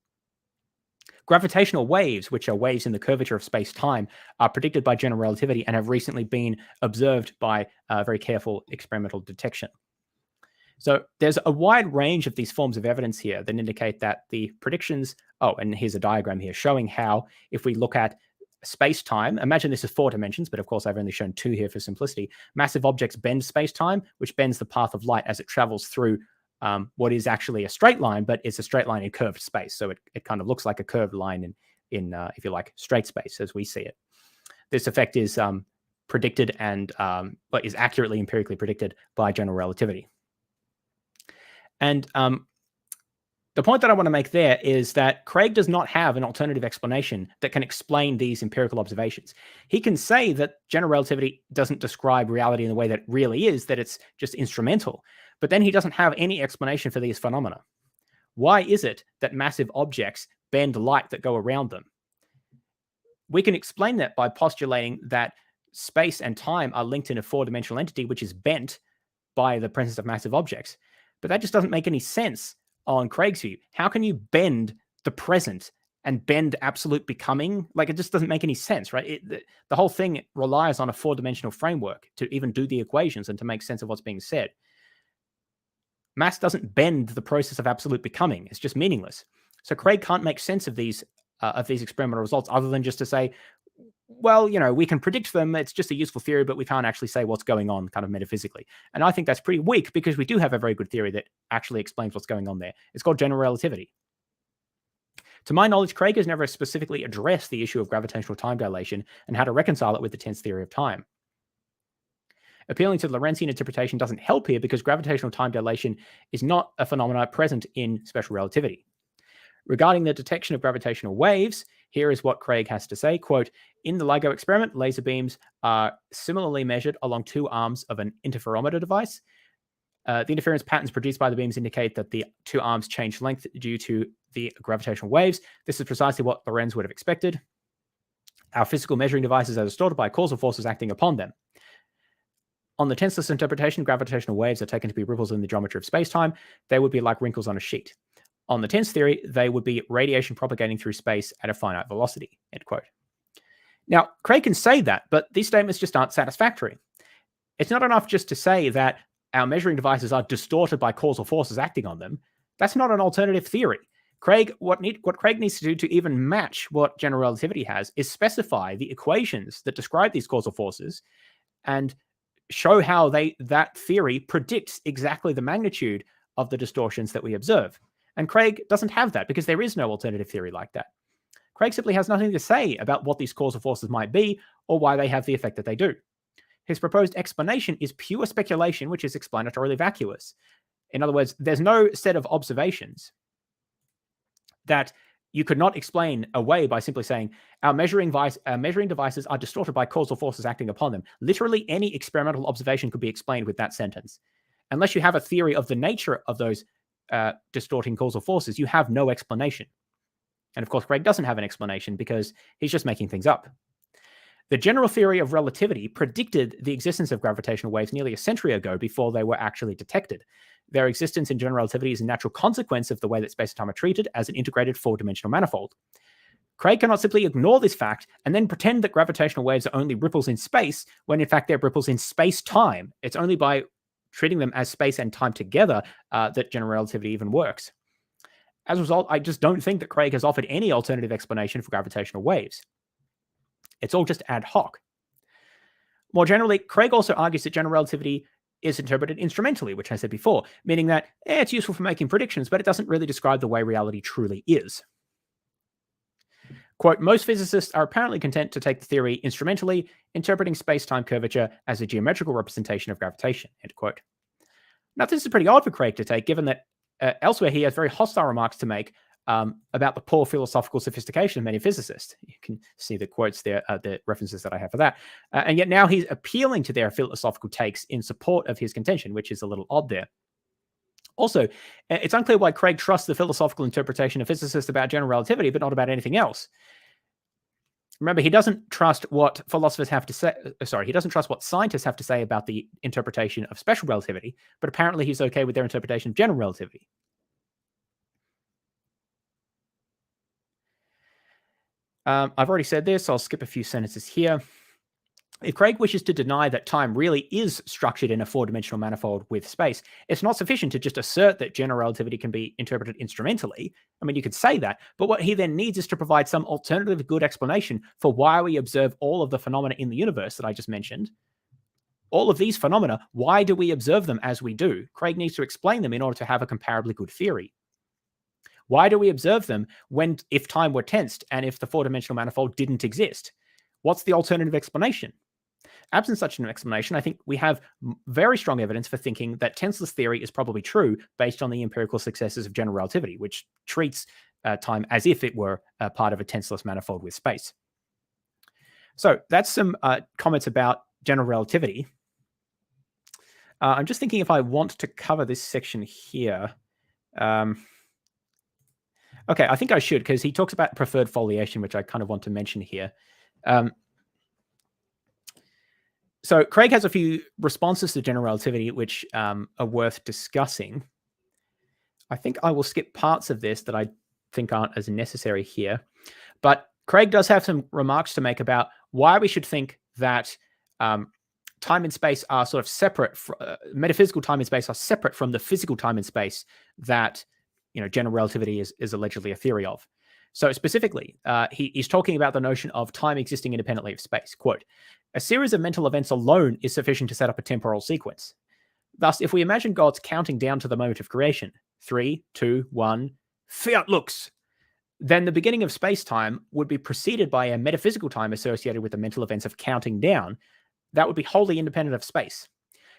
Gravitational waves, which are waves in the curvature of space-time, are predicted by general relativity and have recently been observed by very careful experimental detection. So there's a wide range of these forms of evidence here that indicate that the predictions, and here's a diagram here showing how if we look at space-time, imagine this is 4 dimensions, but of course I've only shown 2 here for simplicity. Massive objects bend space-time, which bends the path of light as it travels through what is actually a straight line, but it's a straight line in curved space. So it kind of looks like a curved line in if you like, straight space as we see it. This effect is predicted and but is accurately empirically predicted by general relativity. And the point that I want to make there is that Craig does not have an alternative explanation that can explain these empirical observations. He can say that general relativity doesn't describe reality in the way that it really is, that it's just instrumental. But then he doesn't have any explanation for these phenomena. Why is it that massive objects bend light that go around them? We can explain that by postulating that space and time are linked in a 4-dimensional entity which is bent by the presence of massive objects. But that just doesn't make any sense on Craig's view. How can you bend the present and bend absolute becoming? Like, it just doesn't make any sense, right? The whole thing relies on a 4-dimensional framework to even do the equations and to make sense of what's being said. Mass doesn't bend the process of absolute becoming. It's just meaningless. So Craig can't make sense of these experimental results other than just to say, well, we can predict them. It's just a useful theory, but we can't actually say what's going on kind of metaphysically. And I think that's pretty weak because we do have a very good theory that actually explains what's going on there. It's called general relativity. To my knowledge, Craig has never specifically addressed the issue of gravitational time dilation and how to reconcile it with the tense theory of time. Appealing to the Lorentzian interpretation doesn't help here because gravitational time dilation is not a phenomenon present in special relativity. Regarding the detection of gravitational waves, here is what Craig has to say, quote, in the LIGO experiment, laser beams are similarly measured along 2 arms of an interferometer device. The interference patterns produced by the beams indicate that the 2 arms change length due to the gravitational waves. This is precisely what Lorentz would have expected. Our physical measuring devices are distorted by causal forces acting upon them. On the tenseless interpretation, gravitational waves are taken to be ripples in the geometry of space-time. They would be like wrinkles on a sheet. On the tense theory, they would be radiation propagating through space at a finite velocity, end quote. Now, Craig can say that, but these statements just aren't satisfactory. It's not enough just to say that our measuring devices are distorted by causal forces acting on them. That's not an alternative theory. What Craig needs to do to even match what general relativity has is specify the equations that describe these causal forces and show how that theory predicts exactly the magnitude of the distortions that we observe. And Craig doesn't have that because there is no alternative theory like that. Craig simply has nothing to say about what these causal forces might be or why they have the effect that they do. His proposed explanation is pure speculation, which is explanatorily vacuous. In other words, there's no set of observations that you could not explain away by simply saying our measuring devices are distorted by causal forces acting upon them. Literally any experimental observation could be explained with that sentence. Unless you have a theory of the nature of those distorting causal forces, you have no explanation. And of course, Craig doesn't have an explanation because he's just making things up. The general theory of relativity predicted the existence of gravitational waves nearly a century ago before they were actually detected. Their existence in general relativity is a natural consequence of the way that space and time are treated as an integrated four-dimensional manifold. Craig cannot simply ignore this fact and then pretend that gravitational waves are only ripples in space, when in fact they're ripples in space-time. It's only by treating them as space and time together that general relativity even works. As a result, I just don't think that Craig has offered any alternative explanation for gravitational waves. It's all just ad hoc. More generally, Craig also argues that general relativity is interpreted instrumentally, which I said before, meaning that it's useful for making predictions, but it doesn't really describe the way reality truly is. Quote, most physicists are apparently content to take the theory instrumentally, interpreting space-time curvature as a geometrical representation of gravitation, end quote. Now, this is pretty odd for Craig to take, given that elsewhere he has very hostile remarks to make about the poor philosophical sophistication of many physicists. You can see the quotes there, the references that I have for that. And yet now he's appealing to their philosophical takes in support of his contention, which is a little odd there. Also, it's unclear why Craig trusts the philosophical interpretation of physicists about general relativity, but not about anything else. Remember, he doesn't trust what philosophers have to say. He doesn't trust what scientists have to say about the interpretation of special relativity, but apparently he's okay with their interpretation of general relativity. I've already said this, so I'll skip a few sentences here. If Craig wishes to deny that time really is structured in a four-dimensional manifold with space, it's not sufficient to just assert that general relativity can be interpreted instrumentally. I mean, you could say that, but what he then needs is to provide some alternative good explanation for why we observe all of the phenomena in the universe that I just mentioned. All of these phenomena, why do we observe them as we do? Craig needs to explain them in order to have a comparably good theory. Why do we observe them if time were tensed and if the four-dimensional manifold didn't exist? What's the alternative explanation? Absent such an explanation, I think we have very strong evidence for thinking that tenseless theory is probably true based on the empirical successes of general relativity, which treats time as if it were part of a tenseless manifold with space. So that's some comments about general relativity. I'm just thinking if I want to cover this section here. Okay, I think I should, because he talks about preferred foliation, which I kind of want to mention here. So Craig has a few responses to general relativity, which are worth discussing. I think I will skip parts of this that I think aren't as necessary here. But Craig does have some remarks to make about why we should think that time and space are sort of separate. Metaphysical time and space are separate from the physical time and space that general relativity is allegedly a theory of. So specifically, he's talking about the notion of time existing independently of space. Quote, a series of mental events alone is sufficient to set up a temporal sequence. Thus, if we imagine God's counting down to the moment of creation, 3, 2, 1, fiat lux, then the beginning of space-time would be preceded by a metaphysical time associated with the mental events of counting down. That would be wholly independent of space.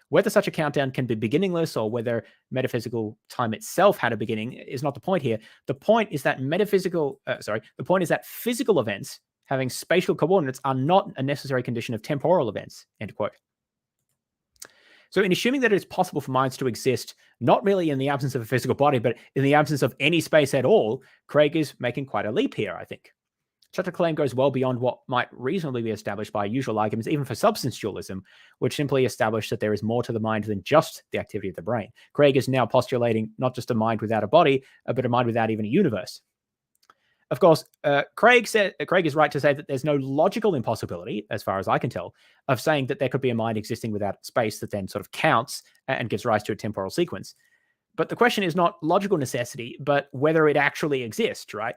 Whether such a countdown can be beginningless or whether metaphysical time itself had a beginning is not the point here. The point is that physical events having spatial coordinates are not a necessary condition of temporal events, end quote. So in assuming that it is possible for minds to exist not merely in the absence of a physical body, but in the absence of any space at all, Craig is making quite a leap here, I think. Such a claim goes well beyond what might reasonably be established by usual arguments, even for substance dualism, which simply establish that there is more to the mind than just the activity of the brain. Craig is now postulating not just a mind without a body, but a mind without even a universe. Of course, Craig is right to say that there's no logical impossibility, as far as I can tell, of saying that there could be a mind existing without space that then sort of counts and gives rise to a temporal sequence. But the question is not logical necessity, but whether it actually exists, right?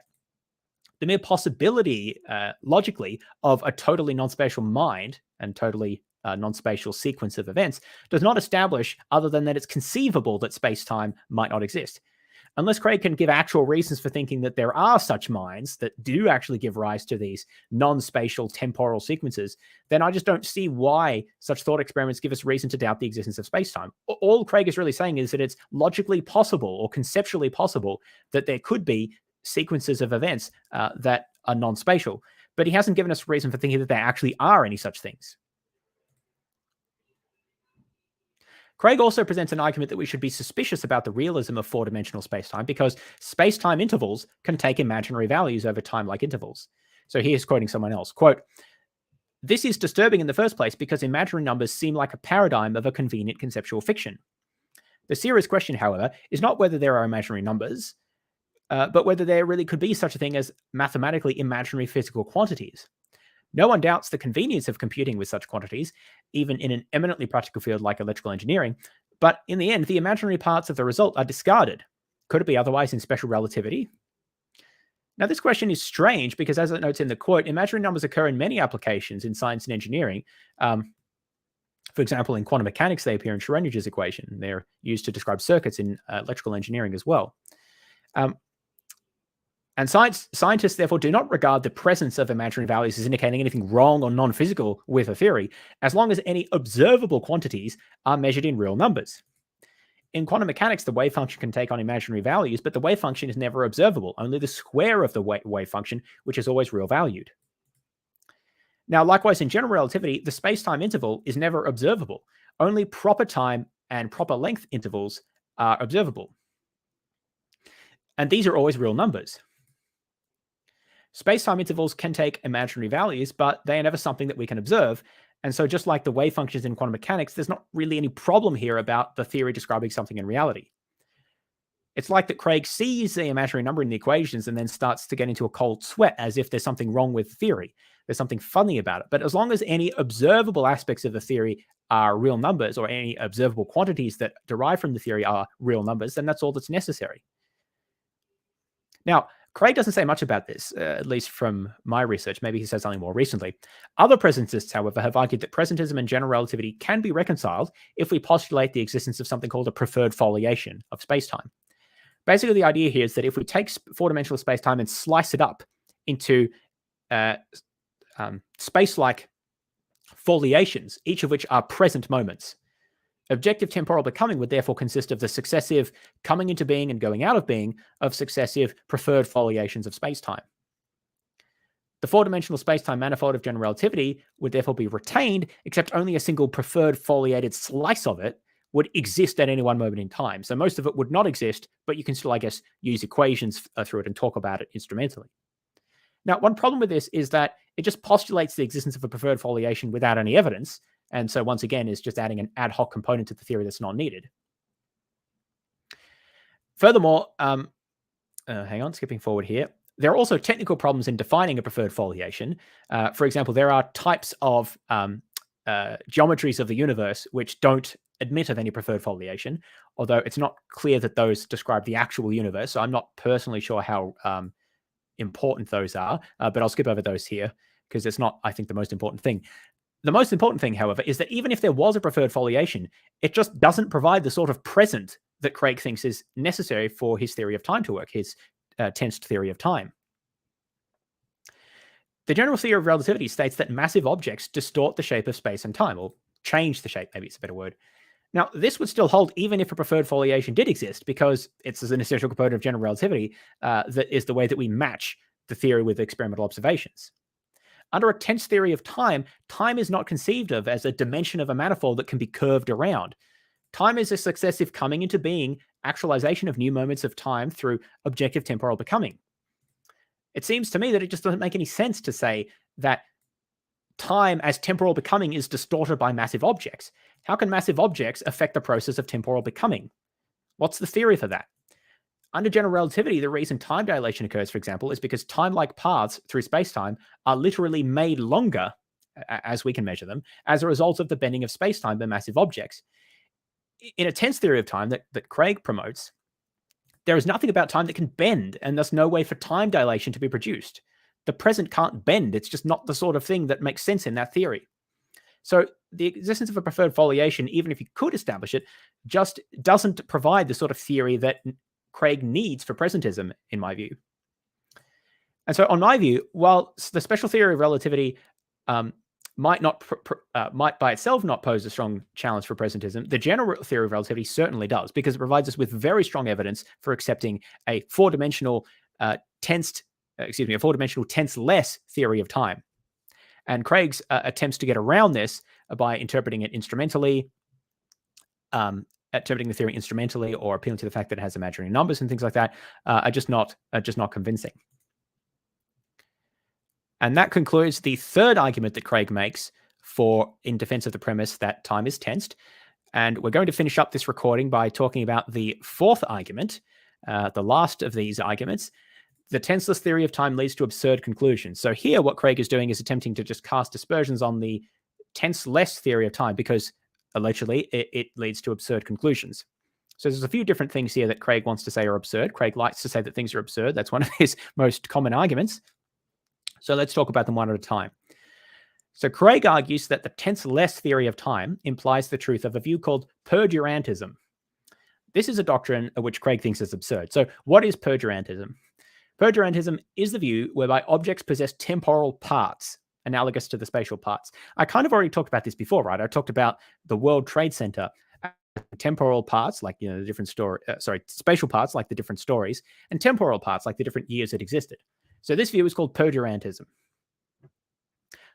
The mere possibility, logically, of a totally non-spatial mind and totally non-spatial sequence of events does not establish other than that it's conceivable that space-time might not exist. Unless Craig can give actual reasons for thinking that there are such minds that do actually give rise to these non-spatial temporal sequences, then I just don't see why such thought experiments give us reason to doubt the existence of space-time. All Craig is really saying is that it's logically possible or conceptually possible that there could be sequences of events that are non-spatial, but he hasn't given us a reason for thinking that there actually are any such things. Craig also presents an argument that we should be suspicious about the realism of four-dimensional space-time because space-time intervals can take imaginary values over time-like intervals. So here's quoting someone else. Quote, This is disturbing in the first place because imaginary numbers seem like a paradigm of a convenient conceptual fiction. The serious question, however, is not whether there are imaginary numbers, but whether there really could be such a thing as mathematically imaginary physical quantities. No one doubts the convenience of computing with such quantities, even in an eminently practical field like electrical engineering, but in the end, the imaginary parts of the result are discarded. Could it be otherwise in special relativity? Now, this question is strange because, as it notes in the quote, imaginary numbers occur in many applications in science and engineering. For example, in quantum mechanics, they appear in Schrödinger's equation. They're used to describe circuits in electrical engineering as well. And scientists, therefore, do not regard the presence of imaginary values as indicating anything wrong or non-physical with a theory, as long as any observable quantities are measured in real numbers. In quantum mechanics, the wave function can take on imaginary values, but the wave function is never observable, only the square of the wave function, which is always real valued. Now, likewise, in general relativity, the space-time interval is never observable. Only proper time and proper length intervals are observable. And these are always real numbers. Space-time intervals can take imaginary values, but they are never something that we can observe. And so just like the wave functions in quantum mechanics, there's not really any problem here about the theory describing something in reality. It's like that Craig sees the imaginary number in the equations and then starts to get into a cold sweat as if there's something wrong with the theory. There's something funny about it. But as long as any observable aspects of the theory are real numbers, or any observable quantities that derive from the theory are real numbers, then that's all that's necessary. Now, Craig doesn't say much about this, at least from my research. Maybe he said something more recently. Other presentists, however, have argued that presentism and general relativity can be reconciled if we postulate the existence of something called a preferred foliation of spacetime. Basically, the idea here is that if we take four-dimensional spacetime and slice it up into space-like foliations, each of which are present moments, objective temporal becoming would therefore consist of the successive coming into being and going out of being of successive preferred foliations of spacetime. The four-dimensional spacetime manifold of general relativity would therefore be retained, except only a single preferred foliated slice of it would exist at any one moment in time. So most of it would not exist, but you can still, I guess, use equations through it and talk about it instrumentally. Now, one problem with this is that it just postulates the existence of a preferred foliation without any evidence. And so once again, is just adding an ad hoc component to the theory that's not needed. Furthermore, hang on, skipping forward here. There are also technical problems in defining a preferred foliation. For example, there are types of geometries of the universe which don't admit of any preferred foliation, although it's not clear that those describe the actual universe. So I'm not personally sure how important those are, but I'll skip over those here because it's not, I think, the most important thing. The most important thing, however, is that even if there was a preferred foliation, it just doesn't provide the sort of present that Craig thinks is necessary for his theory of time to work, his tensed theory of time. The general theory of relativity states that massive objects distort the shape of space and time, or change the shape, maybe it's a better word. Now, this would still hold even if a preferred foliation did exist, because it's an essential component of general relativity that is the way that we match the theory with experimental observations. Under a tense theory of time, time is not conceived of as a dimension of a manifold that can be curved around. Time is a successive coming into being, actualization of new moments of time through objective temporal becoming. It seems to me that it just doesn't make any sense to say that time as temporal becoming is distorted by massive objects. How can massive objects affect the process of temporal becoming? What's the theory for that? Under general relativity, the reason time dilation occurs, for example, is because time-like paths through spacetime are literally made longer, as we can measure them, as a result of the bending of spacetime by massive objects. In a tense theory of time that Craig promotes, there is nothing about time that can bend, and thus no way for time dilation to be produced. The present can't bend. It's just not the sort of thing that makes sense in that theory. So the existence of a preferred foliation, even if you could establish it, just doesn't provide the sort of theory that Craig needs for presentism, in my view. And so on my view, while the special theory of relativity might by itself not pose a strong challenge for presentism, the general theory of relativity certainly does, because it provides us with very strong evidence for accepting a four-dimensional tenseless theory of time. And Craig's attempts to get around this by interpreting it instrumentally, interpreting the theory instrumentally, or appealing to the fact that it has imaginary numbers and things like that, are just not convincing. And that concludes the third argument that Craig makes in defense of the premise that time is tensed. And we're going to finish up this recording by talking about the fourth argument, the last of these arguments. The tenseless theory of time leads to absurd conclusions. So here what Craig is doing is attempting to just cast aspersions on the tenseless theory of time because allegedly it leads to absurd conclusions. So there's a few different things here that Craig wants to say are absurd. Craig likes to say that things are absurd. That's one of his most common arguments. So let's talk about them one at a time. So Craig argues that the tenseless theory of time implies the truth of a view called perdurantism. This is a doctrine which Craig thinks is absurd. So what is perdurantism? Perdurantism is the view whereby objects possess temporal parts, analogous to the spatial parts. I kind of already talked about this before, right? I talked about the World Trade Center, temporal parts like the different spatial parts like the different stories, and temporal parts like the different years it existed. So this view is called perdurantism.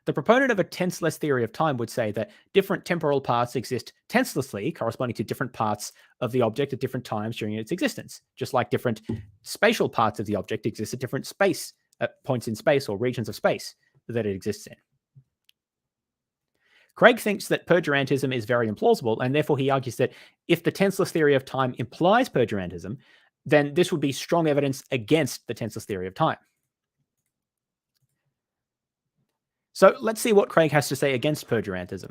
The proponent of a tenseless theory of time would say that different temporal parts exist tenselessly, corresponding to different parts of the object at different times during its existence, just like different spatial parts of the object exist at different points in space or regions of space that it exists in. Craig thinks that perdurantism is very implausible, and therefore he argues that if the tenseless theory of time implies perdurantism, then this would be strong evidence against the tenseless theory of time. So let's see what Craig has to say against perdurantism.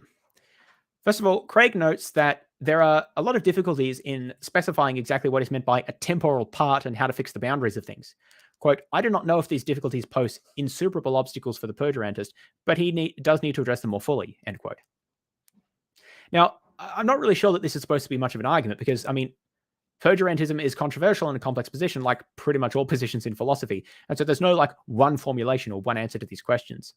First of all, Craig notes that there are a lot of difficulties in specifying exactly what is meant by a temporal part and how to fix the boundaries of things. Quote, I do not know if these difficulties pose insuperable obstacles for the perdurantist, but he does need to address them more fully, end quote. Now, I'm not really sure that this is supposed to be much of an argument because, I mean, perdurantism is controversial in a complex position like pretty much all positions in philosophy. And so there's no like one formulation or one answer to these questions.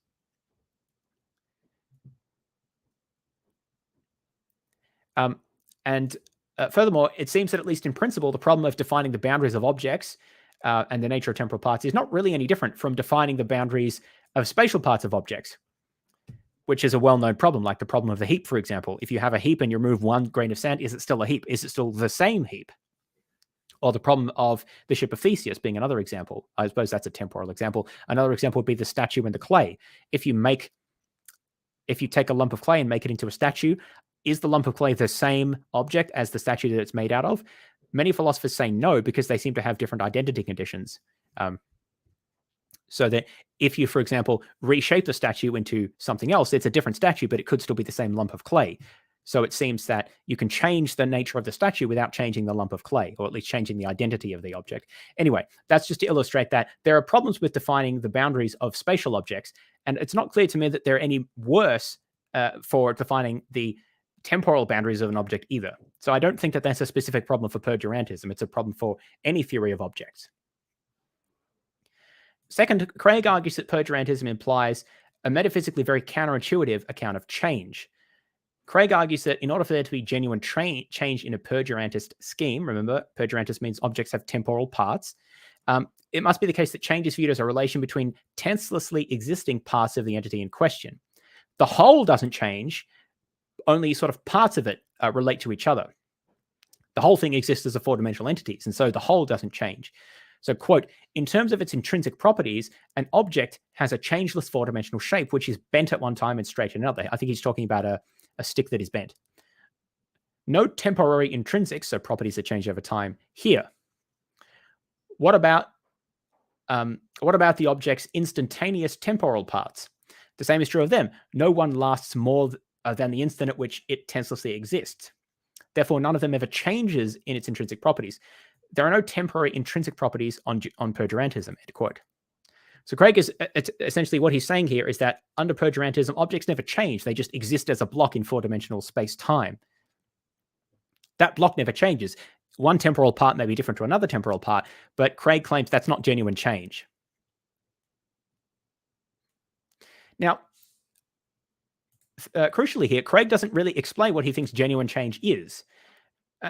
Furthermore, it seems that at least in principle, the problem of defining the boundaries of objects and the nature of temporal parts is not really any different from defining the boundaries of spatial parts of objects, which is a well-known problem, like the problem of the heap, for example. If you have a heap and you remove one grain of sand, is it still a heap? Is it still the same heap? Or the problem of the ship of Theseus being another example. I suppose that's a temporal example. Another example would be the statue and the clay. If you take a lump of clay and make it into a statue, is the lump of clay the same object as the statue that it's made out of? Many philosophers say no, because they seem to have different identity conditions. So that if you, for example, reshape the statue into something else, it's a different statue, but it could still be the same lump of clay. So it seems that you can change the nature of the statue without changing the lump of clay, or at least changing the identity of the object. Anyway, that's just to illustrate that there are problems with defining the boundaries of spatial objects, and it's not clear to me that they're any worse for defining the temporal boundaries of an object either. So I don't think that that's a specific problem for perdurantism. It's a problem for any theory of objects. Second, Craig argues that perdurantism implies a metaphysically very counterintuitive account of change. Craig argues that in order for there to be genuine change in a perdurantist scheme, remember, perdurantist means objects have temporal parts, it must be the case that change is viewed as a relation between tenselessly existing parts of the entity in question. The whole doesn't change, only sort of parts of it relate to each other. The whole thing exists as a four-dimensional entities, and so the whole doesn't change. So, quote, in terms of its intrinsic properties, an object has a changeless four-dimensional shape, which is bent at one time and straight at another. I think he's talking about a stick that is bent. No temporary intrinsics, so properties that change over time, here. What about the object's instantaneous temporal parts? The same is true of them. No one lasts more than the instant at which it tenselessly exists. Therefore, none of them ever changes in its intrinsic properties. There are no temporary intrinsic properties on perdurantism, end quote. So Craig is essentially what he's saying here is that under perdurantism, objects never change. They just exist as a block in four-dimensional space-time. That block never changes. One temporal part may be different to another temporal part, but Craig claims that's not genuine change. Now, crucially here, Craig doesn't really explain what he thinks genuine change is.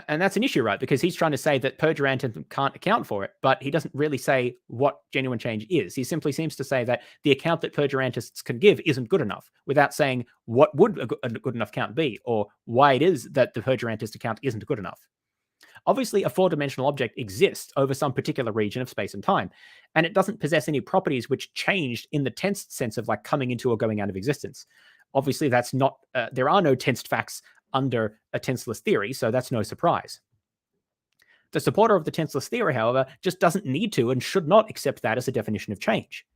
And that's an issue, right? Because he's trying to say that perdurantism can't account for it, but he doesn't really say what genuine change is. He simply seems to say that the account that perdurantists can give isn't good enough, without saying what would a good enough account be, or why it is that the perdurantist account isn't good enough. Obviously, a four-dimensional object exists over some particular region of space and time, and it doesn't possess any properties which changed in the tensed sense of like coming into or going out of existence. Obviously, that's not, there are no tensed facts under a tenseless theory, so that's no surprise. The supporter of the tenseless theory, however, just doesn't need to and should not accept that as a definition of change.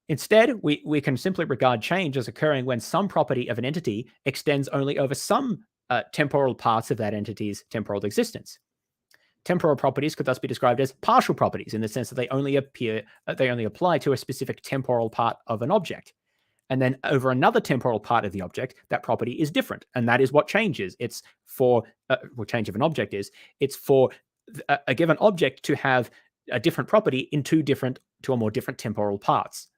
Instead, we can simply regard change as occurring when some property of an entity extends only over some temporal parts of that entity's temporal existence. Temporal properties could thus be described as partial properties in the sense that they only apply to a specific temporal part of an object. And then over another temporal part of the object, that property is different. And that is what change is. It's for, what change of an object is, it's for a given object to have a different property in two or more different temporal parts.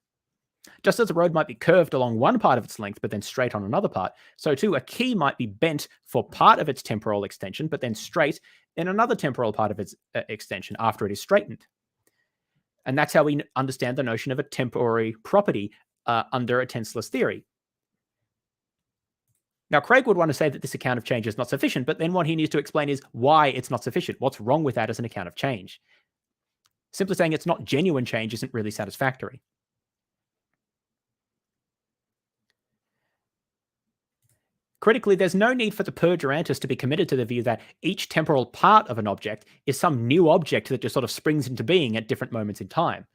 Just as a road might be curved along one part of its length, but then straight on another part, so too a key might be bent for part of its temporal extension, but then straight in another temporal part of its extension after it is straightened. And that's how we understand the notion of a temporary property under a tenseless theory. Now, Craig would want to say that this account of change is not sufficient, but then what he needs to explain is why it's not sufficient. What's wrong with that as an account of change? Simply saying it's not genuine change isn't really satisfactory. Critically, there's no need for the perdurantist to be committed to the view that each temporal part of an object is some new object that just sort of springs into being at different moments in time.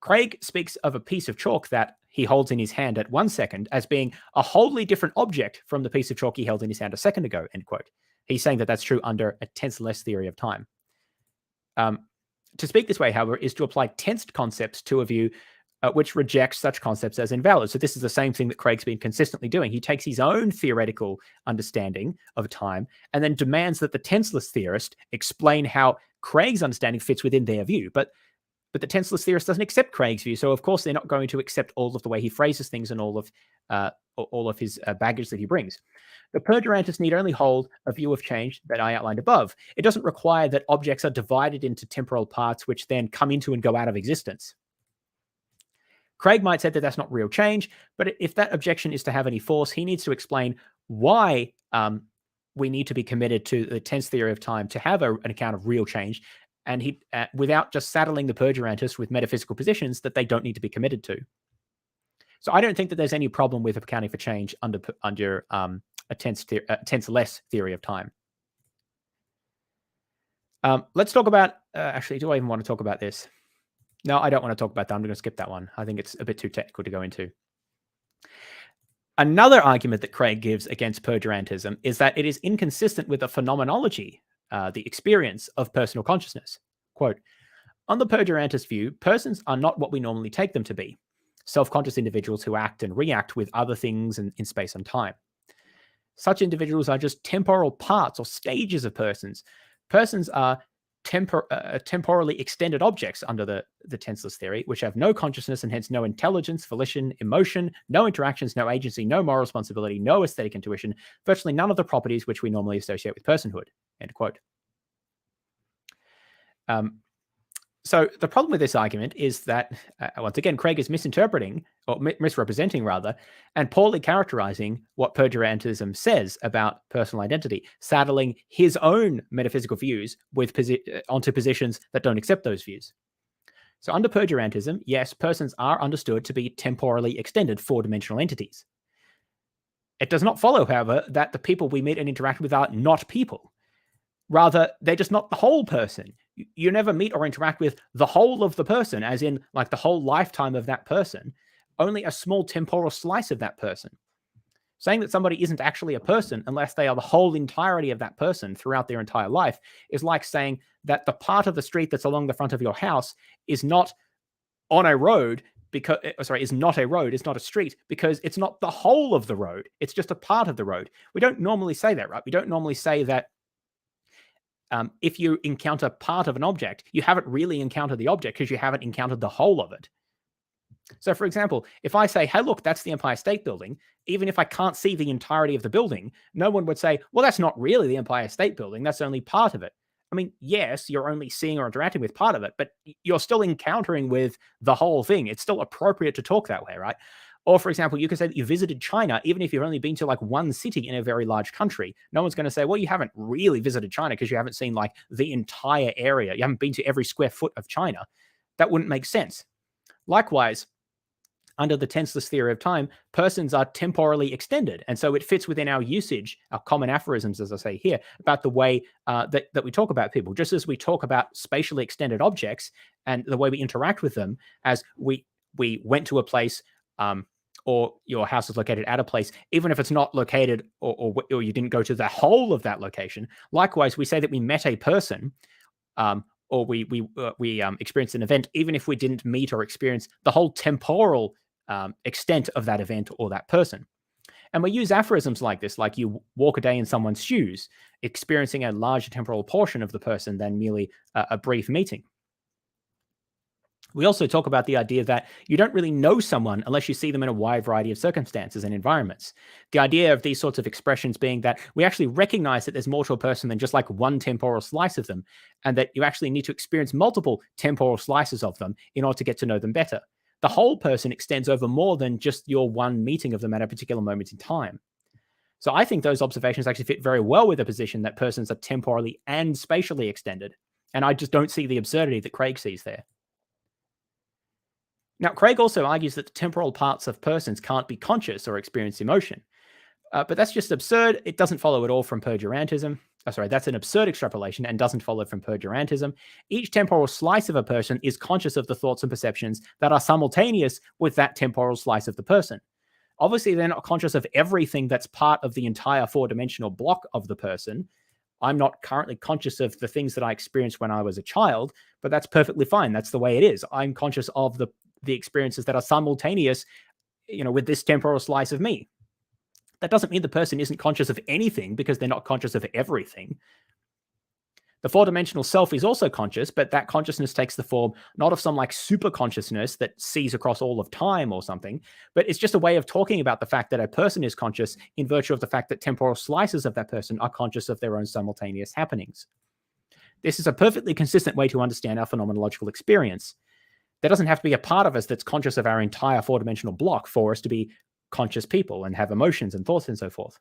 Craig speaks of a piece of chalk that he holds in his hand at 1 second as being a wholly different object from the piece of chalk he held in his hand a second ago, end quote. He's saying that that's true under a tenseless theory of time. To speak this way, however, is to apply tensed concepts to a view which rejects such concepts as invalid. So this is the same thing that Craig's been consistently doing. He takes his own theoretical understanding of time and then demands that the tenseless theorist explain how Craig's understanding fits within their view. But the tenseless theorist doesn't accept Craig's view. So of course they're not going to accept all of the way he phrases things and all of his baggage that he brings. The perdurantist need only hold a view of change that I outlined above. It doesn't require that objects are divided into temporal parts which then come into and go out of existence. Craig might say that that's not real change, but if that objection is to have any force, he needs to explain why we need to be committed to the tense theory of time to have an account of real change, and he without just saddling the perdurantist with metaphysical positions that they don't need to be committed to. So I don't think that there's any problem with accounting for change under a tenseless theory of time. Let's talk about, actually, do I even want to talk about this? No, I don't want to talk about that. I'm going to skip that one. I think it's a bit too technical to go into. Another argument that Craig gives against perdurantism is that it is inconsistent with the phenomenology, the experience of personal consciousness. Quote, on the perdurantist view, persons are not what we normally take them to be, self-conscious individuals who act and react with other things in space and time. Such individuals are just temporal parts or stages of persons. Persons are temporally extended objects under the tenseless theory, which have no consciousness and hence no intelligence, volition, emotion, no interactions, no agency, no moral responsibility, no aesthetic intuition, virtually none of the properties which we normally associate with personhood, end quote. So the problem with this argument is that, once again, Craig is misinterpreting, or misrepresenting rather, and poorly characterizing what perdurantism says about personal identity, saddling his own metaphysical views with onto positions that don't accept those views. So under perdurantism, yes, persons are understood to be temporally extended four-dimensional entities. It does not follow, however, that the people we meet and interact with are not people. Rather, they're just not the whole person. You never meet or interact with the whole of the person, as in like the whole lifetime of that person, only a small temporal slice of that person. Saying that somebody isn't actually a person unless they are the whole entirety of that person throughout their entire life is like saying that the part of the street that's along the front of your house is not on a road because, is not a road, it's not a street because it's not the whole of the road. It's just a part of the road. We don't normally say that, right? We don't normally say that if you encounter part of an object, you haven't really encountered the object because you haven't encountered the whole of it. So, for example, if I say, hey, look, that's the Empire State Building, even if I can't see the entirety of the building, no one would say, well, that's not really the Empire State Building. That's only part of it. I mean, yes, you're only seeing or interacting with part of it, but you're still encountering with the whole thing. It's still appropriate to talk that way, right? Or, for example, you could say that you visited China, even if you've only been to like one city in a very large country. No one's going to say, well, you haven't really visited China because you haven't seen like the entire area. You haven't been to every square foot of China. That wouldn't make sense. Likewise, under the tenseless theory of time, persons are temporally extended. And so it fits within our usage, our common aphorisms, as I say here, about the way that we talk about people. Just as we talk about spatially extended objects and the way we interact with them, as we went to a place, or your house is located at a place, even if it's not located or you didn't go to the whole of that location. Likewise, we say that we met a person, or we experienced an event, even if we didn't meet or experience the whole temporal extent of that event or that person. And we use aphorisms like this, like you walk a day in someone's shoes, experiencing a larger temporal portion of the person than merely a brief meeting. We also talk about the idea that you don't really know someone unless you see them in a wide variety of circumstances and environments. The idea of these sorts of expressions being that we actually recognize that there's more to a person than just like one temporal slice of them, and that you actually need to experience multiple temporal slices of them in order to get to know them better. The whole person extends over more than just your one meeting of them at a particular moment in time. So I think those observations actually fit very well with the position that persons are temporally and spatially extended. And I just don't see the absurdity that Craig sees there. Now, Craig also argues that the temporal parts of persons can't be conscious or experience emotion. But that's just absurd. It doesn't follow at all from perdurantism. That's an absurd extrapolation and doesn't follow from perdurantism. Each temporal slice of a person is conscious of the thoughts and perceptions that are simultaneous with that temporal slice of the person. Obviously, they're not conscious of everything that's part of the entire four-dimensional block of the person. I'm not currently conscious of the things that I experienced when I was a child, but that's perfectly fine. That's the way it is. I'm conscious of the experiences that are simultaneous, with this temporal slice of me. That doesn't mean the person isn't conscious of anything because they're not conscious of everything. The four-dimensional self is also conscious, but that consciousness takes the form not of some like super consciousness that sees across all of time or something, but it's just a way of talking about the fact that a person is conscious in virtue of the fact that temporal slices of that person are conscious of their own simultaneous happenings. This is a perfectly consistent way to understand our phenomenological experience. There doesn't have to be a part of us that's conscious of our entire four-dimensional block for us to be conscious people and have emotions and thoughts and so forth.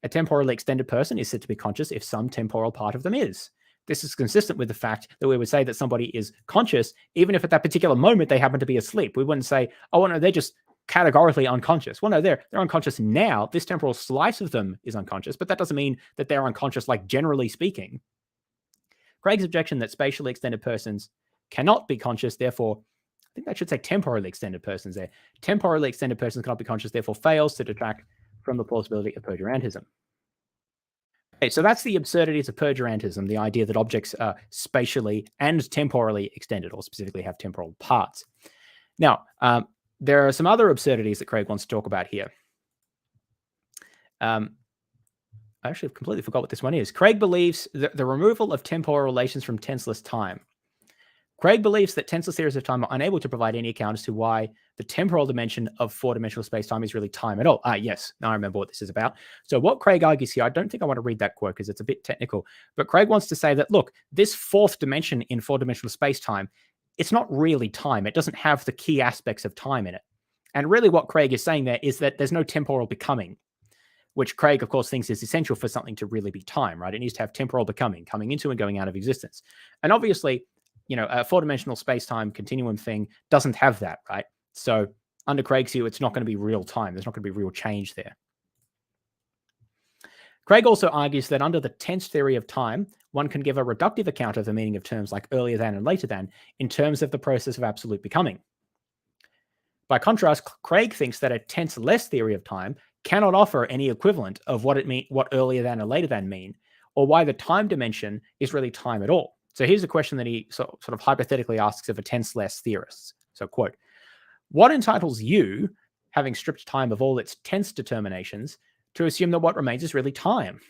A temporally extended person is said to be conscious if some temporal part of them is. This is consistent with the fact that we would say that somebody is conscious even if at that particular moment they happen to be asleep. We wouldn't say, oh, no, they're just categorically unconscious. Well, no, they're unconscious now. This temporal slice of them is unconscious, but that doesn't mean that they're unconscious, like generally speaking. Craig's objection that spatially extended persons cannot be conscious, therefore, I think that should say temporally extended persons there. Temporally extended persons cannot be conscious, therefore fails to detract from the plausibility of perdurantism. Okay, so that's the absurdities of perdurantism, the idea that objects are spatially and temporally extended, or specifically have temporal parts. Now, there are some other absurdities that Craig wants to talk about here. I actually completely forgot what this one is. Craig believes that the removal of temporal relations from tenseless time. Craig believes that tenseless theories of time are unable to provide any account as to why the temporal dimension of four-dimensional space-time is really time at all. Yes, now I remember what this is about. So what Craig argues here, I don't think I want to read that quote because it's a bit technical, but Craig wants to say that, look, this fourth dimension in four-dimensional space-time, it's not really time. It doesn't have the key aspects of time in it. And really what Craig is saying there is that there's no temporal becoming, which Craig, of course, thinks is essential for something to really be time, right? It needs to have temporal becoming, coming into and going out of existence. And obviously, a four-dimensional space-time continuum thing doesn't have that, right? So under Craig's view, it's not going to be real time. There's not going to be real change there. Craig also argues that under the tense theory of time, one can give a reductive account of the meaning of terms like earlier than and later than in terms of the process of absolute becoming. By contrast, Craig thinks that a tenseless theory of time cannot offer any equivalent of what earlier than or later than mean, or why the time dimension is really time at all. So here's a question that he sort of hypothetically asks of a tenseless theorists. So, quote, what entitles you, having stripped time of all its tense determinations, to assume that what remains is really time?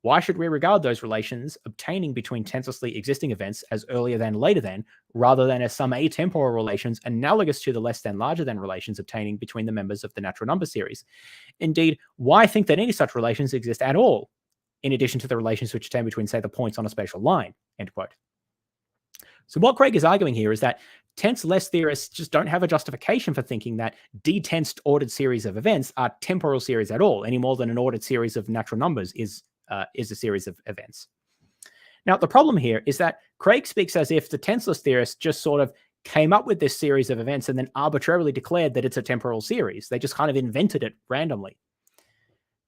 Why should we regard those relations obtaining between tenselessly existing events as earlier than, later than, rather than as some atemporal relations analogous to the less than, larger than relations obtaining between the members of the natural number series? Indeed, why think that any such relations exist at all, in addition to the relations which obtain between, say, the points on a spatial line, end quote. So what Craig is arguing here is that tenseless theorists just don't have a justification for thinking that detensed ordered series of events are temporal series at all, any more than an ordered series of natural numbers is a series of events. Now, the problem here is that Craig speaks as if the tenseless theorists just sort of came up with this series of events and then arbitrarily declared that it's a temporal series. They just kind of invented it randomly.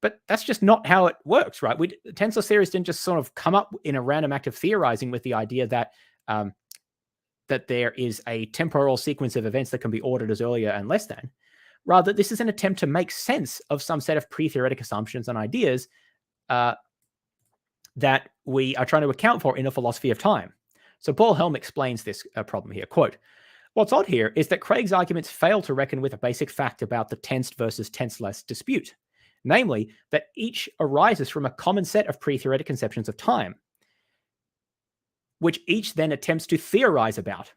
But that's just not how it works, right? Tenseless theorists didn't just sort of come up in a random act of theorizing with the idea that that there is a temporal sequence of events that can be ordered as earlier and less than. Rather, this is an attempt to make sense of some set of pre-theoretic assumptions and ideas that we are trying to account for in a philosophy of time. So Paul Helm explains this problem here. Quote, "What's odd here is that Craig's arguments fail to reckon with a basic fact about the tensed versus tenseless dispute, namely that each arises from a common set of pre-theoretic conceptions of time, which each then attempts to theorize about.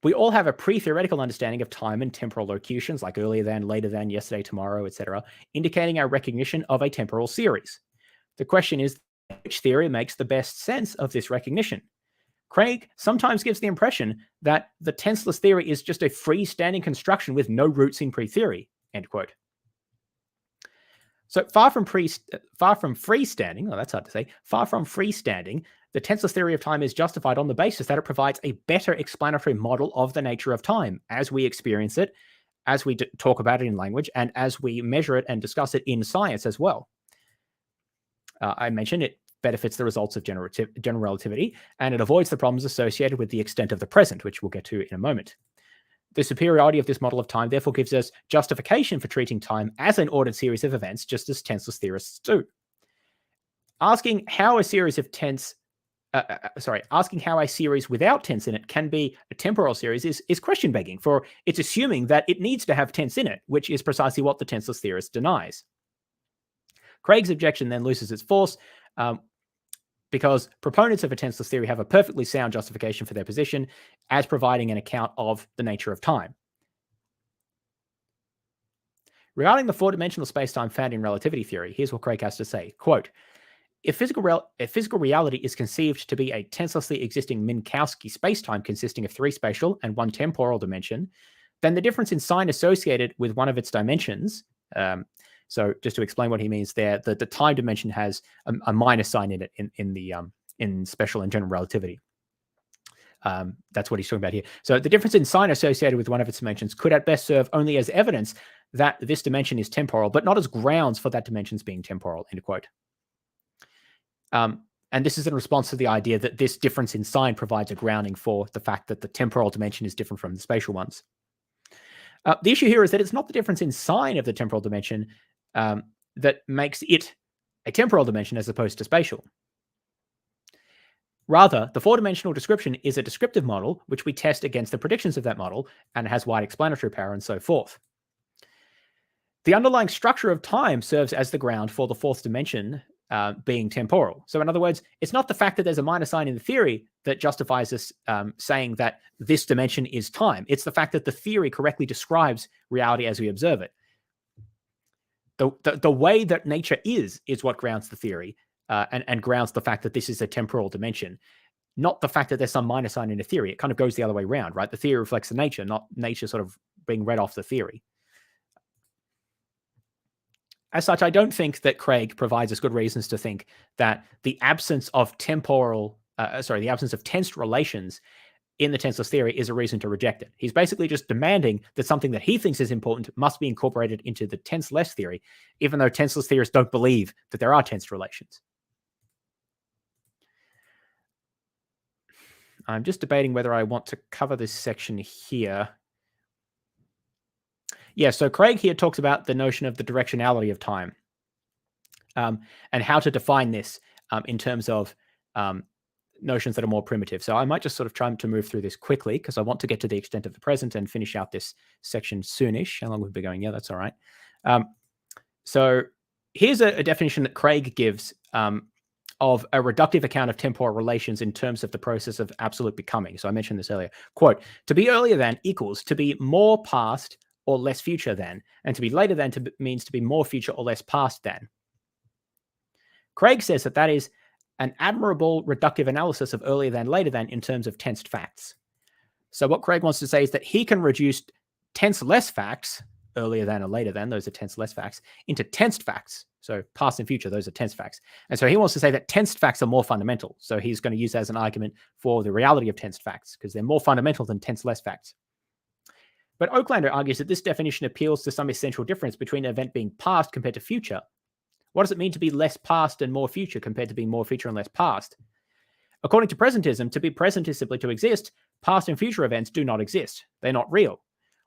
We all have a pre-theoretical understanding of time and temporal locutions, like earlier than, later than, yesterday, tomorrow, etc., indicating our recognition of a temporal series. The question is, which theory makes the best sense of this recognition? Craig sometimes gives the impression that the tenseless theory is just a freestanding construction with no roots in pre-theory," end quote. So far from freestanding, the tenseless theory of time is justified on the basis that it provides a better explanatory model of the nature of time as we experience it, as we talk about it in language, and as we measure it and discuss it in science as well. I mentioned it benefits the results of general relativity, and it avoids the problems associated with the extent of the present, which we'll get to in a moment. The superiority of this model of time therefore gives us justification for treating time as an ordered series of events, just as tenseless theorists do. Asking how a series without tense in it can be a temporal series is question begging, for it's assuming that it needs to have tense in it, which is precisely what the tenseless theorist denies. Craig's objection then loses its force because proponents of a tenseless theory have a perfectly sound justification for their position as providing an account of the nature of time. Regarding the four-dimensional spacetime found in relativity theory, here's what Craig has to say. Quote, if physical reality is conceived to be a tenselessly existing Minkowski spacetime consisting of three spatial and one temporal dimension, then the difference in sign associated with one of its dimensions, so just to explain what he means there, the time dimension has a minus sign in it in special and general relativity. That's what he's talking about here. So the difference in sign associated with one of its dimensions could at best serve only as evidence that this dimension is temporal, but not as grounds for that dimension's being temporal, end quote. And this is in response to the idea that this difference in sign provides a grounding for the fact that the temporal dimension is different from the spatial ones. The issue here is that it's not the difference in sign of the temporal dimension that makes it a temporal dimension as opposed to spatial. Rather, the four-dimensional description is a descriptive model which we test against the predictions of that model, and it has wide explanatory power and so forth. The underlying structure of time serves as the ground for the fourth dimension being temporal. So in other words, it's not the fact that there's a minus sign in the theory that justifies us saying that this dimension is time. It's the fact that the theory correctly describes reality as we observe it. The way that nature is what grounds the theory and grounds the fact that this is a temporal dimension, not the fact that there's some minus sign in the theory. It kind of goes the other way around, right? The theory reflects the nature, not nature sort of being read off the theory. As such, I don't think that Craig provides us good reasons to think that the absence of the absence of tensed relations in the tenseless theory is a reason to reject it. He's basically just demanding that something that he thinks is important must be incorporated into the tenseless theory, even though tenseless theorists don't believe that there are tensed relations. I'm just debating whether I want to cover this section here. Yeah, so Craig here talks about the notion of the directionality of time and how to define this in terms of notions that are more primitive. So I might just sort of try to move through this quickly because I want to get to the extent of the present and finish out this section soonish. How long we've been going? Yeah, that's all right. So here's a definition that Craig gives of a reductive account of temporal relations in terms of the process of absolute becoming. So I mentioned this earlier. Quote, to be earlier than equals to be more past or less future than, and to be later than means to be more future or less past than. Craig says that is an admirable reductive analysis of earlier than, later than in terms of tensed facts. So what Craig wants to say is that he can reduce tenseless facts, earlier than or later than, those are tenseless facts, into tensed facts. So past and future, those are tensed facts. And so he wants to say that tensed facts are more fundamental. So he's going to use that as an argument for the reality of tensed facts, because they're more fundamental than tenseless facts. But Oaklander argues that this definition appeals to some essential difference between an event being past compared to future. What does it mean to be less past and more future compared to being more future and less past? According to presentism, to be present is simply to exist. Past and future events do not exist. They're not real.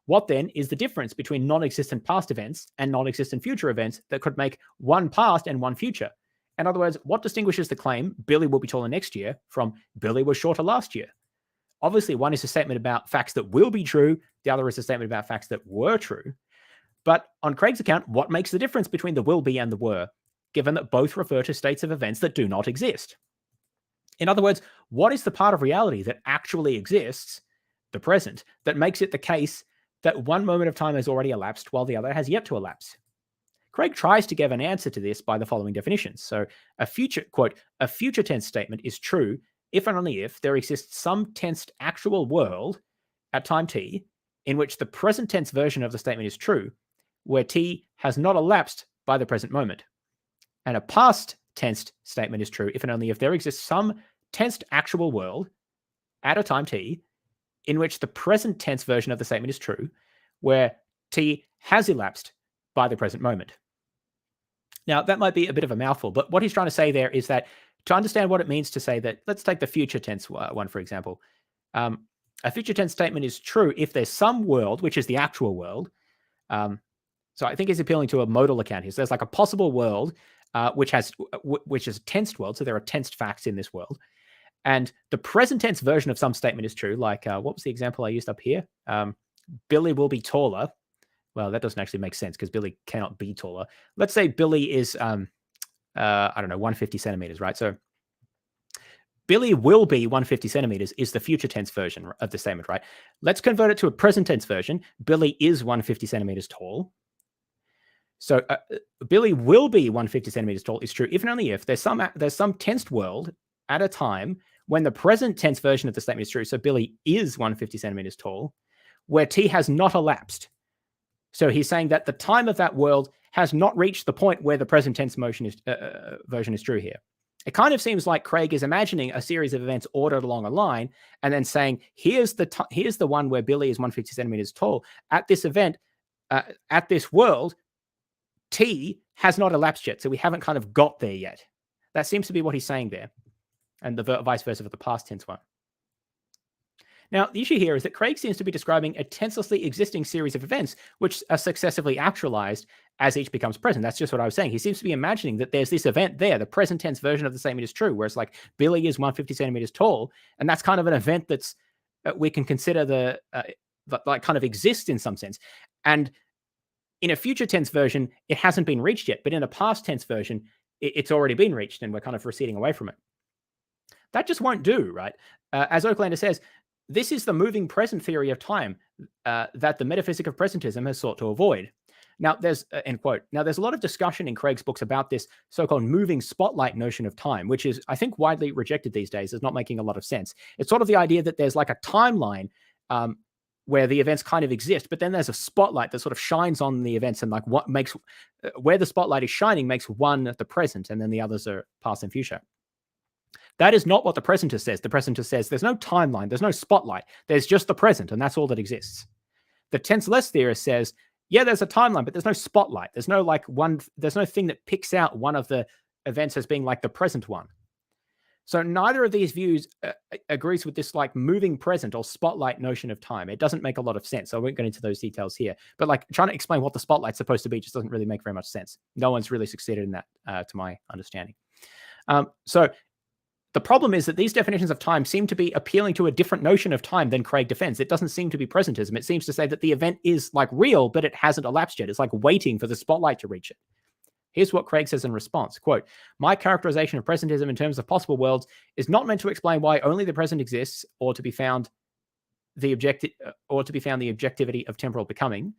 What then is the difference between non-existent past events and non-existent future events that could make one past and one future? In other words, what distinguishes the claim Billy will be taller next year from Billy was shorter last year? Obviously, one is a statement about facts that will be true. The other is a statement about facts that were true. But on Craig's account, what makes the difference between the will be and the were, given that both refer to states of events that do not exist? In other words, what is the part of reality that actually exists, the present, that makes it the case that one moment of time has already elapsed while the other has yet to elapse? Craig tries to give an answer to this by the following definitions. So a future, quote, a future tense statement is true if and only if there exists some tensed actual world at time t in which the present tense version of the statement is true, where t has not elapsed by the present moment. And a past tensed statement is true if and only if there exists some tensed actual world at a time t in which the present tense version of the statement is true, where t has elapsed by the present moment. Now, that might be a bit of a mouthful, but what he's trying to say there is that to understand what it means to say that, let's take the future tense one, for example. A future tense statement is true if there's some world, which is the actual world. So I think he's appealing to a modal account here. So there's like a possible world, which is a tensed world. So there are tensed facts in this world. And the present tense version of some statement is true. Like, what was the example I used up here? Billy will be taller. Well, that doesn't actually make sense because Billy cannot be taller. Let's say Billy is, I don't know, 150 centimeters, right? So Billy will be 150 centimeters is the future tense version of the statement, right? Let's convert it to a present tense version. Billy is 150 centimeters tall. So Billy will be 150 centimeters tall is true if and only if there's some tensed world at a time when the present tense version of the statement is true. So Billy is 150 centimeters tall, where t has not elapsed. So he's saying that the time of that world has not reached the point where the present tense version is true here. It kind of seems like Craig is imagining a series of events ordered along a line and then saying, here's the one where Billy is 150 centimeters tall. At this event, at this world, t has not elapsed yet. So we haven't kind of got there yet. That seems to be what he's saying there. And the vice versa for the past tense one. Now, the issue here is that Craig seems to be describing a tenselessly existing series of events which are successively actualized as each becomes present. That's just what I was saying. He seems to be imagining that there's this event there. The present tense version of the statement is true, whereas like Billy is 150 centimeters tall. And that's kind of an event that's we can consider like kind of exists in some sense. And in a future tense version, it hasn't been reached yet. But in a past tense version, it's already been reached and we're kind of receding away from it. That just won't do, right? As Oaklander says, this is the moving present theory of time that the metaphysic of presentism has sought to avoid. Now, there's, end quote. Now, there's a lot of discussion in Craig's books about this so-called moving spotlight notion of time, which is, I think, widely rejected these days as not making a lot of sense. It's sort of the idea that there's like a timeline where the events kind of exist, but then there's a spotlight that sort of shines on the events and like what makes, where the spotlight is shining makes one the present and then the others are past and future. That is not what the presentist says. The presentist says there's no timeline, there's no spotlight, there's just the present, and that's all that exists. The tenseless theorist says, yeah, there's a timeline, but there's no spotlight. There's no there's no thing that picks out one of the events as being like the present one. So neither of these views agrees with this like moving present or spotlight notion of time. It doesn't make a lot of sense. I won't get into those details here, but like trying to explain what the spotlight's supposed to be just doesn't really make very much sense. No one's really succeeded in that, to my understanding. So the problem is that these definitions of time seem to be appealing to a different notion of time than Craig defends. It doesn't seem to be presentism. It seems to say that the event is like real, but it hasn't elapsed yet. It's like waiting for the spotlight to reach it. Here's what Craig says in response, quote, my characterization of presentism in terms of possible worlds is not meant to explain why only the present exists or to be found the objectivity of temporal becoming.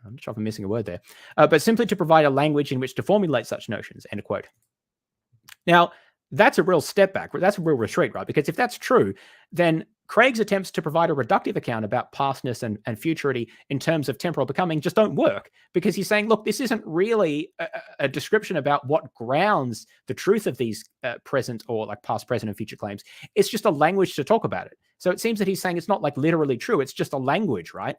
I'm not sure if I'm missing a word there, but simply to provide a language in which to formulate such notions, end quote. Now, that's a real step back. That's a real retreat, right? Because if that's true, then Craig's attempts to provide a reductive account about pastness and futurity in terms of temporal becoming just don't work, because he's saying, look, this isn't really a description about what grounds the truth of these present or like past, present, and future claims. It's just a language to talk about it. So it seems that he's saying it's not like literally true. It's just a language, right?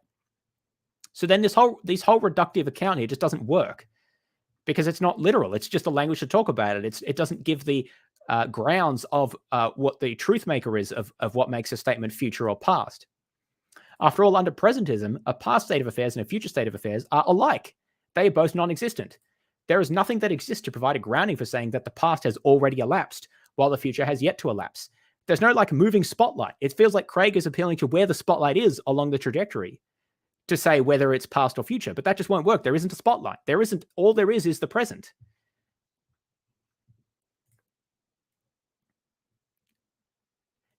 So then this whole reductive account here just doesn't work because it's not literal. It's just a language to talk about it. It doesn't give the grounds of what the truth maker is of what makes a statement future or past. After all, under presentism, a past state of affairs and a future state of affairs are alike. They are both non-existent. There is nothing that exists to provide a grounding for saying that the past has already elapsed, while the future has yet to elapse. There's no like moving spotlight. It feels like Craig is appealing to where the spotlight is along the trajectory to say whether it's past or future, but that just won't work. There isn't a spotlight. There isn't. All there is the present.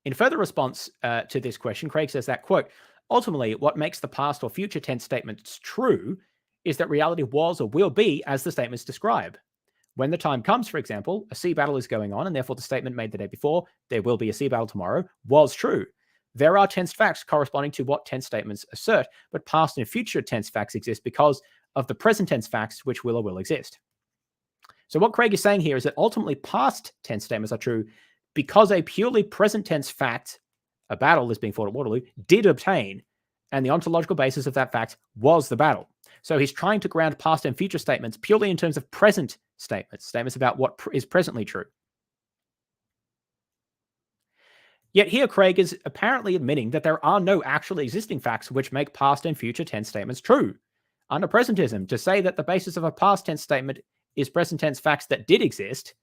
In further response to this question, Craig says that, quote, ultimately, what makes the past or future tense statements true is that reality was or will be as the statements describe. When the time comes, for example, a sea battle is going on, and therefore the statement made the day before, there will be a sea battle tomorrow, was true. There are tense facts corresponding to what tense statements assert, but past and future tense facts exist because of the present tense facts which will or will exist. So what Craig is saying here is that ultimately past tense statements are true because a purely present tense fact, a battle is being fought at Waterloo, did obtain, and the ontological basis of that fact was the battle. So he's trying to ground past and future statements purely in terms of present statements, statements about what is presently true. Yet here Craig is apparently admitting that there are no actually existing facts which make past and future tense statements true. Under presentism, to say that the basis of a past tense statement is present tense facts that did exist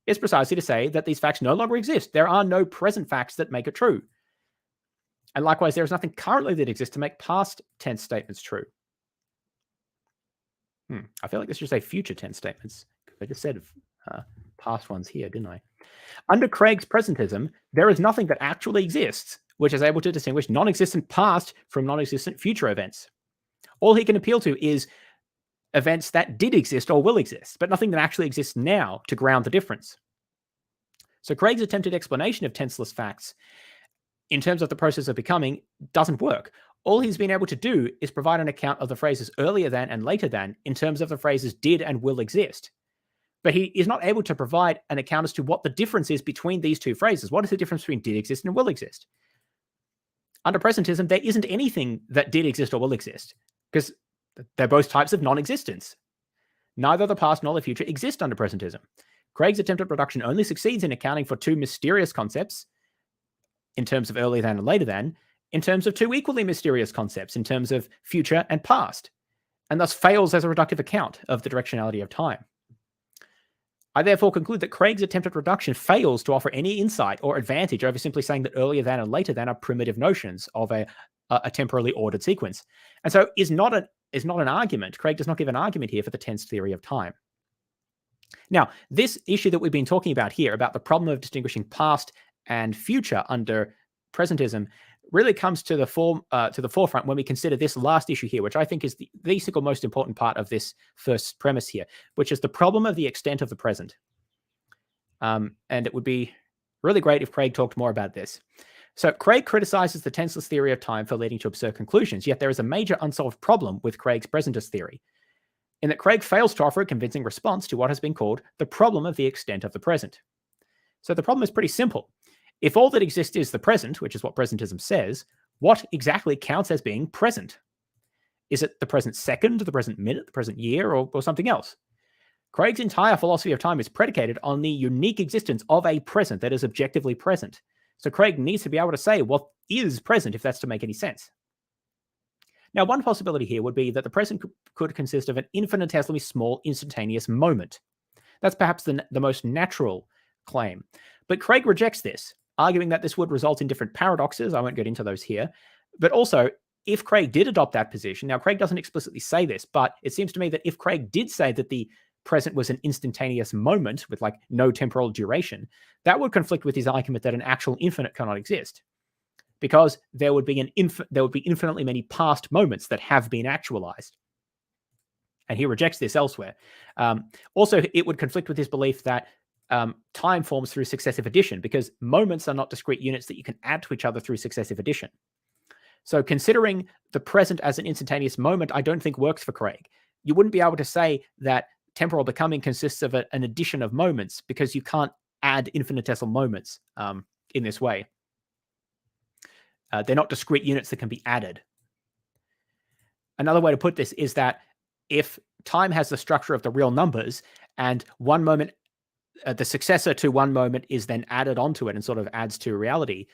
is precisely to say that these facts no longer exist. There are no present facts that make it true. And likewise, there is nothing currently that exists to make past tense statements true. I feel like this should say future tense statements. I just said past ones here, didn't I? Under Craig's presentism, there is nothing that actually exists which is able to distinguish non-existent past from non-existent future events. All he can appeal to is events that did exist or will exist, but nothing that actually exists now to ground the difference. So Craig's attempted explanation of tenseless facts in terms of the process of becoming doesn't work. All he's been able to do is provide an account of the phrases earlier than and later than in terms of the phrases did and will exist. But he is not able to provide an account as to what the difference is between these two phrases. What is the difference between did exist and will exist? Under presentism, there isn't anything that did exist or will exist because they're both types of non-existence. Neither the past nor the future exist under presentism. Craig's attempt at production only succeeds in accounting for two mysterious concepts in terms of earlier than and later than, in terms of two equally mysterious concepts in terms of future and past, and thus fails as a reductive account of the directionality of time. I therefore conclude that Craig's attempt at reduction fails to offer any insight or advantage over simply saying that earlier than and later than are primitive notions of a temporally ordered sequence. And so is not an argument. Craig does not give an argument here for the tense theory of time. Now, this issue that we've been talking about here, about the problem of distinguishing past and future under presentism, really comes to the forefront when we consider this last issue here, which I think is the single most important part of this first premise here, which is the problem of the extent of the present. And it would be really great if Craig talked more about this. So Craig criticizes the tenseless theory of time for leading to absurd conclusions, yet there is a major unsolved problem with Craig's presentist theory, in that Craig fails to offer a convincing response to what has been called the problem of the extent of the present. So the problem is pretty simple. If all that exists is the present, which is what presentism says, what exactly counts as being present? Is it the present second, the present minute, the present year, or something else? Craig's entire philosophy of time is predicated on the unique existence of a present that is objectively present. So Craig needs to be able to say what is present if that's to make any sense. Now, one possibility here would be that the present could consist of an infinitesimally small instantaneous moment. That's perhaps the most natural claim. But Craig rejects this, arguing that this would result in different paradoxes. I won't get into those here. But also, if Craig did adopt that position, now Craig doesn't explicitly say this, but it seems to me that if Craig did say that the present was an instantaneous moment with like no temporal duration, that would conflict with his argument that an actual infinite cannot exist, because there would be infinitely many past moments that have been actualized. And he rejects this elsewhere. Also, it would conflict with his belief that time forms through successive addition, because moments are not discrete units that you can add to each other through successive addition. So considering the present as an instantaneous moment, I don't think works for Craig. You wouldn't be able to say that temporal becoming consists of an addition of moments, because you can't add infinitesimal moments in this way. They're not discrete units that can be added. Another way to put this is that if time has the structure of the real numbers, and one moment, the successor to one moment is then added onto it and sort of adds to reality,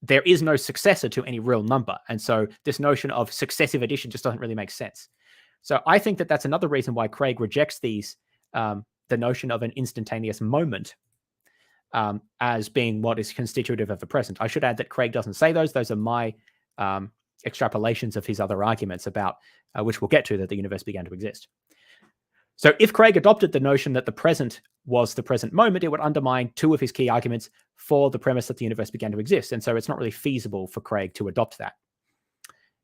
there is no successor to any real number. And so this notion of successive addition just doesn't really make sense. So I think that that's another reason why Craig rejects these, the notion of an instantaneous moment as being what is constitutive of the present. I should add that Craig doesn't say those. Those are my extrapolations of his other arguments about, which we'll get to, that the universe began to exist. So if Craig adopted the notion that the present was the present moment, it would undermine two of his key arguments for the premise that the universe began to exist. And so it's not really feasible for Craig to adopt that.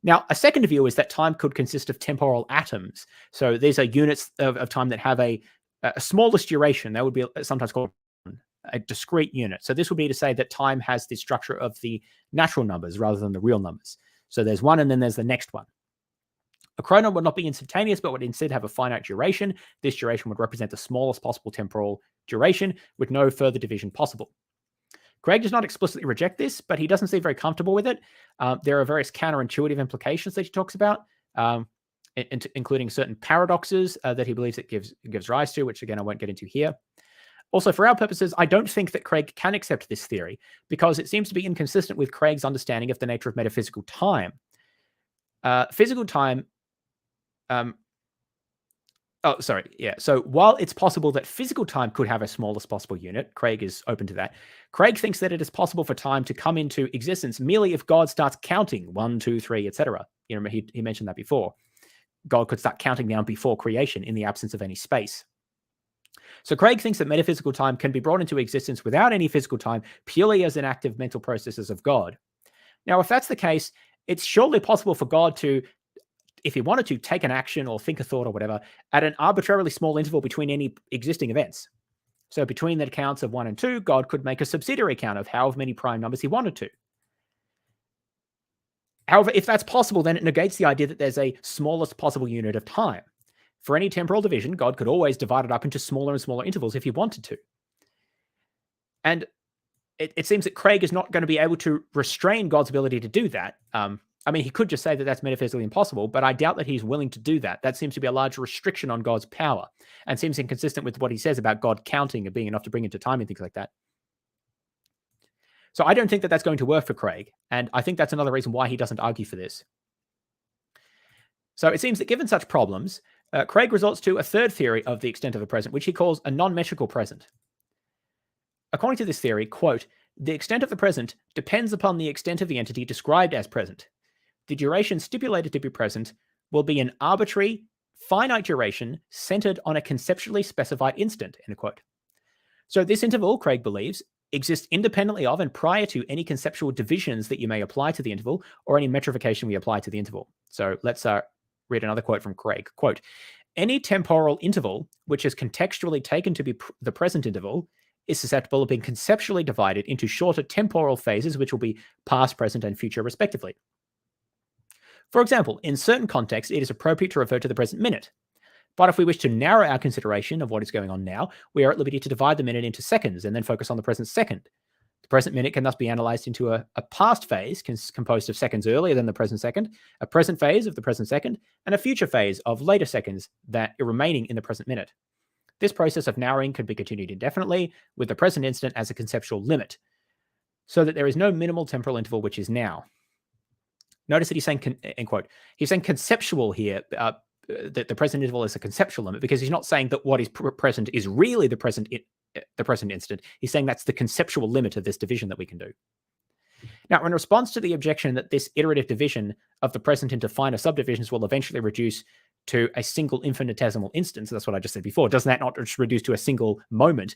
Now, a second view is that time could consist of temporal atoms. So these are units of time that have a smallest duration. That would be sometimes called a discrete unit. So this would be to say that time has the structure of the natural numbers rather than the real numbers. So there's one and then there's the next one. A chronon would not be instantaneous, but would instead have a finite duration. This duration would represent the smallest possible temporal duration with no further division possible. Craig does not explicitly reject this, but he doesn't seem very comfortable with it. There are various counterintuitive implications that he talks about, including certain paradoxes that he believes it gives rise to, which again, I won't get into here. Also, for our purposes, I don't think that Craig can accept this theory because it seems to be inconsistent with Craig's understanding of the nature of metaphysical time. Physical time... So while it's possible that physical time could have a smallest possible unit, Craig is open to that. Craig thinks that it is possible for time to come into existence merely if God starts counting 1, 2, 3, etc. You know, he mentioned that before. God could start counting down before creation in the absence of any space. So Craig thinks that metaphysical time can be brought into existence without any physical time, purely as inactive mental processes of God. Now, if that's the case, it's surely possible for God to, if he wanted to, take an action or think a thought or whatever at an arbitrarily small interval between any existing events. So between the counts of 1 and 2, God could make a subsidiary count of however many prime numbers he wanted to. However, if that's possible, then it negates the idea that there's a smallest possible unit of time. For any temporal division, God could always divide it up into smaller and smaller intervals if he wanted to. And it seems that Craig is not going to be able to restrain God's ability to do that. I mean, he could just say that that's metaphysically impossible, but I doubt that he's willing to do that. That seems to be a large restriction on God's power and seems inconsistent with what he says about God counting and being enough to bring into time and things like that. So I don't think that that's going to work for Craig, and I think that's another reason why he doesn't argue for this. So it seems that given such problems, Craig resorts to a third theory of the extent of the present, which he calls a non-metrical present. According to this theory, quote, the extent of the present depends upon the extent of the entity described as present. The duration stipulated to be present will be an arbitrary, finite duration centered on a conceptually specified instant, end quote. So this interval, Craig believes, exists independently of and prior to any conceptual divisions that you may apply to the interval or any metrification we apply to the interval. So let's read another quote from Craig. Quote, any temporal interval which is contextually taken to be the present interval is susceptible of being conceptually divided into shorter temporal phases, which will be past, present, and future respectively. For example, in certain contexts, it is appropriate to refer to the present minute. But if we wish to narrow our consideration of what is going on now, we are at liberty to divide the minute into seconds and then focus on the present second. The present minute can thus be analyzed into a past phase composed of seconds earlier than the present second, a present phase of the present second, and a future phase of later seconds that are remaining in the present minute. This process of narrowing can be continued indefinitely, with the present instant as a conceptual limit, so that there is no minimal temporal interval which is now. Notice that he's saying, end quote, he's saying conceptual here, that the present interval is a conceptual limit, because he's not saying that what is present is really the present instant. He's saying that's the conceptual limit of this division that we can do. Now, in response to the objection that this iterative division of the present into finer subdivisions will eventually reduce to a single infinitesimal instance, that's what I just said before, doesn't that not just reduce to a single moment?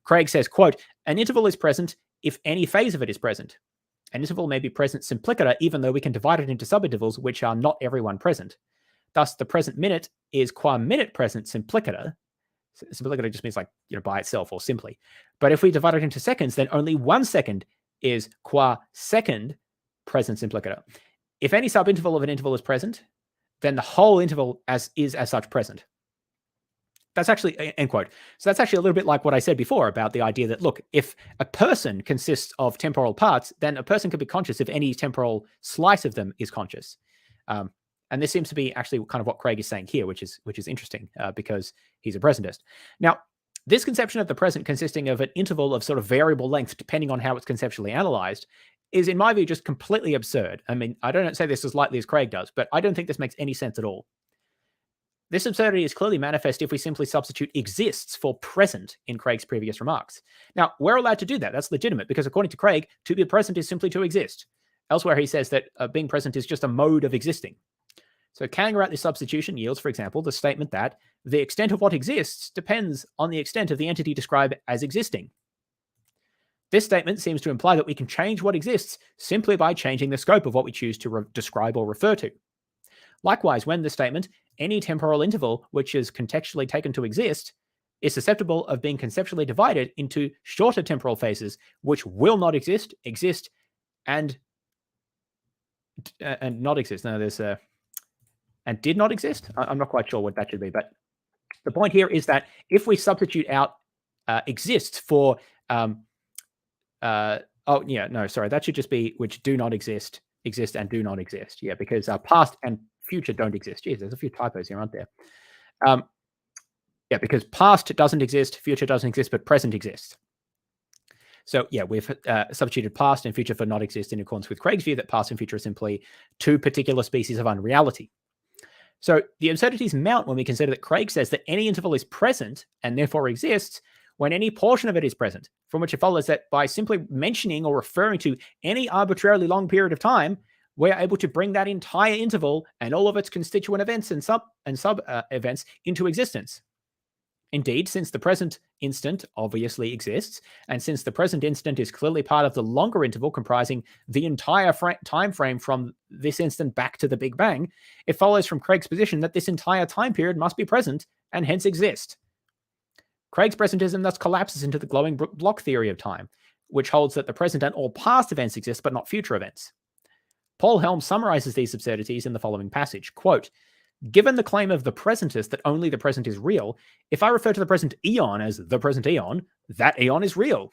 Craig says, quote, an interval is present if any phase of it is present. An interval may be present simpliciter, even though we can divide it into subintervals which are not every one present. Thus, the present minute is qua minute present simpliciter, Simpliciter just means like, by itself or simply. But if we divide it into seconds, then only 1 second is qua second present simpliciter. If any subinterval of an interval is present, then the whole interval is as such present. That's actually, end quote. So that's actually a little bit like what I said before about the idea that, look, if a person consists of temporal parts, then a person could be conscious if any temporal slice of them is conscious. And this seems to be actually kind of what Craig is saying here, which is interesting because he's a presentist. Now, this conception of the present consisting of an interval of sort of variable length, depending on how it's conceptually analyzed, is, in my view, just completely absurd. I mean, I don't say this as lightly as Craig does, but I don't think this makes any sense at all. This absurdity is clearly manifest if we simply substitute exists for present in Craig's previous remarks. Now, we're allowed to do that. That's legitimate because according to Craig, to be present is simply to exist. Elsewhere, he says that being present is just a mode of existing. So carrying out this substitution yields, for example, the statement that the extent of what exists depends on the extent of the entity described as existing. This statement seems to imply that we can change what exists simply by changing the scope of what we choose to describe or refer to. Likewise, when the statement, any temporal interval which is contextually taken to exist, is susceptible of being conceptually divided into shorter temporal phases which will not exist, exist, and not exist. No, there's a... and did not exist? I'm not quite sure what that should be, but the point here is that if we substitute out exists for... that should just be which do not exist, exist, and do not exist. Yeah, because past and future don't exist. Geez, there's a few typos here, aren't there? Because past doesn't exist, future doesn't exist, but present exists. So yeah, we've substituted past and future for not exist in accordance with Craig's view that past and future are simply two particular species of unreality. So the absurdities mount when we consider that Craig says that any interval is present and therefore exists when any portion of it is present, from which it follows that by simply mentioning or referring to any arbitrarily long period of time, we're able to bring that entire interval and all of its constituent events and sub events into existence. Indeed, since the present instant obviously exists, and since the present instant is clearly part of the longer interval comprising the entire time frame from this instant back to the Big Bang, it follows from Craig's position that this entire time period must be present and hence exist. Craig's presentism thus collapses into the glowing block theory of time, which holds that the present and all past events exist but not future events. Paul Helm summarizes these absurdities in the following passage, quote, "Given the claim of the presentist that only the present is real, if I refer to the present eon as the present eon, that eon is real.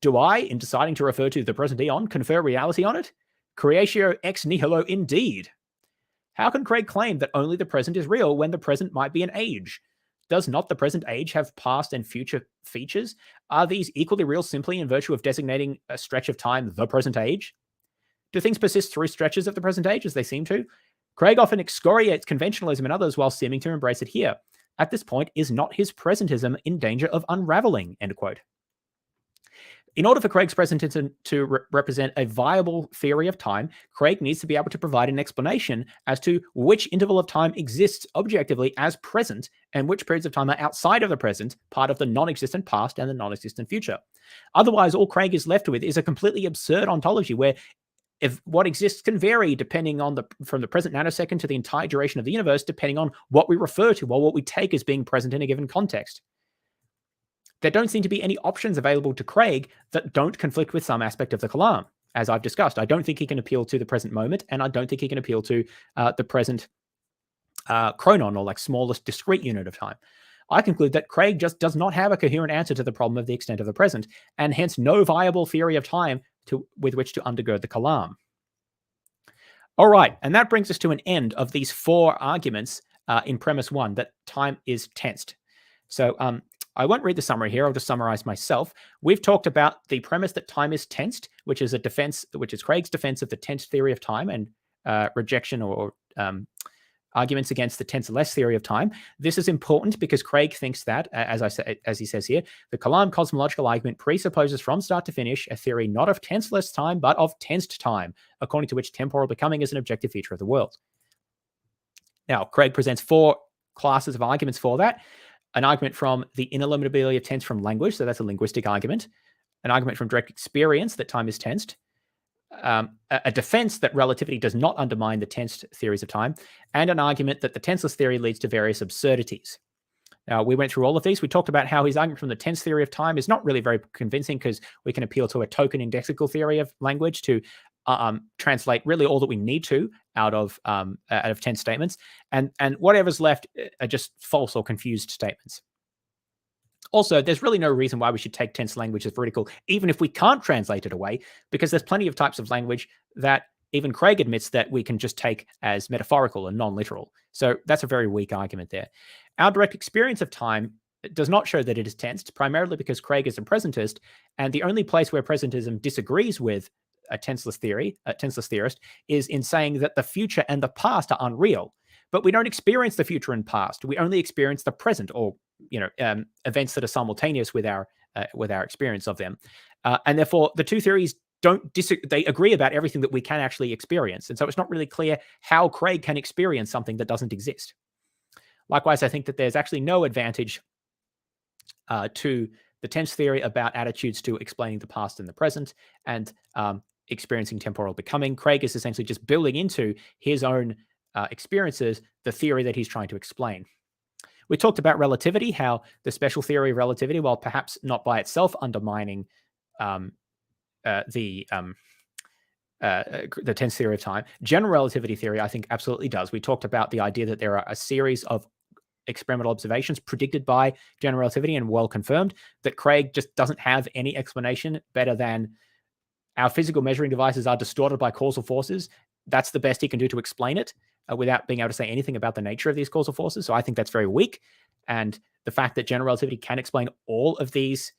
Do I, in deciding to refer to the present eon, confer reality on it? Creatio ex nihilo indeed. How can Craig claim that only the present is real when the present might be an age? Does not the present age have past and future features? Are these equally real simply in virtue of designating a stretch of time the present age? Do things persist through stretches of the present age as they seem to? Craig often excoriates conventionalism in others while seeming to embrace it here. At this point, is not his presentism in danger of unraveling?" End quote. In order for Craig's presentism to represent a viable theory of time, Craig needs to be able to provide an explanation as to which interval of time exists objectively as present and which periods of time are outside of the present, part of the non-existent past and the non-existent future. Otherwise, all Craig is left with is a completely absurd ontology where if what exists can vary depending on from the present nanosecond to the entire duration of the universe, depending on what we refer to or what we take as being present in a given context. There don't seem to be any options available to Craig that don't conflict with some aspect of the Kalam. As I've discussed, I don't think he can appeal to the present moment, and I don't think he can appeal to the present chronon, or like smallest discrete unit of time. I conclude that Craig just does not have a coherent answer to the problem of the extent of the present, and hence no viable theory of time with which to undergird the Kalam. All right, and that brings us to an end of these four arguments in premise one, that time is tensed. So I won't read the summary here, I'll just summarize myself. We've talked about the premise that time is tensed, which is Craig's defense of the tensed theory of time and rejection or arguments against the tenseless theory of time. This is important because Craig thinks that, as he says here, the Kalam cosmological argument presupposes from start to finish a theory not of tenseless time, but of tensed time, according to which temporal becoming is an objective feature of the world. Now, Craig presents four classes of arguments for that. An argument from the ineliminability of tense from language, so that's a linguistic argument. An argument from direct experience that time is tensed. A defense that relativity does not undermine the tensed theories of time, and an argument that the tenseless theory leads to various absurdities. Now, we went through all of these. We talked about how his argument from the tense theory of time is not really very convincing because we can appeal to a token indexical theory of language to translate really all that we need to out of tense statements, and whatever's left are just false or confused statements. Also, there's really no reason why we should take tense language as veridical, even if we can't translate it away, because there's plenty of types of language that even Craig admits that we can just take as metaphorical and non-literal. So that's a very weak argument there. Our direct experience of time does not show that it is tensed, primarily because Craig is a presentist, and the only place where presentism disagrees with a tenseless theorist, is in saying that the future and the past are unreal. But we don't experience the future and past. We only experience the present, or events that are simultaneous with our experience of them. And therefore, the two theories they agree about everything that we can actually experience. And so it's not really clear how Craig can experience something that doesn't exist. Likewise, I think that there's actually no advantage to the tense theory about attitudes to explaining the past and the present and experiencing temporal becoming. Craig is essentially just building into his own experiences the theory that he's trying to explain. We talked about relativity, how the special theory of relativity, while perhaps not by itself undermining the tense theory of time, general relativity theory, I think, absolutely does. We talked about the idea that there are a series of experimental observations predicted by general relativity and well confirmed, that Craig just doesn't have any explanation better than our physical measuring devices are distorted by causal forces. That's the best he can do to explain it without being able to say anything about the nature of these causal forces. So I think that's very weak. And the fact that general relativity can explain all of these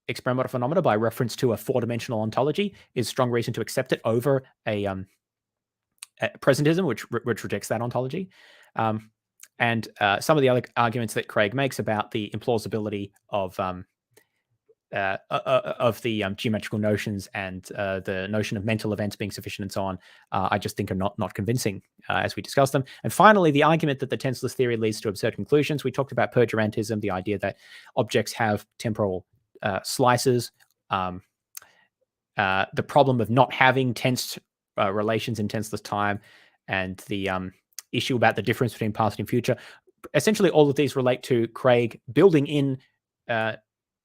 experimental phenomena by reference to a four-dimensional ontology is strong reason to accept it over a presentism, which rejects that ontology. And some of the other arguments that Craig makes about the implausibility of the geometrical notions and the notion of mental events being sufficient and so on, I just think are not convincing as we discuss them. And finally, the argument that the tenseless theory leads to absurd conclusions. We talked about perdurantism, the idea that objects have temporal slices, the problem of not having tensed relations in tenseless time, and the issue about the difference between past and future. Essentially, all of these relate to Craig building in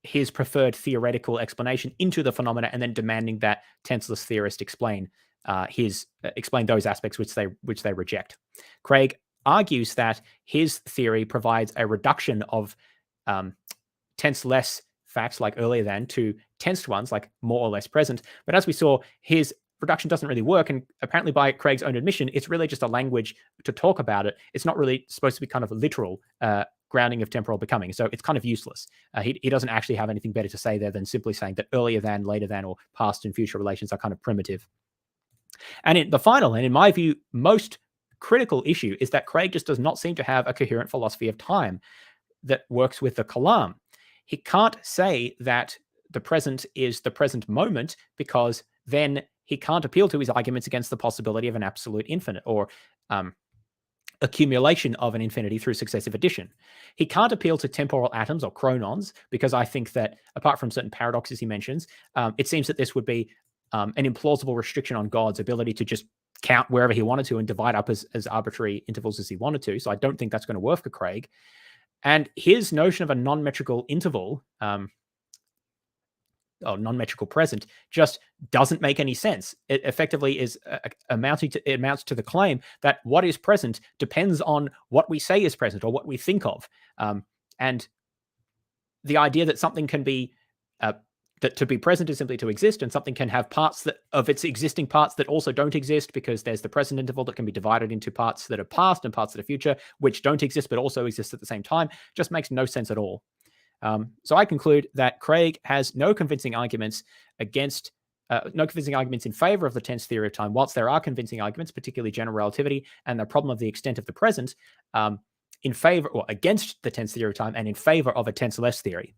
his preferred theoretical explanation into the phenomena and then demanding that tenseless theorist explain those aspects which they reject. Craig argues that his theory provides a reduction of tenseless facts like earlier than to tensed ones like more or less present. But as we saw, his reduction doesn't really work, and apparently by Craig's own admission, it's really just a language to talk about it. It's not really supposed to be kind of a literal grounding of temporal becoming, so it's kind of useless. He doesn't actually have anything better to say there than simply saying that earlier than, later than, or past and future relations are kind of primitive. And in the final, and in my view, most critical issue is that Craig just does not seem to have a coherent philosophy of time that works with the Kalam. He can't say that the present is the present moment, because then he can't appeal to his arguments against the possibility of an absolute infinite or accumulation of an infinity through successive addition. He can't appeal to temporal atoms or chronons, because I think that apart from certain paradoxes he mentions, it seems that this would be an implausible restriction on God's ability to just count wherever he wanted to and divide up as arbitrary intervals as he wanted to. So I don't think that's going to work for Craig. And his notion of a non-metrical interval, or non-metrical present, just doesn't make any sense. It effectively is amounts to the claim that what is present depends on what we say is present or what we think of. And the idea that something can be that to be present is simply to exist, and something can have parts of its existing parts that also don't exist, because there's the present interval that can be divided into parts that are past and parts that are future, which don't exist but also exist at the same time, just makes no sense at all. So I conclude that Craig has no convincing arguments in favor of the tense theory of time, whilst there are convincing arguments, particularly general relativity and the problem of the extent of the present, in favor or against the tense theory of time and in favor of a tenseless theory.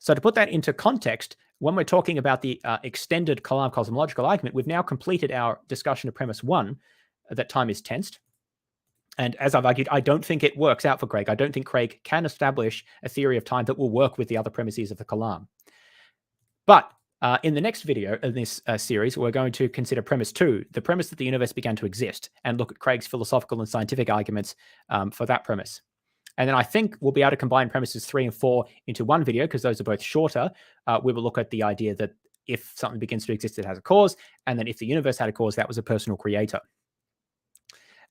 So to put that into context, when we're talking about the extended Kalam cosmological argument, we've now completed our discussion of premise one, that time is tensed. And as I've argued, I don't think it works out for Craig. I don't think Craig can establish a theory of time that will work with the other premises of the Kalam. But in the next video in this series, we're going to consider premise two, the premise that the universe began to exist, and look at Craig's philosophical and scientific arguments for that premise. And then I think we'll be able to combine premises 3 and 4 into one video because those are both shorter. We will look at the idea that if something begins to exist, it has a cause. And then if the universe had a cause, that was a personal creator.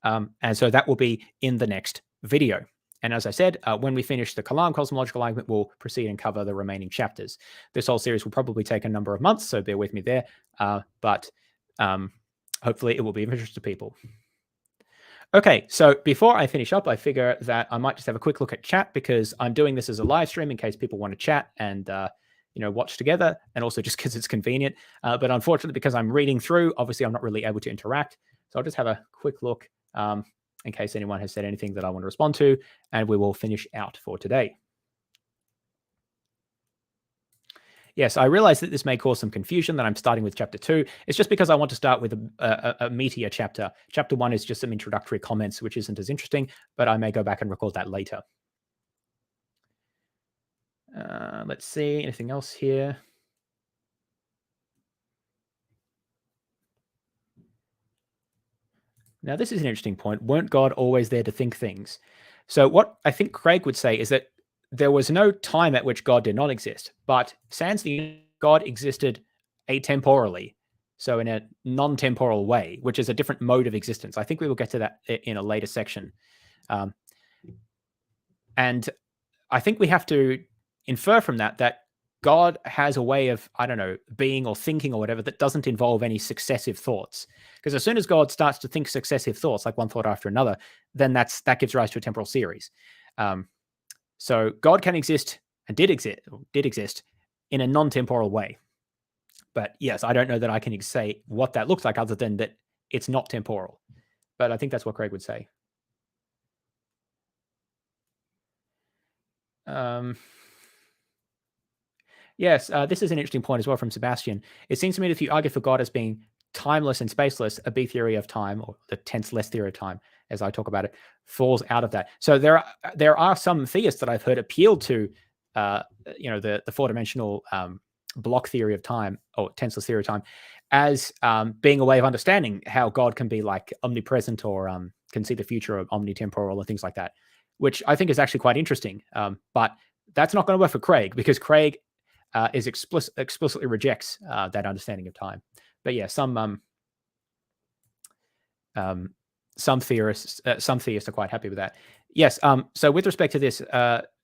And so that will be in the next video. And as I said, when we finish the Kalam cosmological argument, we'll proceed and cover the remaining chapters. This whole series will probably take a number of months, so bear with me there. But hopefully it will be of interest to people. Okay, so before I finish up, I figure that I might just have a quick look at chat because I'm doing this as a live stream in case people want to chat and watch together, and also just because it's convenient. But unfortunately, because I'm reading through, obviously I'm not really able to interact. So I'll just have a quick look in case anyone has said anything that I want to respond to, and we will finish out for today. Yes, I realize that this may cause some confusion that I'm starting with chapter 2. It's just because I want to start with a meatier chapter. Chapter 1 is just some introductory comments, which isn't as interesting, but I may go back and record that later. Let's see, anything else here? Now, this is an interesting point. Weren't God always there to think things? So what I think Craig would say is that there was no time at which God did not exist, but sans the God existed atemporally, so in a non-temporal way, which is a different mode of existence. I think we will get to that in a later section. And I think we have to infer from that that God has a way of, I don't know, being or thinking or whatever that doesn't involve any successive thoughts. Because as soon as God starts to think successive thoughts, like one thought after another, then that gives rise to a temporal series. So God can exist and did exist in a non-temporal way. But yes, I don't know that I can say what that looks like other than that it's not temporal. But I think that's what Craig would say. Yes, this is an interesting point as well from Sebastian. It seems to me that if you argue for God as being timeless and spaceless, a B theory of time, or the tenseless theory of time, as I talk about it, falls out of that. So there are some theists that I've heard appeal to, the four-dimensional block theory of time, or tenseless theory of time, as being a way of understanding how God can be like omnipresent or can see the future, or omnitemporal, or things like that, which I think is actually quite interesting. But that's not going to work for Craig, because Craig explicitly rejects that understanding of time. But yeah, some theorists are quite happy with that. Yes. So with respect to this,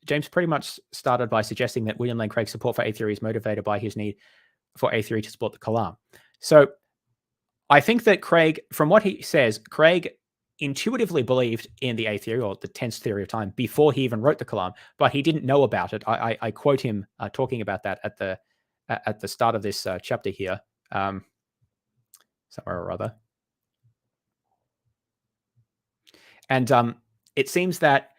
James pretty much started by suggesting that William Lane Craig's support for A theory is motivated by his need for A theory to support the Kalam. So I think that Craig, from what he says, Craig intuitively believed in the A theory, or the tense theory of time, before he even wrote the Kalam, but he didn't know about it. I quote him talking about that at the start of this chapter here, somewhere or other. And it seems that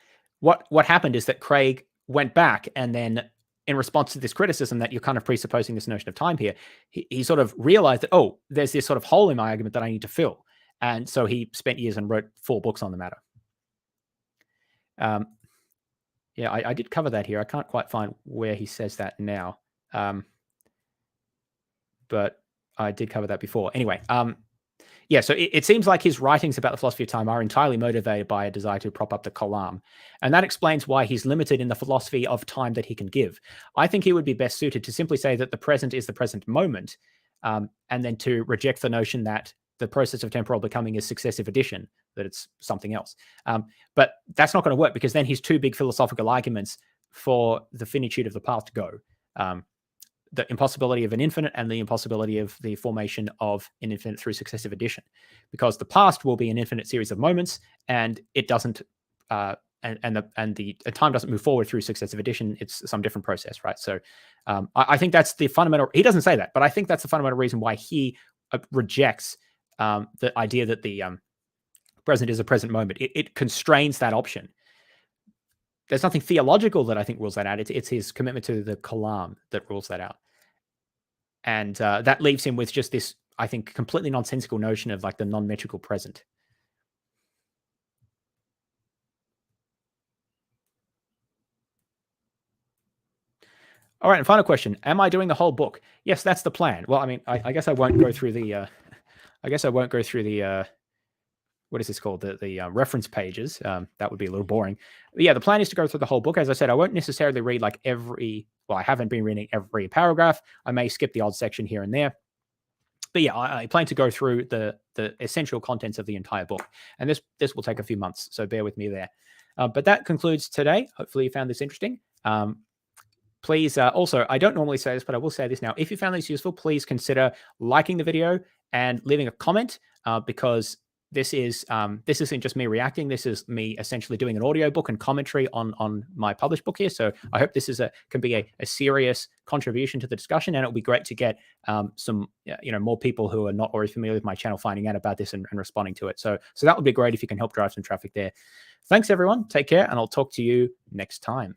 what happened is that Craig went back, and then in response to this criticism that you're kind of presupposing this notion of time here, he sort of realized that, oh, there's this sort of hole in my argument that I need to fill. And so he spent years and wrote 4 books on the matter. Yeah, I did cover that here. I can't quite find where he says that now. But I did cover that before. Anyway, yeah, so it seems like his writings about the philosophy of time are entirely motivated by a desire to prop up the Kalam. And that explains why he's limited in the philosophy of time that he can give. I think he would be best suited to simply say that the present is the present moment, and then to reject the notion that the process of temporal becoming is successive addition, that it's something else. But that's not going to work, because then his 2 big philosophical arguments for the finitude of the past go. The impossibility of an infinite and the impossibility of the formation of an infinite through successive addition, because the past will be an infinite series of moments, and it doesn't, and the time doesn't move forward through successive addition. It's some different process, right? So I think that's the fundamental. He doesn't say that, but I think that's the fundamental reason why he rejects the idea that the present is a present moment. It constrains that option. There's nothing theological that I think rules that out. It's his commitment to the Kalam that rules that out. And that leaves him with just this, I think, completely nonsensical notion of like the non-metrical present. All right, and final question. Am I doing the whole book? Yes, that's the plan. Well, I mean, I guess I won't go through the what is this called? The reference pages. That would be a little boring. But yeah, the plan is to go through the whole book. As I said, I won't necessarily read like I haven't been reading every paragraph. I may skip the odd section here and there. But yeah, I plan to go through the essential contents of the entire book. And this will take a few months, so bear with me there. But that concludes today. Hopefully you found this interesting. Please, also, I don't normally say this, but I will say this now. If you found this useful, please consider liking the video and leaving a comment, because this isn't just me reacting. This is me essentially doing an audiobook and commentary on my published book here. So I hope this can be a serious contribution to the discussion, and it'll be great to get some more people who are not already familiar with my channel finding out about this and responding to it. So that would be great if you can help drive some traffic there. Thanks everyone. Take care, and I'll talk to you next time.